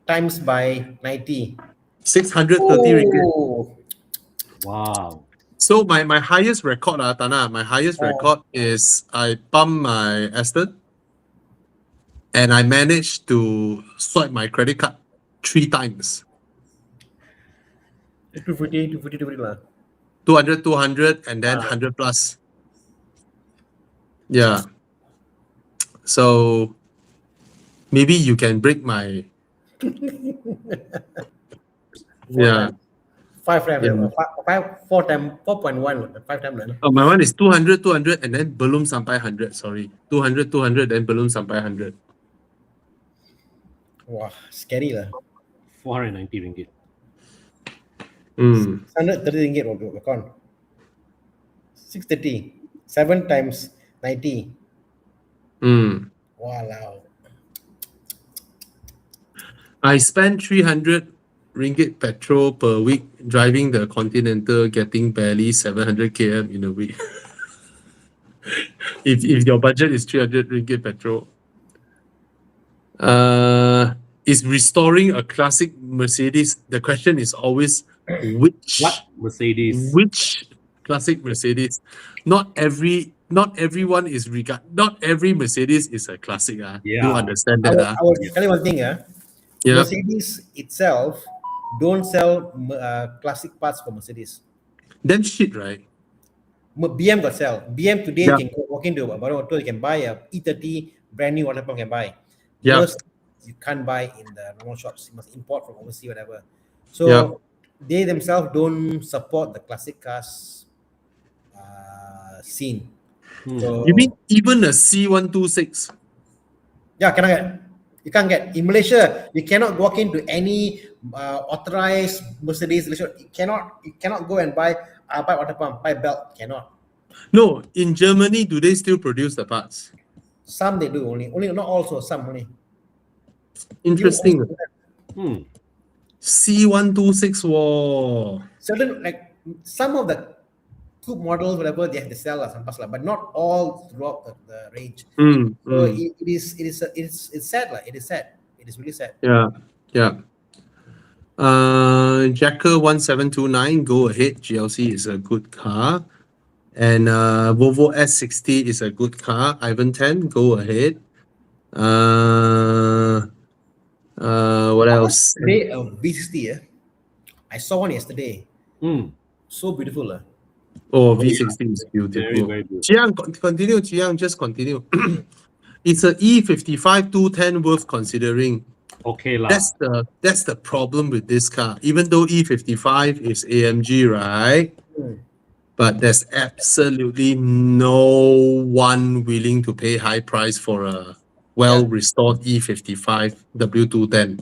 Times by 90. 630 ringgit. Oh. Wow. So my highest record, Tana, my highest record is I pump my Aston and I managed to swipe my credit card 3 times. 250 lah. 200, and then 100 plus. Yeah. So maybe you can break my... Yeah. 5 times. Yeah. 4 times. 4.1. 5 times. Oh, my one is 200, and then belum sampai 100. Sorry. 200, then belum sampai 100. Wow, scary lah. 490 ringgit. 130 ringgit will account. 630. 7 times 90. Wow. I spend 300 ringgit petrol per week driving the Continental, getting barely 700 km in a week. if your budget is 300 ringgit petrol. Is restoring a classic Mercedes, the question is always What Mercedes? which classic Mercedes? Not every Mercedes is a classic. Do Yeah. understand I that? will tell you one thing. Yeah. Mercedes itself don't sell classic parts for Mercedes. Damn shit, right? BM got sell. BM today Yeah. you can walk into a Auto, you can buy a E30 brand new, whatever you can buy. Yeah. Mercedes, you can't buy in the normal shops. You must import from overseas, whatever. So Yeah. they themselves don't support the classic cars scene. So You mean even a C126? yeah, cannot get. You can't get in Malaysia. You cannot walk into any authorized Mercedes dealership. You cannot go and buy water pump, buy belt. Cannot. No, in Germany, do they still produce the parts? Some they do only not also some only. Interesting. Hmm. C126, whoa. Certain like some of the coupe models, whatever they have to sell some parts, but not all throughout the range. So it's sad like it is sad. It is really sad. Yeah. Jacker 1729, go ahead. GLC is a good car. And Volvo S60 is a good car. Ivan 10, go ahead. What else? Today a V60, I saw one yesterday. So beautiful. Oh, V60 is beautiful. Very, very beautiful. Jiang, continue. Jiang, just continue. It's a E55 210 worth considering. Okay lah. That's the problem with this car. Even though E55 is AMG, right? But there's absolutely no one willing to pay high price for a well-restored E55 W210.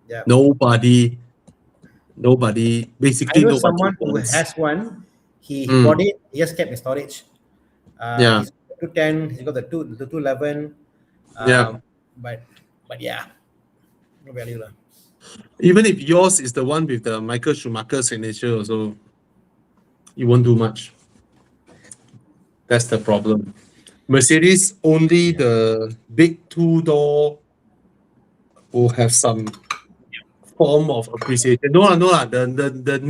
Yeah. Nobody, basically I know nobody someone who wants. has one. He bought it. He just kept in storage. Yeah. He's got 210. He's got the 211. Yeah. But yeah, no value lah. Even if yours is the one with the Michael Schumacher signature, also, you won't do much. That's the problem. Mercedes, only the big two-door will have some form of appreciation. No, the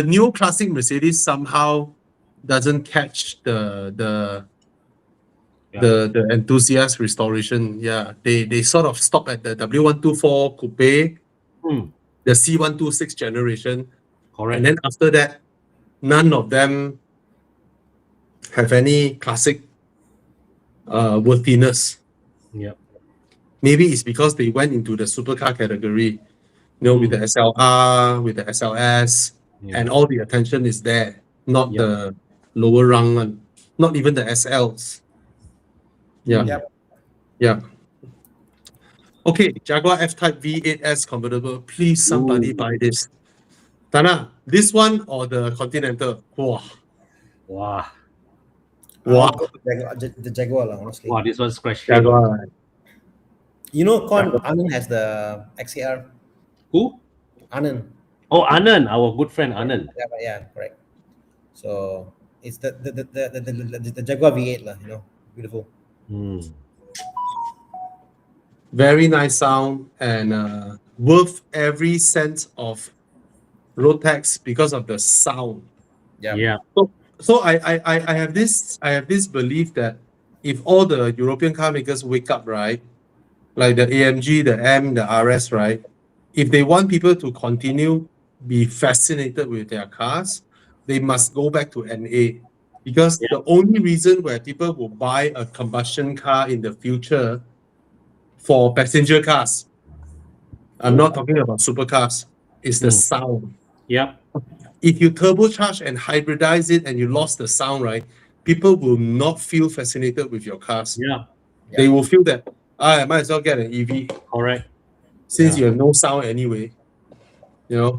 neo-classic Mercedes somehow doesn't catch the enthusiast restoration. Yeah, they sort of stop at the W124 Coupe, the C126 generation. Correct. And then after that, none of them have any classic worthiness. Yeah. Maybe it's because they went into the supercar category, with the SLR, with the SLS, and all the attention is there, not the lower rung one, not even the SLs. Yeah. Okay, Jaguar F-Type V8S convertible. Please, somebody buy this. Tana, this one or the Continental? Wow. I'll go to the Jaguar lah, honestly. Wow, this one's questionable. Jaguar. You know, Anand has the XAR. Who? Anand. Oh, Anand, our good friend Anand. Yeah, correct. So it's the Jaguar V8 lah. Beautiful. Very nice sound and worth every cent of road tax because of the sound. Yeah. So I have this belief that if all the European car makers wake up, right, like the AMG, the M, the RS, right, if they want people to continue be fascinated with their cars, they must go back to NA. Because the only reason where people will buy a combustion car in the future for passenger cars, I'm not talking about supercars, is the sound. Yep. If you turbocharge and hybridize it and you lost the sound, right, people will not feel fascinated with your cars. Yeah. They will feel that, I might as well get an EV Correct. since Yeah. you have no sound anyway. You know.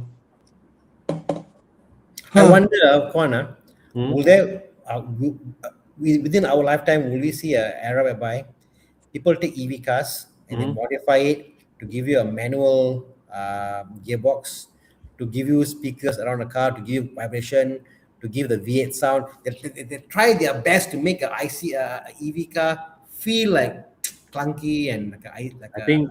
I wonder, Kwan, Hmm? will there, within our lifetime, will we see an era whereby people take EV cars and they Mhm. modify it to give you a manual gearbox, to give you speakers around the car, to give vibration, to give the V8 sound. They try their best to make a EV car feel like clunky and I think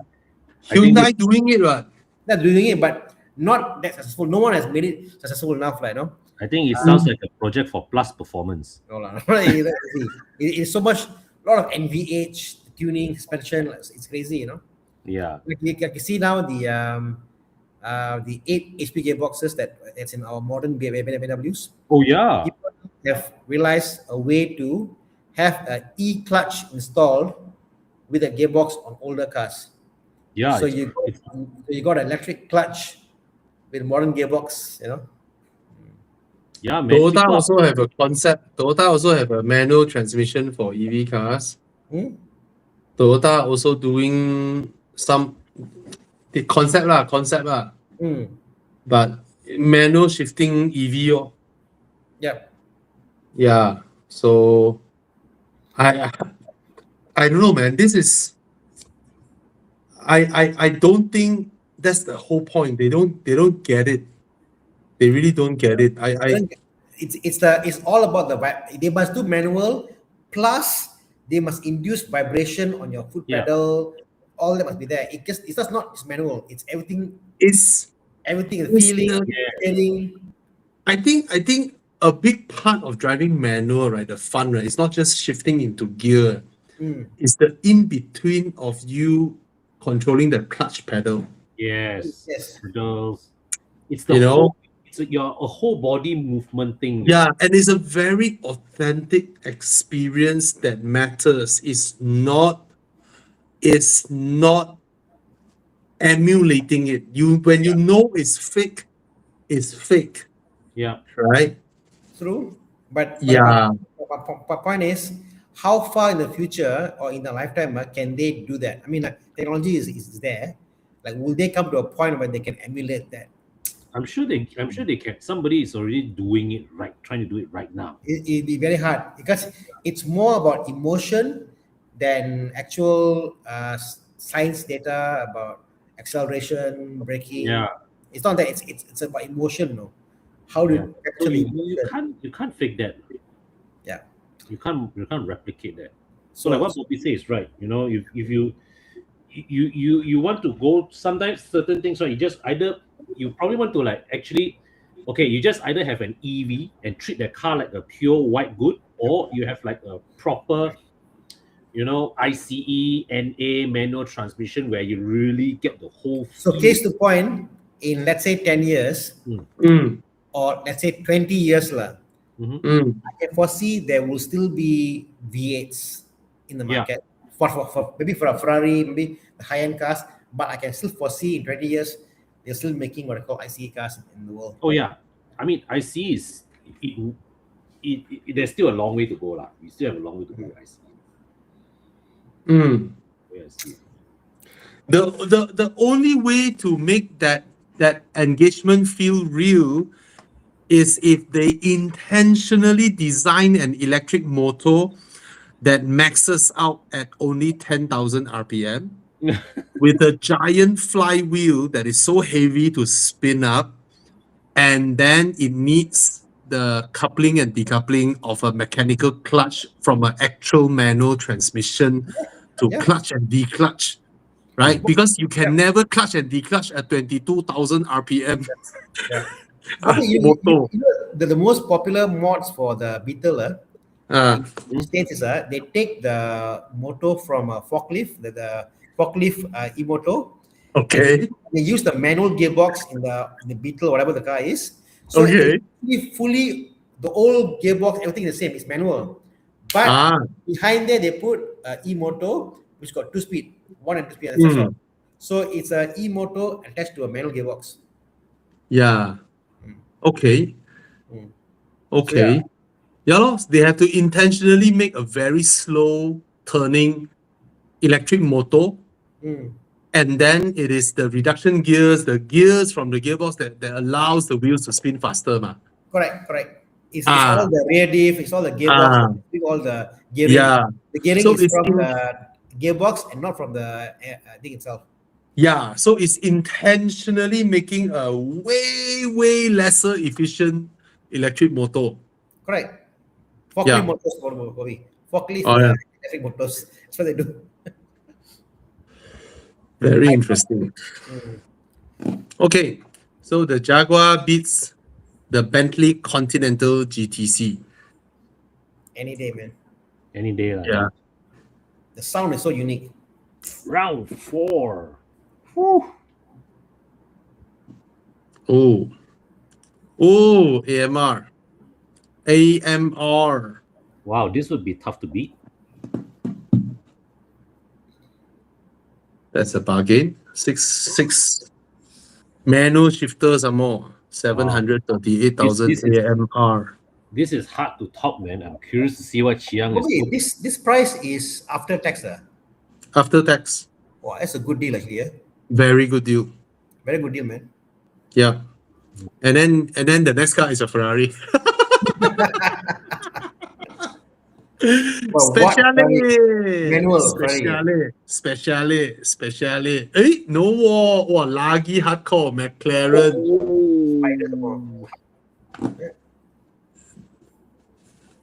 this, Hyundai doing it, right? they're doing it, but not that successful. No one has made it successful enough, like, no. I think it sounds like a project for plus performance. No lah. It's so much, a lot of NVH tuning, suspension. It's crazy, you know. Yeah. Like you see now the 8 HP gearboxes that's in our modern BMWs. Oh yeah. People have realized a way to have an e-clutch installed with a gearbox on older cars. Yeah. So it's- you got an electric clutch with modern gearbox, you know. yeah, man. Toyota People are- also have a concept. Toyota also have a manual transmission for EV cars. Hmm? Toyota also doing some the concept lah. Hmm. But manual shifting EV. Oh. Yeah. Yeah. So I don't know, man. This is I don't think that's the whole point. They don't get it. They really don't get it. It's all about they must do manual, plus they must induce vibration on your foot Yeah. pedal. All that must be there. It's just not just manual. It's everything. It's Everything, the It's feeling, the- feeling. I think a big part of driving manual, right? The fun, right? It's not just shifting into gear. Mm. It's the in between of you controlling the clutch pedal. yes. Yes. Pedals. It's the You know? whole. It's a whole body movement thing. Yeah, and it's a very authentic experience that matters. It's not emulating it. When you know it's fake, Yeah. right? True. But Yeah. the point is, how far in the future or in the lifetime can they do that? I mean, technology is there. Like, will they come to a point where they can emulate that? I'm sure they can. Somebody is already doing it right, trying to do it right now. It'd be very hard because it's more about emotion than actual science data about acceleration, braking. Yeah. It's not that. It's about emotion, no. How do Yeah. you So actually? you can't fake that. Yeah. You can't replicate that. So So like what Bobby says is right. You know, if you want to go, sometimes certain things, right, you probably want to like actually, okay, you just either have an EV and treat the car like a pure white good, or you have like a proper, you know, ICE NA manual transmission where you really get the whole So feel. case to point, in let's say 10 years Mm, or let's say 20 years lah, Mhm. I can foresee there will still be V8s in the Yeah. market for maybe for a Ferrari, maybe the high-end cars, but I can still foresee in 20 years they're still making what I call ICE cars in the world. Oh yeah, I mean ICE is there's still a long way to go lah. We still have a long way to go with ICE. mm. Yes. The only way to make that engagement feel real is if they intentionally design an electric motor that maxes out at only 10,000 RPM with a giant flywheel that is so heavy to spin up, and then it needs the coupling and decoupling of a mechanical clutch from an actual manual transmission to Yeah. clutch and declutch, right? Because you can never clutch and declutch at 22,000 RPM. Okay, motor. you know, the most popular mods for the Beetle in States is they take the motor from a forklift, the forklift e-motor. Okay. They use the manual gearbox in the Beetle, whatever the car is. So Okay. it's fully the old gearbox, everything is the same. It's manual, but behind there they put e-motor, which got 2-speed, 1 and 2-speed. That's all. So it's a e-motor attached to a manual gearbox. Yeah. Okay. Mm. Okay. So, Yeah, lor, they have to intentionally make a very slow turning electric motor, Mm. and then it is the reduction gears, the gears from the gearbox that allows the wheels to spin faster. Correct. It's Ah, all the rear diff, it's all the gearbox, ah, all the gearing. yeah. The gearing So is it's from the gearbox and not from the thing itself. yeah, so it's intentionally making a way lesser efficient electric motor. Correct. Forklift Yeah. motors, Bobby. Forklift Oh, yeah. electric motors. That's what they do. Very interesting. Mm. Okay, so the Jaguar beats the Bentley Continental GTC. Any day, man. Any day. Lah. Yeah. The sound is so unique. Round 4. Whew. Oh, AMR. Wow, this would be tough to beat. That's a bargain. Six manual shifters are more. 738,000 This is- AMR. This is hard to top, man. I'm curious to see what Chiang is. Bobby, this price is after tax. After tax, Wow, that's a good deal actually. very good deal. Very good deal, man. Yeah. And then the next car is a Ferrari. Well, what Speciale. manual Ferrari? Speciale. Eh, no war. Wow, lagi hardcore McLaren. Spider some more.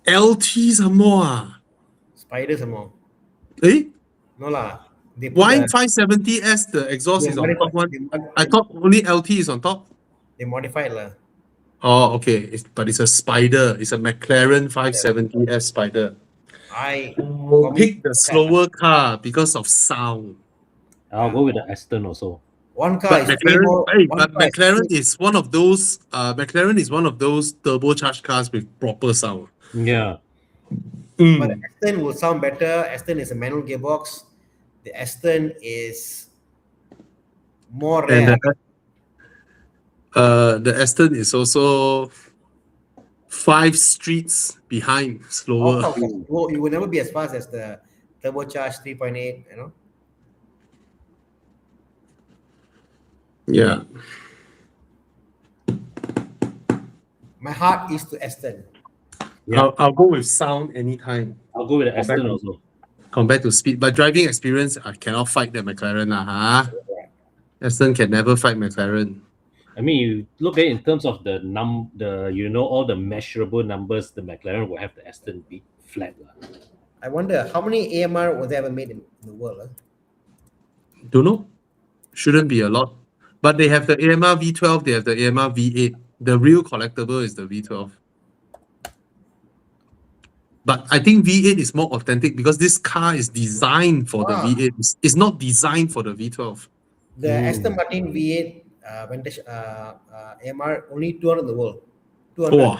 LT some more. Ah. Spider some more. Eh? No lah. They put Why the- 570S the exhaust they is on top one? modify- I thought only LT is on top. they modified lah. Oh, okay. But it's a Spider. It's a McLaren 570S Spider. For me, Pick the slower car because of sound. I'll go with the Aston also. one car But is McLaren, one but car is McLaren is one of those. McLaren is one of those turbocharged cars with proper sound. Yeah. But the Aston will sound better. Aston is a manual gearbox. The Aston is more And rare. the Aston is also 5 streets behind, slower. You will never be as fast as the turbocharged 3.8. You know. Yeah. My heart is to Aston. Yeah. I'll go with sound anytime I'll go with the Aston also. compared to speed. But driving experience, I cannot fight the McLaren. Aston can never fight McLaren. I mean, you look at it in terms of the all the measurable numbers, the McLaren will have the Aston beat flat. I wonder how many AMR was ever made in the world. Don't know. Shouldn't be a lot. But they have the AMR V12, they have the AMR V8. The real collectible is the V12. But I think V8 is more authentic because this car is designed for the V8. It's not designed for the V12. The Aston Martin V8 vintage AMR only 200 in the world. 200. Oh.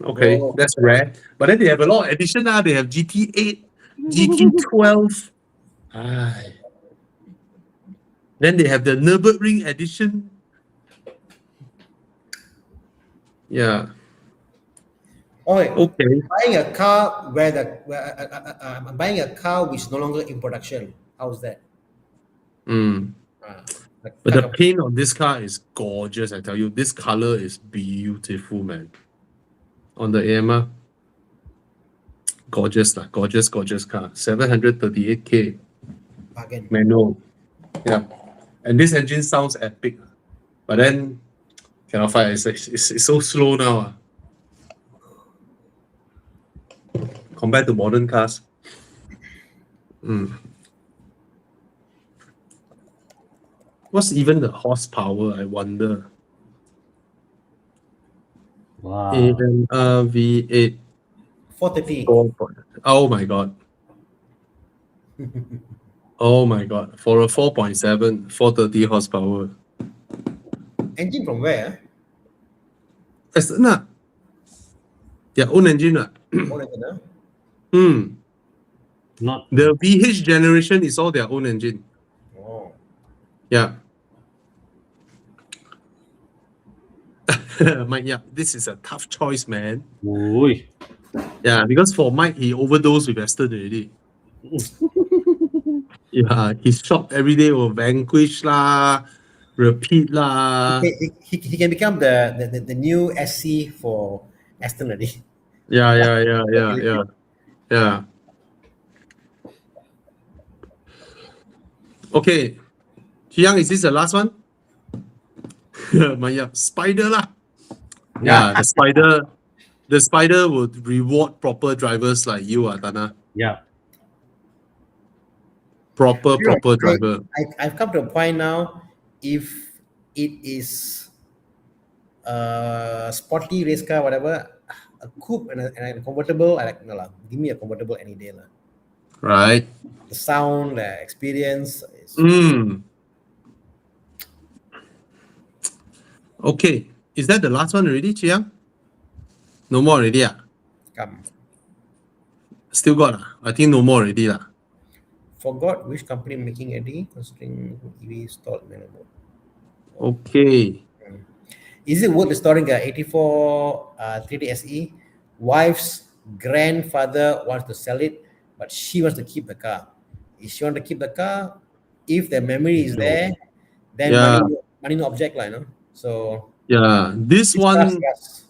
Okay, Oh. that's rare. But then they have a lot of edition now. They have GT8, GT12. Aye. Then they have the Nürburgring edition. Yeah. Okay. Buying a car I'm buying a car which is no longer in production. How's that? But the paint on this car is gorgeous, I tell you. This color is beautiful, man. On the AMR. Gorgeous car. 738K. Bargain. Manual. Yeah. And this engine sounds epic. But then, cannot fight. It's so slow now. Compared to modern cars. What's even the horsepower, I wonder? Wow. AMR V8. 430. Oh my god. Oh my god. For a 4.7, 430 horsepower. Engine from where? That's not. Their own engine. Own engine, huh? Not The VH generation is all their own engine. Oh. Yeah. Mike, yeah, this is a tough choice, man. Oi. Yeah, because for Mike, he overdosed with Aston already. Yeah, his shop every day will vanquish lah, repeat lah. He can become the new SC for Aston already. Yeah. Okay, Chiang, is this the last one? Yeah, spider lah. Yeah, the spider would reward proper drivers like you, Tana. Yeah. Proper Right. driver. I've come to a point now, if it is a sporty race car, whatever, a coupe and a convertible, I like, no lah, give me a convertible any day lah. Right. The sound, the experience is Okay, is that the last one already, Chiang? No more already, come. Still got I think no more already lah. Forgot which company making AD, considering EV stalled available. Okay. Is it worth storing a 84 3D SE? Wife's grandfather wants to sell it, but she wants to keep the car. If she wants to keep the car, if the memory is there, then Yeah. money no object, you know. So Yeah, this it's one. trust, yes.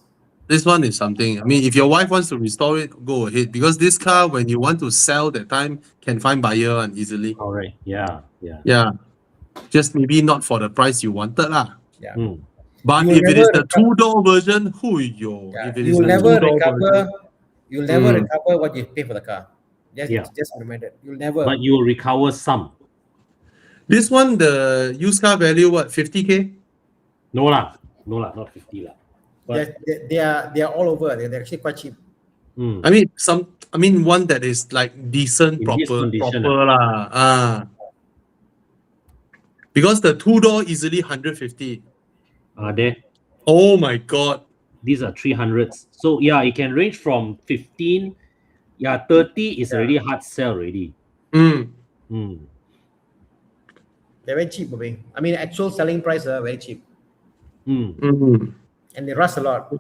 This one is something. I mean, if your wife wants to restore it, go ahead. Because this car, when you want to sell that time, can find buyer and easily. All right. Yeah. Yeah. Just maybe not for the price you wanted lah. Yeah. But You will if it is never the two-door version, yo. Yeah. If it You is will the never two-door recover. version, You'll never recover what you pay for the car. Yeah. Just remember that. You'll never. But you will recover some. this one, the used car value, what, 50K? No lah, not 50 lah. But they are all over. They're actually quite cheap. I mean, one that is like decent, In this condition, proper lah. Because the two-door easily 150. are there? Oh my God. These are 300s. So yeah, it can range from 15. Yeah, 30 is already hard sell already. Mm. They're very cheap, Bobby. I mean, actual selling price are very cheap, Mm. and they rust a lot.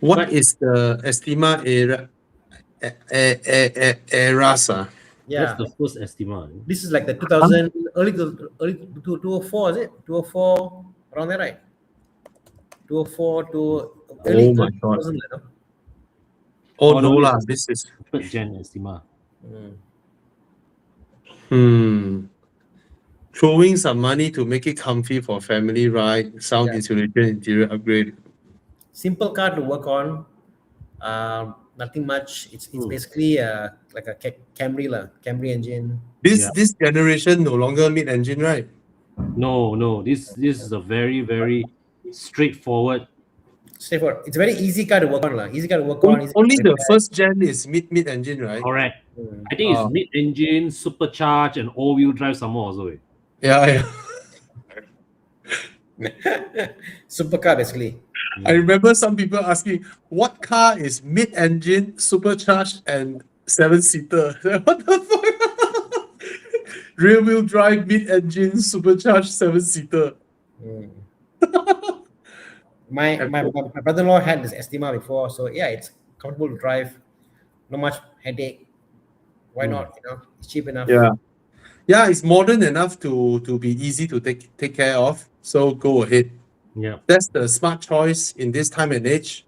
What is the Estima Erasa? Yeah, That's the first estimate. this is like the 2000 early 204, is it 204 around there, right? 204 to early Oh my God. 2000, you know? Oh Oh, no no, lah, this this is Third gen estimate. throwing some money to make it comfy for family ride, sound insulation, interior upgrade. Simple car to work on. Nothing much. It's basically like a Camry engine. This generation no longer mid-engine, right? No. This is a very, very straightforward. Straightforward. It's a very easy car to work on, lah. Easy car to work on. easy Only to the repair. first gen is mid-engine, right? Correct. I think it's mid-engine, supercharged, and all-wheel drive some more also. Yeah. Supercar basically. I remember some people asking, what car is mid-engine, supercharged, and 7-seater? What the fuck? Rear-wheel drive, mid-engine, supercharged, 7-seater. My brother-in-law had this Estima before, so yeah, it's comfortable to drive, not much headache. Why not? You know, it's cheap enough. Yeah, it's modern enough to be easy to take care of. So go ahead. Yeah. That's the smart choice in this time and age.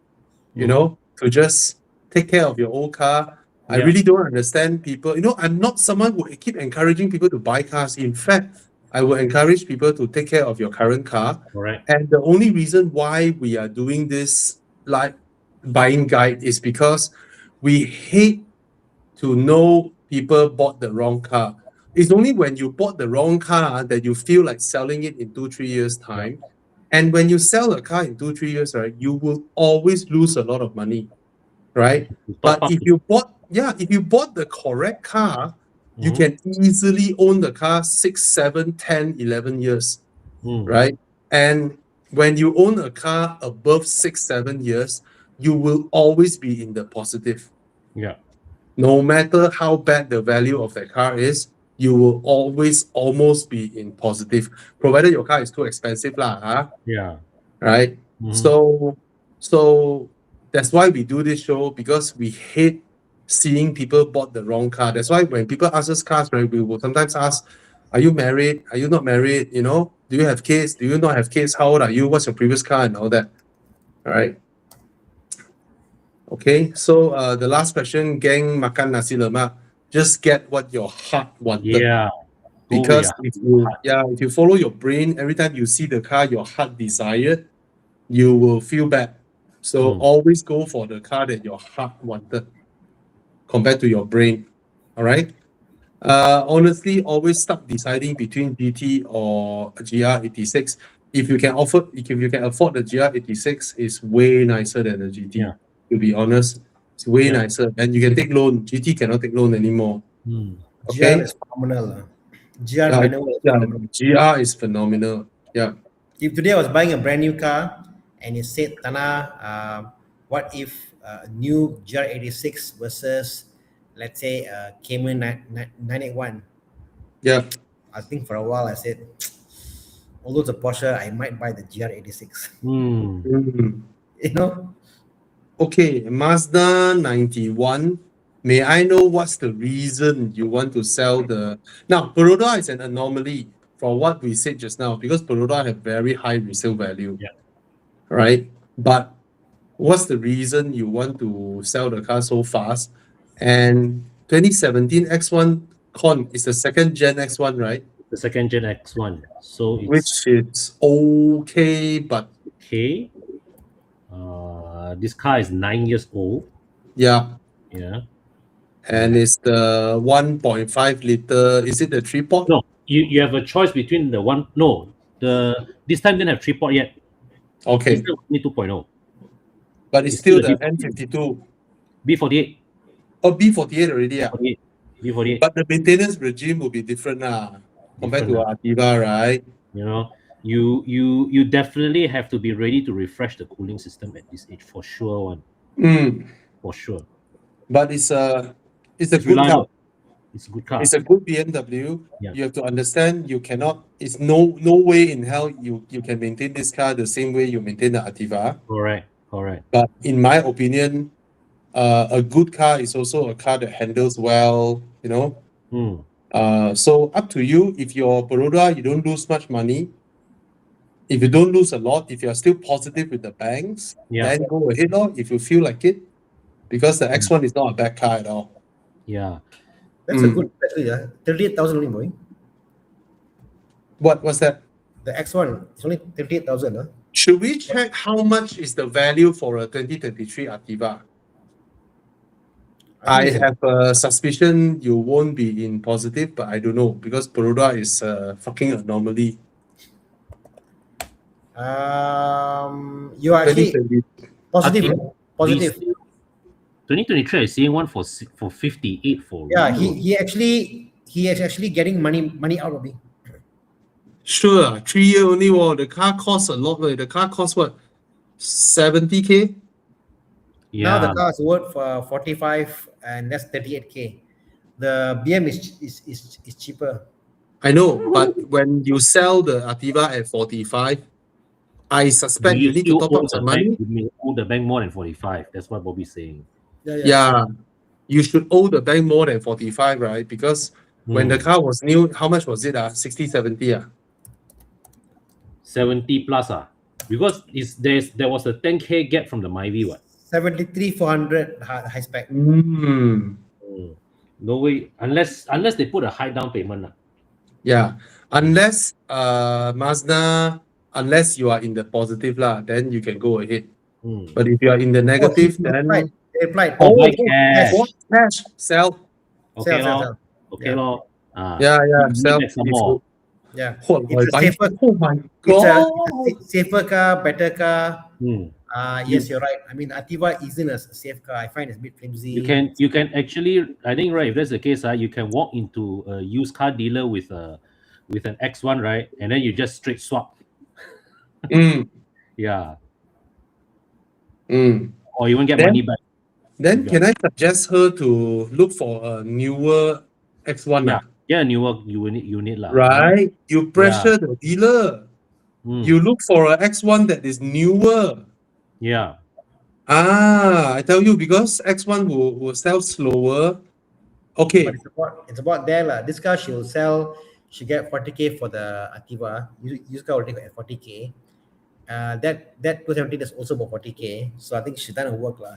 You know, to just take care of your old car. I really don't understand people. You know, I'm not someone who keep encouraging people to buy cars. In fact, I will encourage people to take care of your current car. Correct. And the only reason why we are doing this like buying guide is because we hate to know people bought the wrong car. It's only when you bought the wrong car that you feel like selling it in 2-3 years' time. And when you sell a car in 2-3 years, right, you will always lose a lot of money, right? But if you bought the correct car, you can easily own the car 6, 7, 10, 11 years, right? And when you own a car above 6, 7 years, you will always be in the positive. Yeah. No matter how bad the value of that car is, you will always almost be in positive, provided your car is too expensive lah. Yeah. Right? So that's why we do this show, because we hate seeing people bought the wrong car. That's why when people ask us cars, right, we will sometimes ask, are you married? Are you not married? You know, do you have kids? Do you not have kids? How old are you? What's your previous car and all that? All right. Okay, so the last question, gang makan nasi lemak, just get what your heart wanted. Yeah. Because with if you follow your brain, every time you see the car your heart desired, you will feel bad. So always go for the car that your heart wanted compared to your brain. All right. Honestly, always stop deciding between GT or GR86. If you can afford the GR86, it's way nicer than the GT. Yeah. To be honest, it's way Yeah. nicer, and you can take loan. GT cannot take loan anymore. Okay. GR is phenomenal. GR Uh, manual is phenomenal. GR is phenomenal. Yeah. If today I was buying a brand new car and it said, Tana, what if new GR86 versus, let's say, Cayman 981? Yeah. I think for a while I said, although it's a Porsche, I might buy the GR86. Mm. You know? Okay, Mazda 91. May I know what's the reason you want to sell the... Now, Perodua is an anomaly from what we said just now, because Perodua have very high resale value. Yeah. Right? But what's the reason you want to sell the car so fast? And 2017 X1 Con is the second gen X1, right? The second gen X1. So it's Which is okay, but okay. This car is 9 years old. yeah. Yeah. And it's the 1.5 liter. Is it the 3-port? No, you have a choice between the one. No, this time didn't have 3-port yet. Okay. This time only 2.0. But it's It's still still the a N52. B48. Oh, B48 already, yeah. B48. But the maintenance regime will be different compared to Ativa, right? You know, you definitely have to be ready to refresh the cooling system at this age for sure. For sure. But it's a good reliable. car. It's a good car. It's a good BMW. Yeah. You have to understand you cannot. It's no way in hell you can maintain this car the same way you maintain the Ativa. Correct. But in my opinion, a good car is also a car that handles well. You know. So up to you. If you're Perodua, you don't lose much money. If you don't lose a lot, if you're still positive with the banks, then go ahead, if you feel like it. Because the X1 is not a bad car at all. Yeah. That's a good battery, 38,000 only, boy. What's that? The X1 is only 38,000. Should we check how much is the value for a 2023 Ativa? I have a suspicion you won't be in positive, but I don't know, because Perodua is a fucking anomaly. You are actually 2020. positive. 2023, I'm seeing one for 58 for. Yeah, he is actually getting money out of me. Sure, 3 years only. Wow, the car costs a lot. The car costs what? 70K? Now the car is worth for 45, and that's 38K. The BM is cheaper. I know, but when you sell the Ativa at 45, I suspect you need to top up some money. You may owe the bank more than 45. That's what Bobby's saying. Yeah, you should owe the bank more than 45, right? Because when the car was new, how much was it? 60, 70? 70 plus. Because there was a 10K gap from the Myvi, what? 73,400 high spec. No way, unless they put a high down payment. Yeah, unless Mazda, unless you are in the positive then you can go ahead. But if you are in the negative, then they applied. Cash, sell. Okay, sell. Okay, lor. Sell. Yeah. It's oh my god! It's a safer car, better car. Yes, you're right. I mean, Ativa isn't a safe car. I find it's a bit flimsy. You can actually, I think, right, if that's the case, you can walk into a used car dealer with an X1, right, and then you just straight swap. Yeah. Or you won't get money back. Then can I suggest her to look for a newer X1? Yeah, newer unit lah. Right? You pressure the dealer. You look for an X1 that is newer. Yeah. I tell you, because X1 will sell slower. Okay. But it's about there lah. This car she will sell. She get 40K for the Activa. Used car will take at 40K. That 270 is also about 40K. So I think she's done her work lah.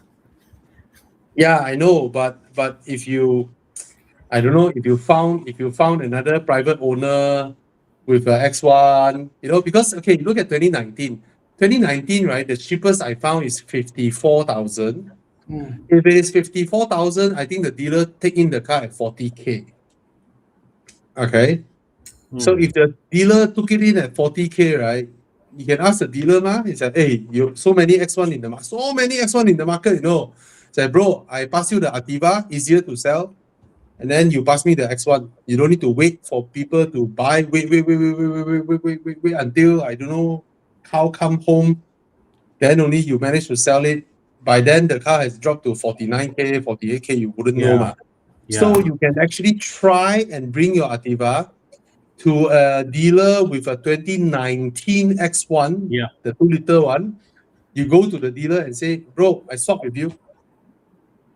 Yeah, I know, but if you, I don't know, if you found another private owner with a X1, because okay, look at 2019. 2019, right? The cheapest I found is 54,000. If it is 54,000, I think the dealer take in the car at 40K. Okay. So if the dealer took it in at 40K, right? You can ask the dealer, It's like, hey, you so many X1 in the market, It's like, bro, I pass you the Activa, easier to sell, and then you pass me the X1. You don't need to wait for people to buy. Wait until I don't know how come home. Then only you manage to sell it. By then the car has dropped to 49K, 48K. You wouldn't know, Yeah. So you can actually try and bring your Activa to a dealer with a 2019 X1, the 2-liter one. You go to the dealer and say, bro, I swap with you.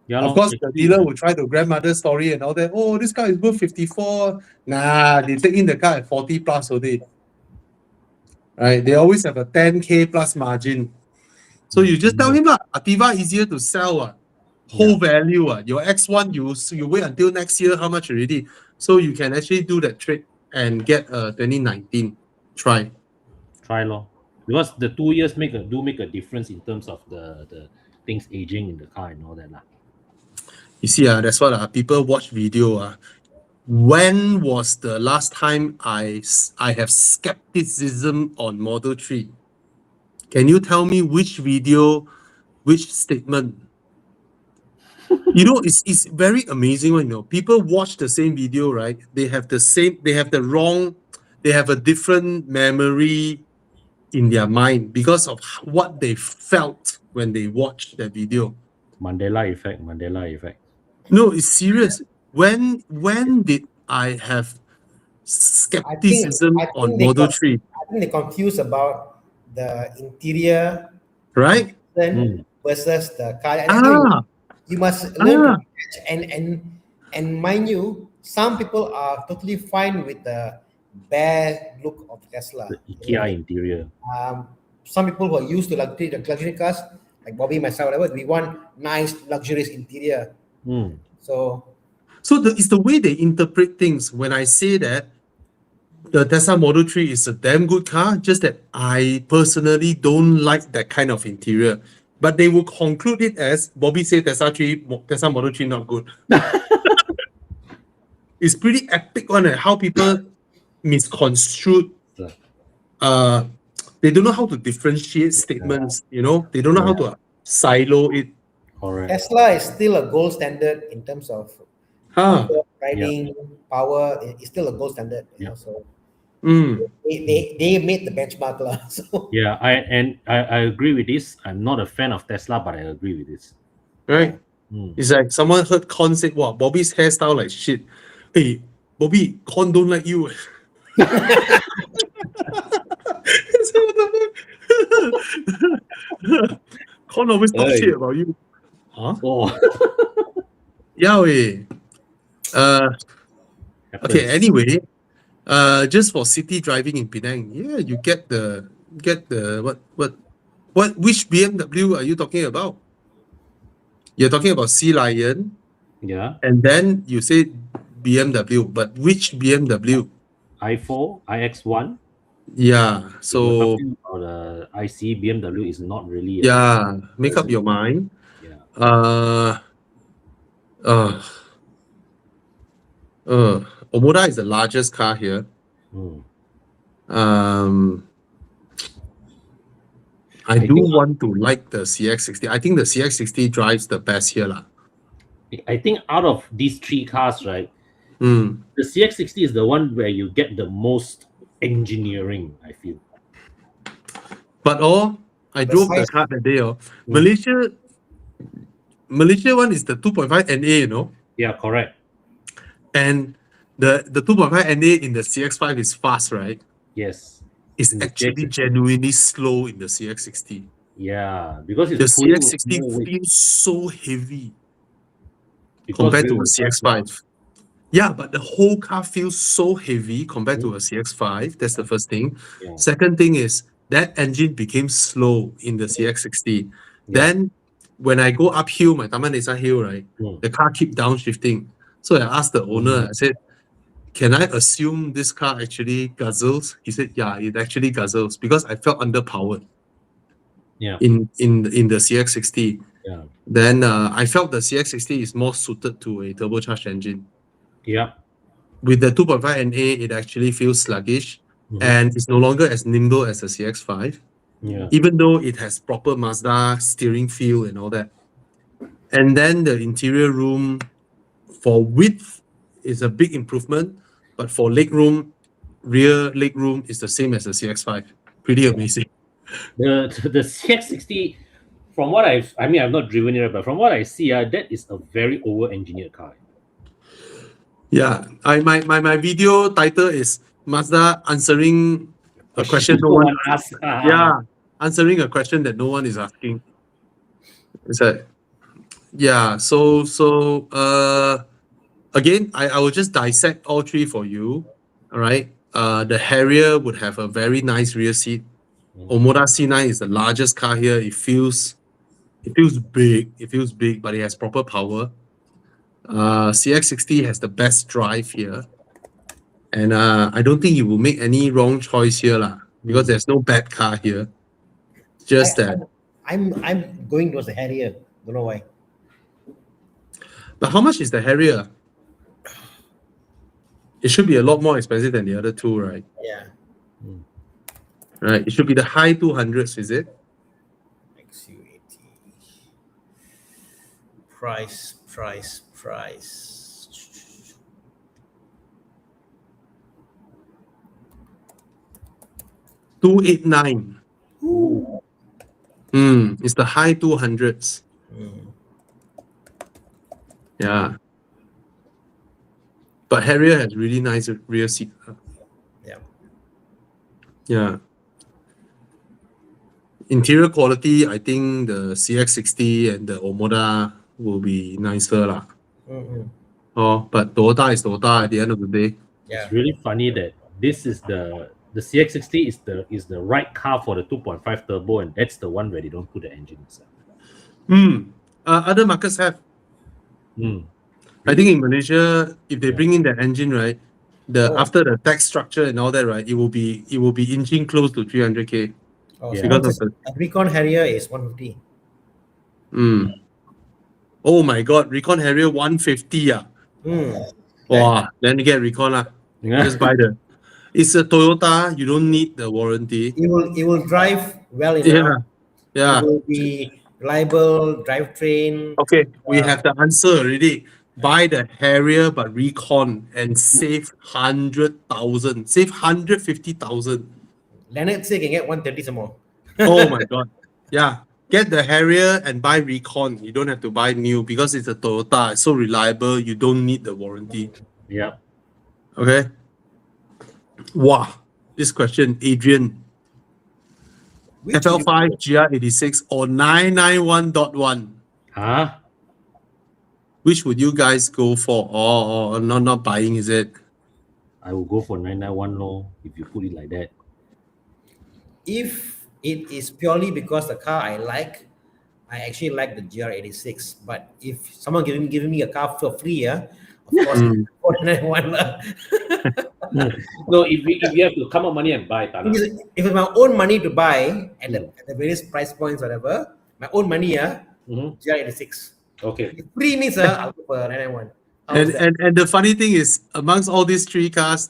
Yeah, Of course, the dealer will try the grandmother story and all that. Oh, this car is worth 54. Nah, they take in the car at 40 plus already. Right? They always have a 10K plus margin. So you just tell him, Activa easier to sell. Whole value. Your X1, you wait until next year, how much already? So you can actually do that trade and get a 2019. Try lor. Because the 2 years make a difference in terms of the things aging in the car and all that lah. You see, that's what people watch video. When was the last time I have skepticism on Model 3? Can you tell me which video, which statement? It's very amazing when people watch the same video, right? They have a different memory in their mind because of what they felt when they watched that video. Mandela effect. No, it's serious. When did I have skepticism on Model 3? I think they confused about the interior, right? Versus the car. You must learn to catch and mind you, some people are totally fine with the bare look of Tesla. The IKEA interior. Some people who are used to luxury cars, like Bobby, myself, whatever, we want nice, luxurious interior. So it's the way they interpret things. When I say that the Tesla Model 3 is a damn good car, just that I personally don't like that kind of interior. But they will conclude it as Bobby said Tesla Model 3 not good. It's pretty epic one, how people misconstrued. They don't know how to differentiate statements, They don't know how to silo it. Correct. Tesla is still a gold standard in terms of riding power. It's still a gold standard. So they made the benchmark lah. So I agree with this. I'm not a fan of Tesla, but I agree with this. Right? It's like someone heard Con say, wow, Bobby's hairstyle like shit. Hey, Bobby, Con don't like you. Con always talk shit about you. Huh? Oh. Yeah, okay, anyway, just for city driving in Penang, you get the which BMW are you talking about? You're talking about Sea Lion. Yeah. And then you say BMW, but which BMW? i4, iX1. Yeah. So IC BMW is not really. Make up your mind. Yeah. Omoda is the largest car here. I want to like the CX-60. I think the CX-60 drives the best here lah. I think out of these three cars, right, the CX-60 is the one where you get the most engineering, I feel. But I drove the car that day. Malaysia one is the 2.5 NA, Yeah, correct. And the 2.5 NA in the CX-5 is fast, right? Yes. It's actually genuinely slow in the CX-60. Yeah, because The it's pulling CX60 more weight feels so heavy because compared to a rear wheel drive, CX5. Yeah, but the whole car feels so heavy compared to a CX5. That's the first thing. Yeah, Second thing is that engine became slow in the CX60. yeah. Then when I go uphill, my Taman Desa hill, right, Mm. the car keep downshifting. So I asked the owner, I said, can I assume this car actually guzzles? He said, yeah, it actually guzzles because I felt underpowered Yeah, in the CX60. yeah, Then I felt the CX60 is more suited to a turbocharged engine. yeah. With the 2.5 NA, it actually feels sluggish and it's no longer as nimble as the CX5, Yeah. even though it has proper Mazda steering feel and all that. And then the interior room for width is a big improvement, but for legroom, rear legroom is the same as the CX5. Pretty amazing. The CX60, from what I mean, I've not driven it, but from what I see, that is a very over-engineered car. Yeah, my video title is Mazda answering a question no No one. one asked. Yeah, answering a question that no one is asking. It's like, yeah. Again, I will just dissect all three for you. All right. The Harrier would have a very nice rear seat. Omoda C9 is the largest car here. It feels big. It feels big, but it has proper power. CX60 has the best drive here. And I don't think you will make any wrong choice here, lah, because there's no bad car here. Just that. I'm going towards the Harrier. Don't know why. But how much is the Harrier? It should be a lot more expensive than the other two, right? Yeah. Right. It should be the high 200s, is it? XU80. Price. 289. Ooh. It's the high 200s. Yeah. But Harrier has really nice rear seat. Yeah. Yeah. Interior quality, I think the CX60 and the Omoda will be nicer, lah. Oh, but Toyota is Toyota at the end of the day. Yeah. It's really funny that this is the CX60 is the right car for the 2.5 turbo, and that's the one where they don't put the engine inside. Other markets have. I think in Malaysia, if they bring in that engine, right, after the tax structure and all that, right, it will be inching close to 300k. Oh, Yeah. so Because what's of a Recon Harrier is 150. Oh my God, Recon Harrier 150. Wow, then you get Recon lah. Just buy it's a Toyota, you don't need the warranty. It will drive well enough. Yeah. Yeah. It will be reliable drivetrain. Okay, we have the answer already. Buy the Harrier but Recon and save 100,000, save 150,000. Leonard say can get 130 some more. Oh my God. Yeah. Get the Harrier and buy Recon. You don't have to buy new because it's a Toyota. It's so reliable. You don't need the warranty. Yeah. Okay. Wow. This question, Adrian. FL5, GR86 or 991.1? Huh? Which would you guys go for? Or not buying, is it? I will go for 991 low if you put it like that. If it is purely because the car I actually like the GR86. But if someone giving me a car for free, of course, 491 lah. No, if you have to come up money and buy, Tana. If it's my own money to buy at the various price points, whatever, my own money, GR86. Okay. If free means I'll go for 991. And the funny thing is, amongst all these three cars,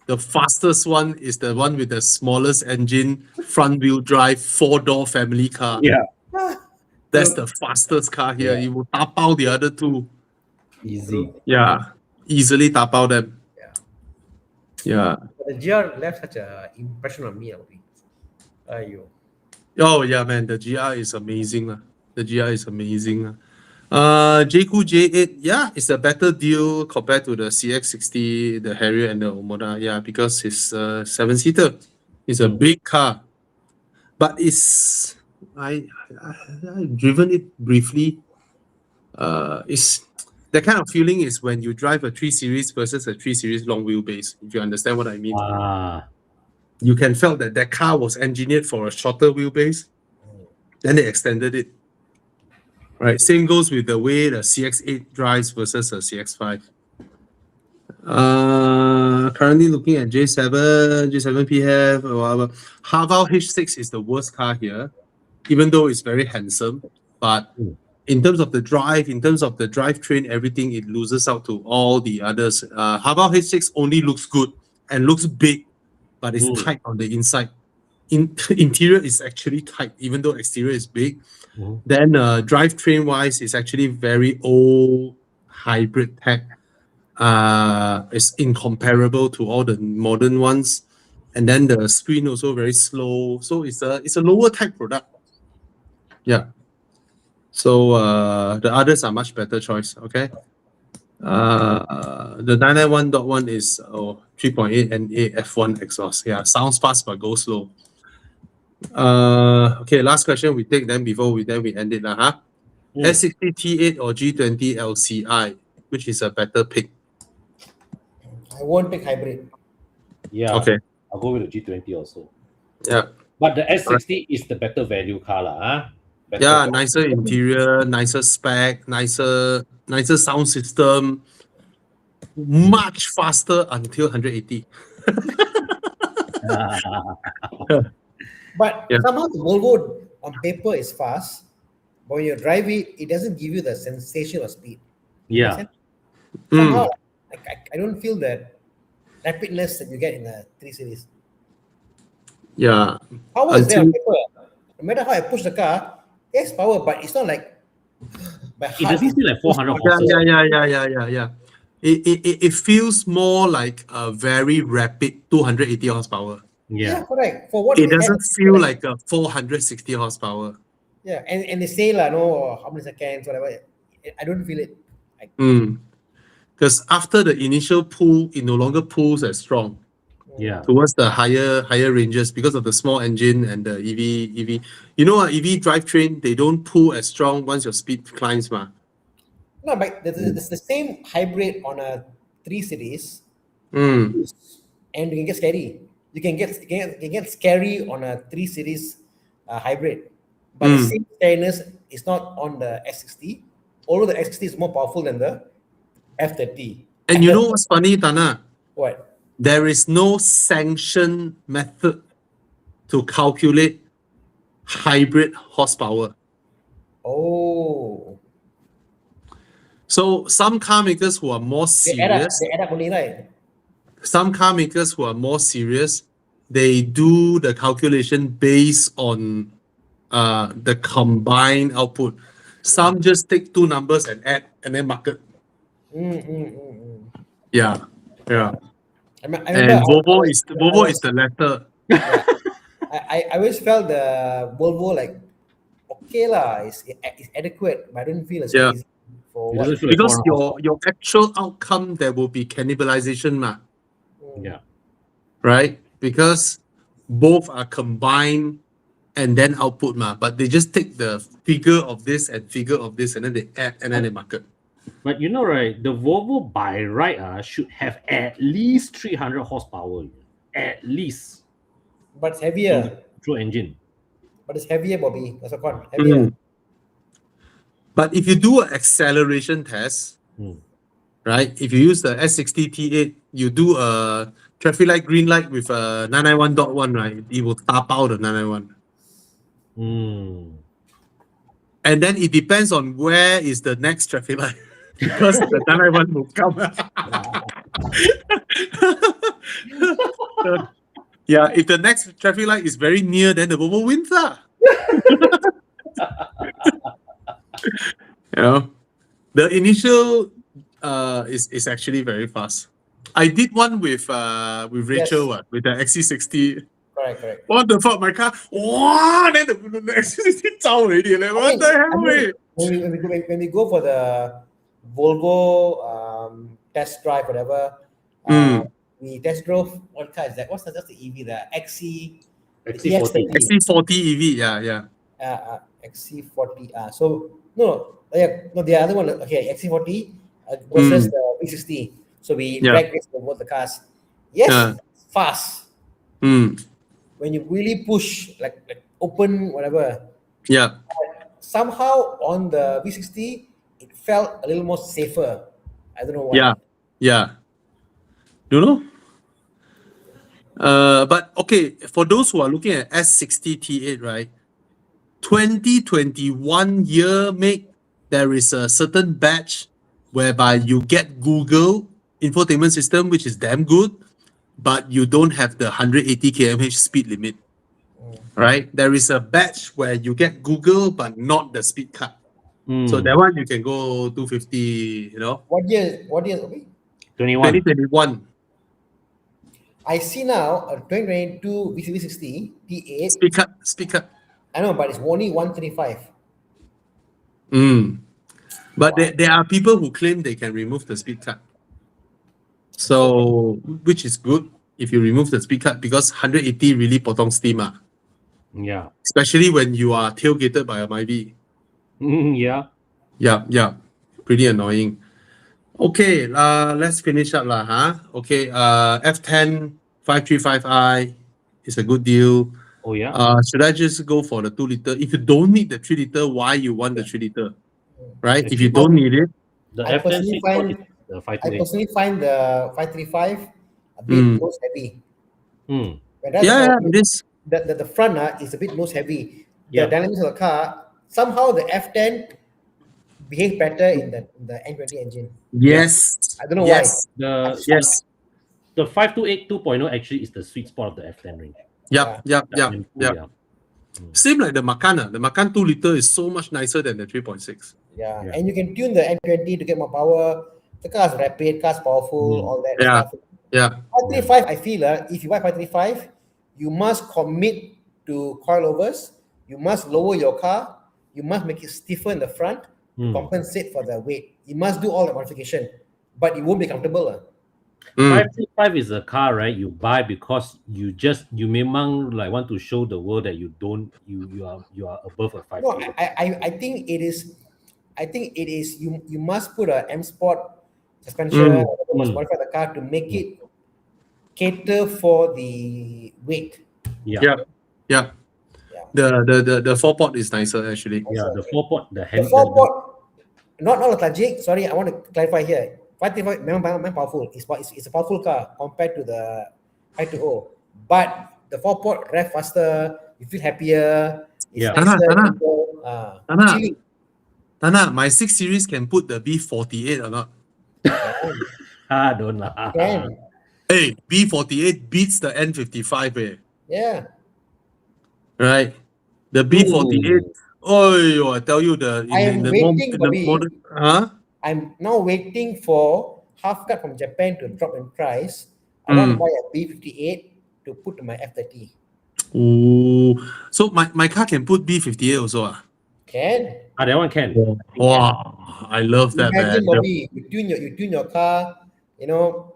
the fastest one is the one with the smallest engine, front-wheel drive, 4-door family car. Yeah. That's the fastest car here. Yeah. You will tap out the other two. Easy. Yeah, easily tap out them. Yeah. The GR left such an impression on me. Oh yeah, man, the GR is amazing. The GR is amazing. JQ J8, yeah, it's a better deal compared to the CX60, the Harrier and the Omoda. Yeah, because it's a 7-seater. It's a big car. But it's I've driven it briefly. It's that kind of feeling is when you drive a 3 Series versus a 3 Series long wheelbase, if you understand what I mean. You can feel that that car was engineered for a shorter wheelbase, then they extended it. Right, same goes with the way the CX-8 drives versus a CX-5. Currently looking at J7, J7 PF, or whatever. Haval H6 is the worst car here, even though it's very handsome. But in terms of the drive, in terms of the drivetrain, everything, it loses out to all the others. Haval H6 only looks good and looks big, but it's tight on the inside. Interior is actually tight, even though exterior is big. Then drivetrain wise, it's actually very old hybrid tech. It's incomparable to all the modern ones. And then the screen also very slow. So it's a lower tech product. Yeah. So the others are much better choice. Okay. The 991.1 is 3.8 NA F1 exhaust. Yeah, sounds fast but goes slow. Okay, last question we take then before we end it. S60 T8 or G20 LCI, which is a better pick? I won't pick hybrid. Yeah. Okay. I'll go with the G20 also. Yeah. But the S60 is the better value car. Yeah, nicer interior, nicer spec, nicer sound system, much faster until 180. But Yeah. somehow the Volvo on paper is fast, but when you drive it, it doesn't give you the sensation of speed. Yeah. Makes sense? Somehow, I don't feel that rapidness that you get in a 3 Series. Yeah. Power is there on paper. No matter how I push the car, there's power, but it's not like my It heart doesn't is feel like 400 Yeah, horses. yeah. It feels more like a very rapid 280 horsepower. yeah, Yeah. correct. For what It we doesn't have, feel like a 460 horsepower. yeah, and they say no, how many seconds, whatever. I don't feel it. Because after the initial pull, it no longer pulls as strong Yeah. towards the higher ranges because of the small engine and the EV. You know, EV drivetrain, they don't pull as strong once your speed climbs, ma. No, but it's the same hybrid on a 3 Series, Mm. and you can get scary. You can get scary on a 3 Series hybrid, but the same scariness is not on the S60. Although the S60 is more powerful than the F30. And you know what's funny, Tana? What? There is no sanction method to calculate hybrid horsepower. Oh, So some car makers who are more they add up. serious, They add up only, right? some car makers who are more serious, they do the calculation based on the combined output. Some just take two numbers and add and then market. Yeah. I And remember. Volvo is the latter. I always felt the Volvo like okay lah, it's adequate, but I don't feel it's Yeah. crazy for It what. doesn't feel like Because 400 horsepower. your actual outcome, there will be cannibalization, ma, Yeah. right? Because both are combined and then output, ma. But they just take the figure of this and figure of this, and then they add and then they market. But you know, right, the Volvo by right should have at least 300 horsepower. At least. But it's heavier. Through engine. But it's heavier, Bobby. That's a con. Heavier. But if you do an acceleration test, right? If you use the S60 T8, you do a traffic light green light with a 991.1, right? It will tap out the 991. And then it depends on where is the next traffic light. Because the 991 will come. Yeah, if the next traffic light is very near, then the Volvo wins. You know, the initial is actually very fast. I did one with Rachel with the XC60. Correct. What the fuck, my car? Wow, then the XC60 zao already. Like, what the hell? When we go for the Volvo test drive, whatever, we test drove, what car is that? That's the EV, the XC40. XC40. XC40 EV, yeah. XC40. So no, yeah, no, the other one. Okay, XC40 versus the V60. So we drag race for both the cars. Yes, fast. When you really push, like open whatever. Yeah. Somehow on the V60, it felt a little more safer. I don't know why. Yeah. Yeah. You know? But okay, for those who are looking at S60 T8, right? 2021 year make, there is a certain batch whereby you get Google infotainment system, which is damn good, but you don't have the 180 km/h speed limit. Right? There is a batch where you get Google, but not the speed cut. So that one you can go 250, you know. What year? Okay. 21. 2021. I see now a 2022 V60 T8. Speed cut. I know, but it's only 135. But there are people who claim they can remove the speed cut. So, which is good if you remove the speed cut, because 180 really potong steam. Yeah. Especially when you are tailgated by a Myvi. Yeah. Yeah. Pretty annoying. Okay, let's finish up huh? Okay, F10 535i is a good deal. Oh yeah. Should I just go for the 2 liter? If you don't need the 3 liter, why you want the 3 liter? Right? If you don't need it, The I F10 personally sweet spot find- is the I 528. personally find the 535 a bit nose heavy. Whereas yeah, it is. the front is a bit nose heavy. The Yeah. dynamics of the car, somehow the F10 behave better in the N20 engine. Yes. I don't know yes. The Yes. the 528 2.0 actually is the sweet spot of the F10 range. Yep. M2, Yeah. Same like the Macan. The Macan 2 liter is so much nicer than the 3.6. Yeah. Yeah. And you can tune the N20 to get more power. The car's rapid, car's powerful, all that Yeah. stuff. Yeah. 535, I feel if you buy 535, you must commit to coilovers. You must lower your car. You must make it stiffer in the front to compensate for the weight. You must do all the modification, but it won't be comfortable. 535 is a car, right? You buy because you memang like want to show the world that you are above a 5. No, I think it is. I think it is. You must put a M Sport suspension. You must modify the car to make it cater for the weight. Yeah. The 4-port is nicer actually. Yeah, the 4-port, the The 4-port, not lethargic. Sorry, I want to clarify here. 535 memang powerful. It's a powerful car compared to the 520. But the 4-port rev faster. You feel happier. It's Yeah. chilling. Tana, my 6 Series can put the B48 or not? Don't lah. Can. Hey, B48 beats the N55. Yeah. Right? The B48. Oh, I tell you, I'm now waiting for half cut from Japan to drop in price. I want to buy a B58 to put to my F30. Oh, so my car can put B58 also. Can. That one can. Wow, I love that, Imagine, man. Bobby, you tune your car.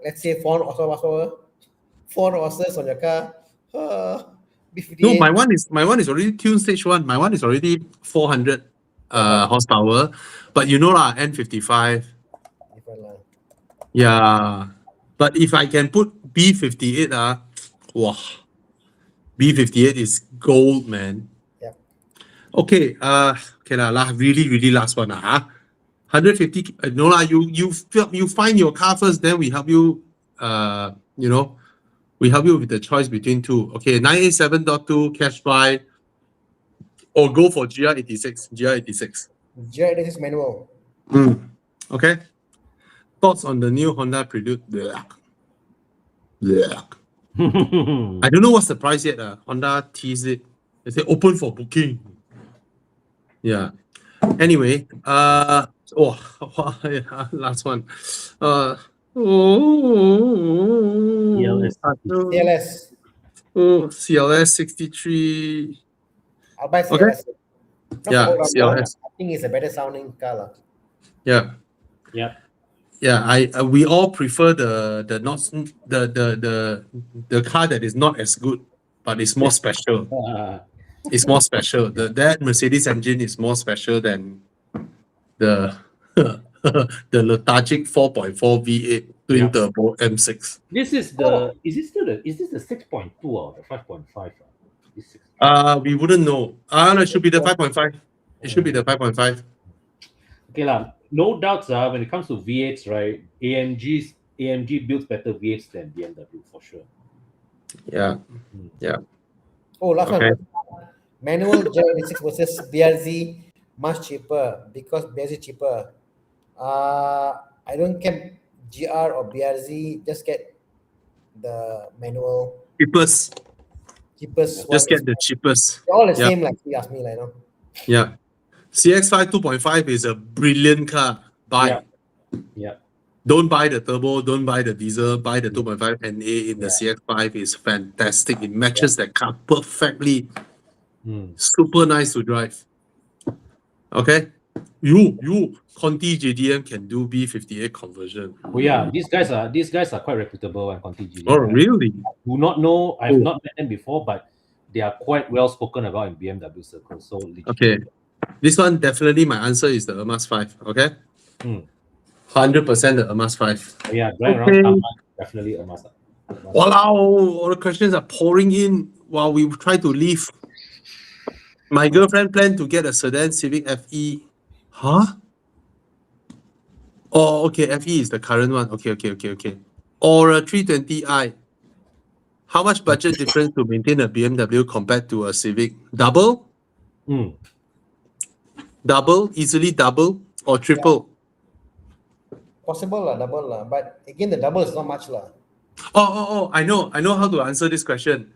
Let's say 400 horses on your car. B58. No, my one is already tuned stage 1. My one is already 400 horsepower. But N55. Different line. Yeah. But if I can put B58, wow. B58 is gold, man. Yeah. Okay, really last one. 150, you find your car first, then we help you, we help you with the choice between two. Okay, 987.2 cash buy, or go for GR86. GR86 manual. Okay. Thoughts on the new Honda Prelude? I don't know what's the price yet. Honda teased it. They say open for booking. Yeah. Anyway, last one. CLS. CLS 63. I'll buy CLS. Okay. Not for CLS. I think it's a better sounding car. Yeah. Yeah. Yeah, we all prefer the car that is not as good, but it's more special. It's more special. That Mercedes engine is more special than the the lethargic 4.4 V8 twin Yeah. turbo M6. This is the is this the 6.2 or the 5.5? This 6. We wouldn't know. No, it should be the 5.5. It should be the 5.5. Okay lah. No doubts when it comes to V8s, right? AMG builds better V8s than BMW for sure. Yeah. Mm. Yeah. Oh, last Okay. one. Manual GL86 versus BRZ, much cheaper because BRZ cheaper. I don't care GR or BRZ, just get the manual Cheapest. cheapest Just one. get the cheapest. They're all the Yeah. same, like you asked me, like, you know. Yeah. CX5 2.5 is a brilliant car. Buy. Yeah. Yeah. Don't buy the turbo, don't buy the diesel, buy the Yeah. 2.5 NA in the Yeah. CX5 is fantastic. It matches that car perfectly. Mm. Super nice to drive. Okay? You, Conti JDM can do B58 conversion. Oh yeah, these guys are quite reputable and Conti Oh, GDM. really? Do not know. I've Oh. not met them before, but they are quite well spoken about in BMW circles. So legit. Okay. This one, definitely my answer is the Emas 5. Okay? Mm. 100% the Emas 5. Oh, yeah, driving Okay. around Taman, definitely a must. Wow, all the questions are pouring in while we try to leave. My girlfriend planned to get a sedan Civic FE. Huh? Oh, okay. FE is the current one. Okay. Or a 320i. How much budget difference to maintain a BMW compared to a Civic? Double? Mm. Double? Easily double? Or triple? Possible lah, double lah. But again, the double is not much lah. Oh, I know how to answer this question.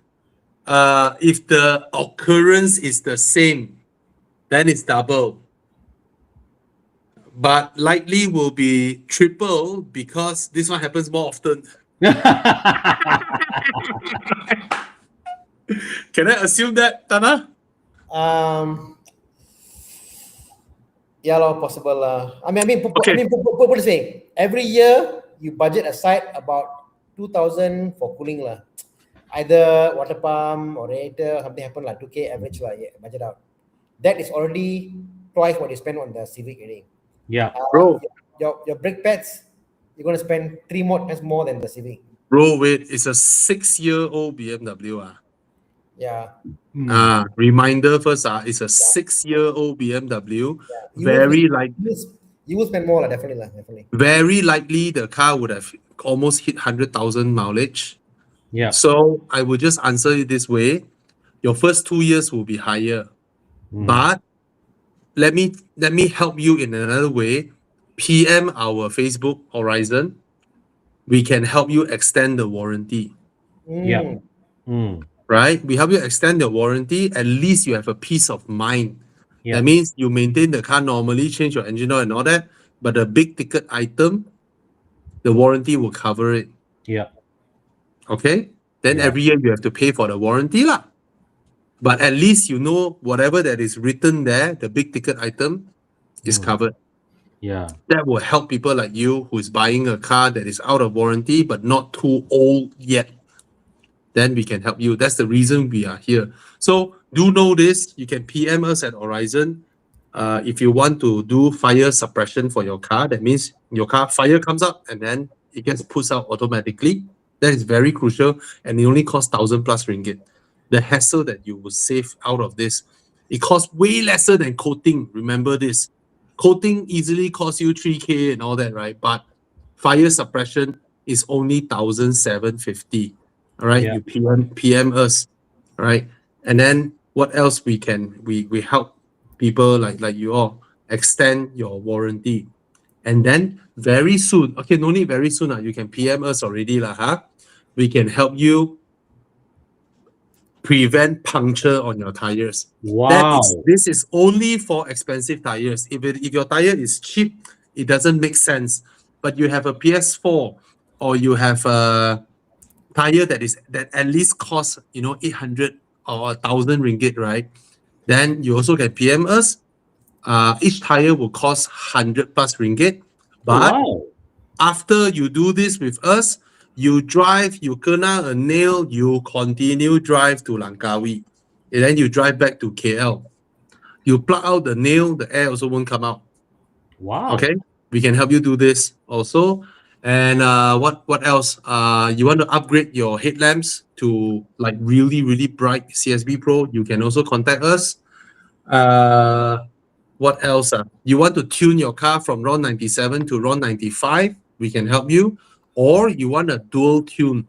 If the occurrence is the same, then it's double. But likely will be triple because this one happens more often. Can I assume that, Tana? Yeah, lah, possible lah. I mean, Okay. put this way. Every year you budget aside about 2,000 for cooling lah. Either water pump or radiator, something happen like 2K average lah. Yeah, budget out. That is already twice what you spend on the Civic already. Yeah. Bro. Your brake pads, you're gonna spend 3 more times more than the Civic. Bro, wait, it's a 6-year-old BMW. Yeah. Reminder first, it's a 6-year-old BMW. You Very will- like You will spend more lah, definitely. very likely the car would have almost hit 100,000 mileage. Yeah. So I will just answer it this way. Your first 2 years will be higher. Mm. But let me help you in another way. PM our Facebook Horizon. We can help you extend the warranty. Yeah. Mm. Right? We help you extend the warranty. At least you have a peace of mind. Yeah. That means you maintain the car normally, change your engine oil and all that. But the big ticket item, the warranty will cover it. Yeah. Okay? Then Yeah. every year you have to pay for the warranty lah. But at least you know whatever that is written there, the big ticket item is covered. Yeah. That will help people like you who is buying a car that is out of warranty but not too old yet. Then we can help you. That's the reason we are here. So do know this. You can PM us at Horizon. If you want to do fire suppression for your car, that means your car fire comes up and then it gets pushed out automatically. That is very crucial, and it only costs 1,000 plus ringgit. The hassle that you will save out of this, it costs way lesser than coating. Remember this. Coating easily costs you 3K and all that, right? But fire suppression is only 1,750. All right, Yeah. you PM us, all right? And then what else we help people like you all extend your warranty. And then very soon, okay, no need very soon, you can PM us already lah, huh? We can help you prevent puncture on your tires. Wow. This is only for expensive tires. If your tire is cheap, it doesn't make sense. But you have a PS4 or you have a tire that at least costs 800 or 1,000 ringgit, right? Then you also can PM us. Each tire will cost 100 plus ringgit. But Wow. after you do this with us, you drive, you kena a nail, you continue drive to Langkawi. and then you drive back to KL. You plug out the nail, the air also won't come out. Wow. Okay, we can help you do this also. And what else? You want to upgrade your headlamps to like really, really bright CSB Pro, you can also contact us. What else? You want to tune your car from RON 97 to RON 95, we can help you. Or you want a dual tune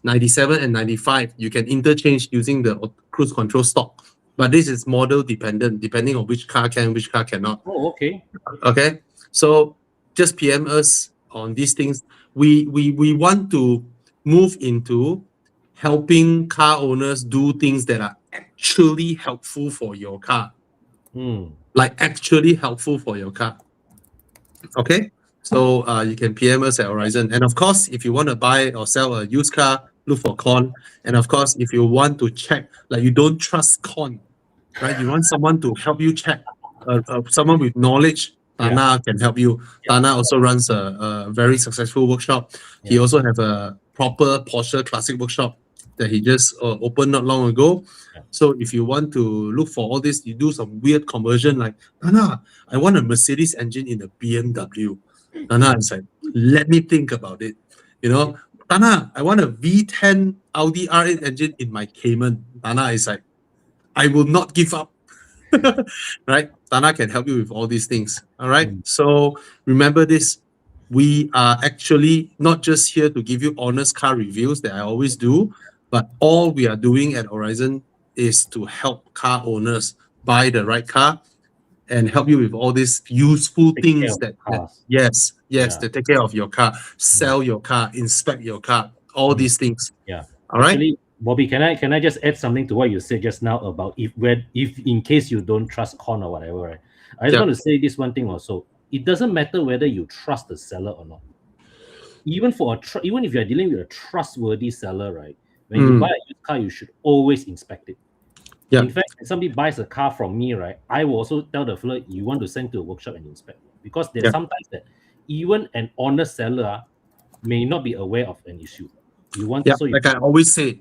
97 and 95, you can interchange using the cruise control stock. But this is model dependent, depending on which car can, which car cannot. Oh, okay. Okay, so just PM us on these things. We want to move into helping car owners do things that are actually helpful for your car. Like actually helpful for your car. Okay, so you can PM us at Horizon. And of course, if you want to buy or sell a used car, look for Con. And of course, if you want to check, like you don't trust Con, right? You want someone to help you check, someone with knowledge. Tana can help you. Tana also runs a very successful workshop. He also have a proper Porsche classic workshop that he just opened not long ago. So if you want to look for all this, you do some weird conversion like, Tana, I want a Mercedes engine in a BMW. Tana is like, let me think about it. You know, Tana, I want a V10 Audi R8 engine in my Cayman. Tana is like, I will not give up. Right? Tana can help you with all these things. All right. So remember this. We are actually not just here to give you honest car reviews that I always do, but all we are doing at Horizon is to help car owners buy the right car and help you with all these useful Take care things of that cars. yes, Yeah. to take care of your car, sell your car, inspect your car, all these things. Yeah. All right. Actually, Bobby, can I just add something to what you said just now about if in case you don't trust Con or whatever, right? I just want to say this one thing also. It doesn't matter whether you trust the seller or not. Even even if you're dealing with a trustworthy seller, right? When you buy a used car, you should always inspect it. In fact, when somebody buys a car from me, right, I will also tell the fellow you want to send to a workshop and inspect, because there's sometimes that even an honest seller may not be aware of an issue. You want to, like I always say,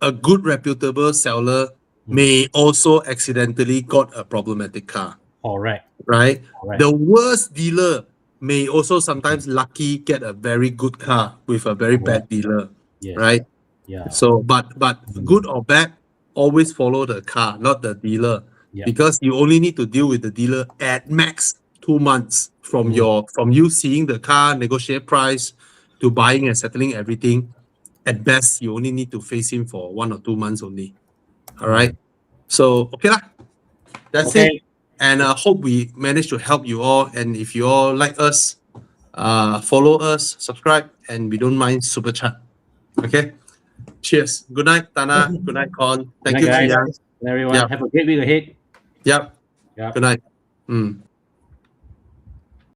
a good reputable seller may also accidentally got a problematic car. Correct. Right? Correct. The worst dealer may also sometimes lucky get a very good car with a very bad dealer. Yes. Right? Yeah. So but good or bad, always follow the car, not the dealer. Because you only need to deal with the dealer at max 2 months from you seeing the car, negotiate price, to buying and settling everything. At best, you only need to face him for 1 or 2 months only. All right. So okay lah. That's it. And I hope we managed to help you all. And if you all like us, follow us, subscribe, and we don't mind super chat. Okay. Cheers. Good night, Tana. Good night, Con. Thank you, guys. Chiang. Everyone, have a great week ahead. Yep. Good night.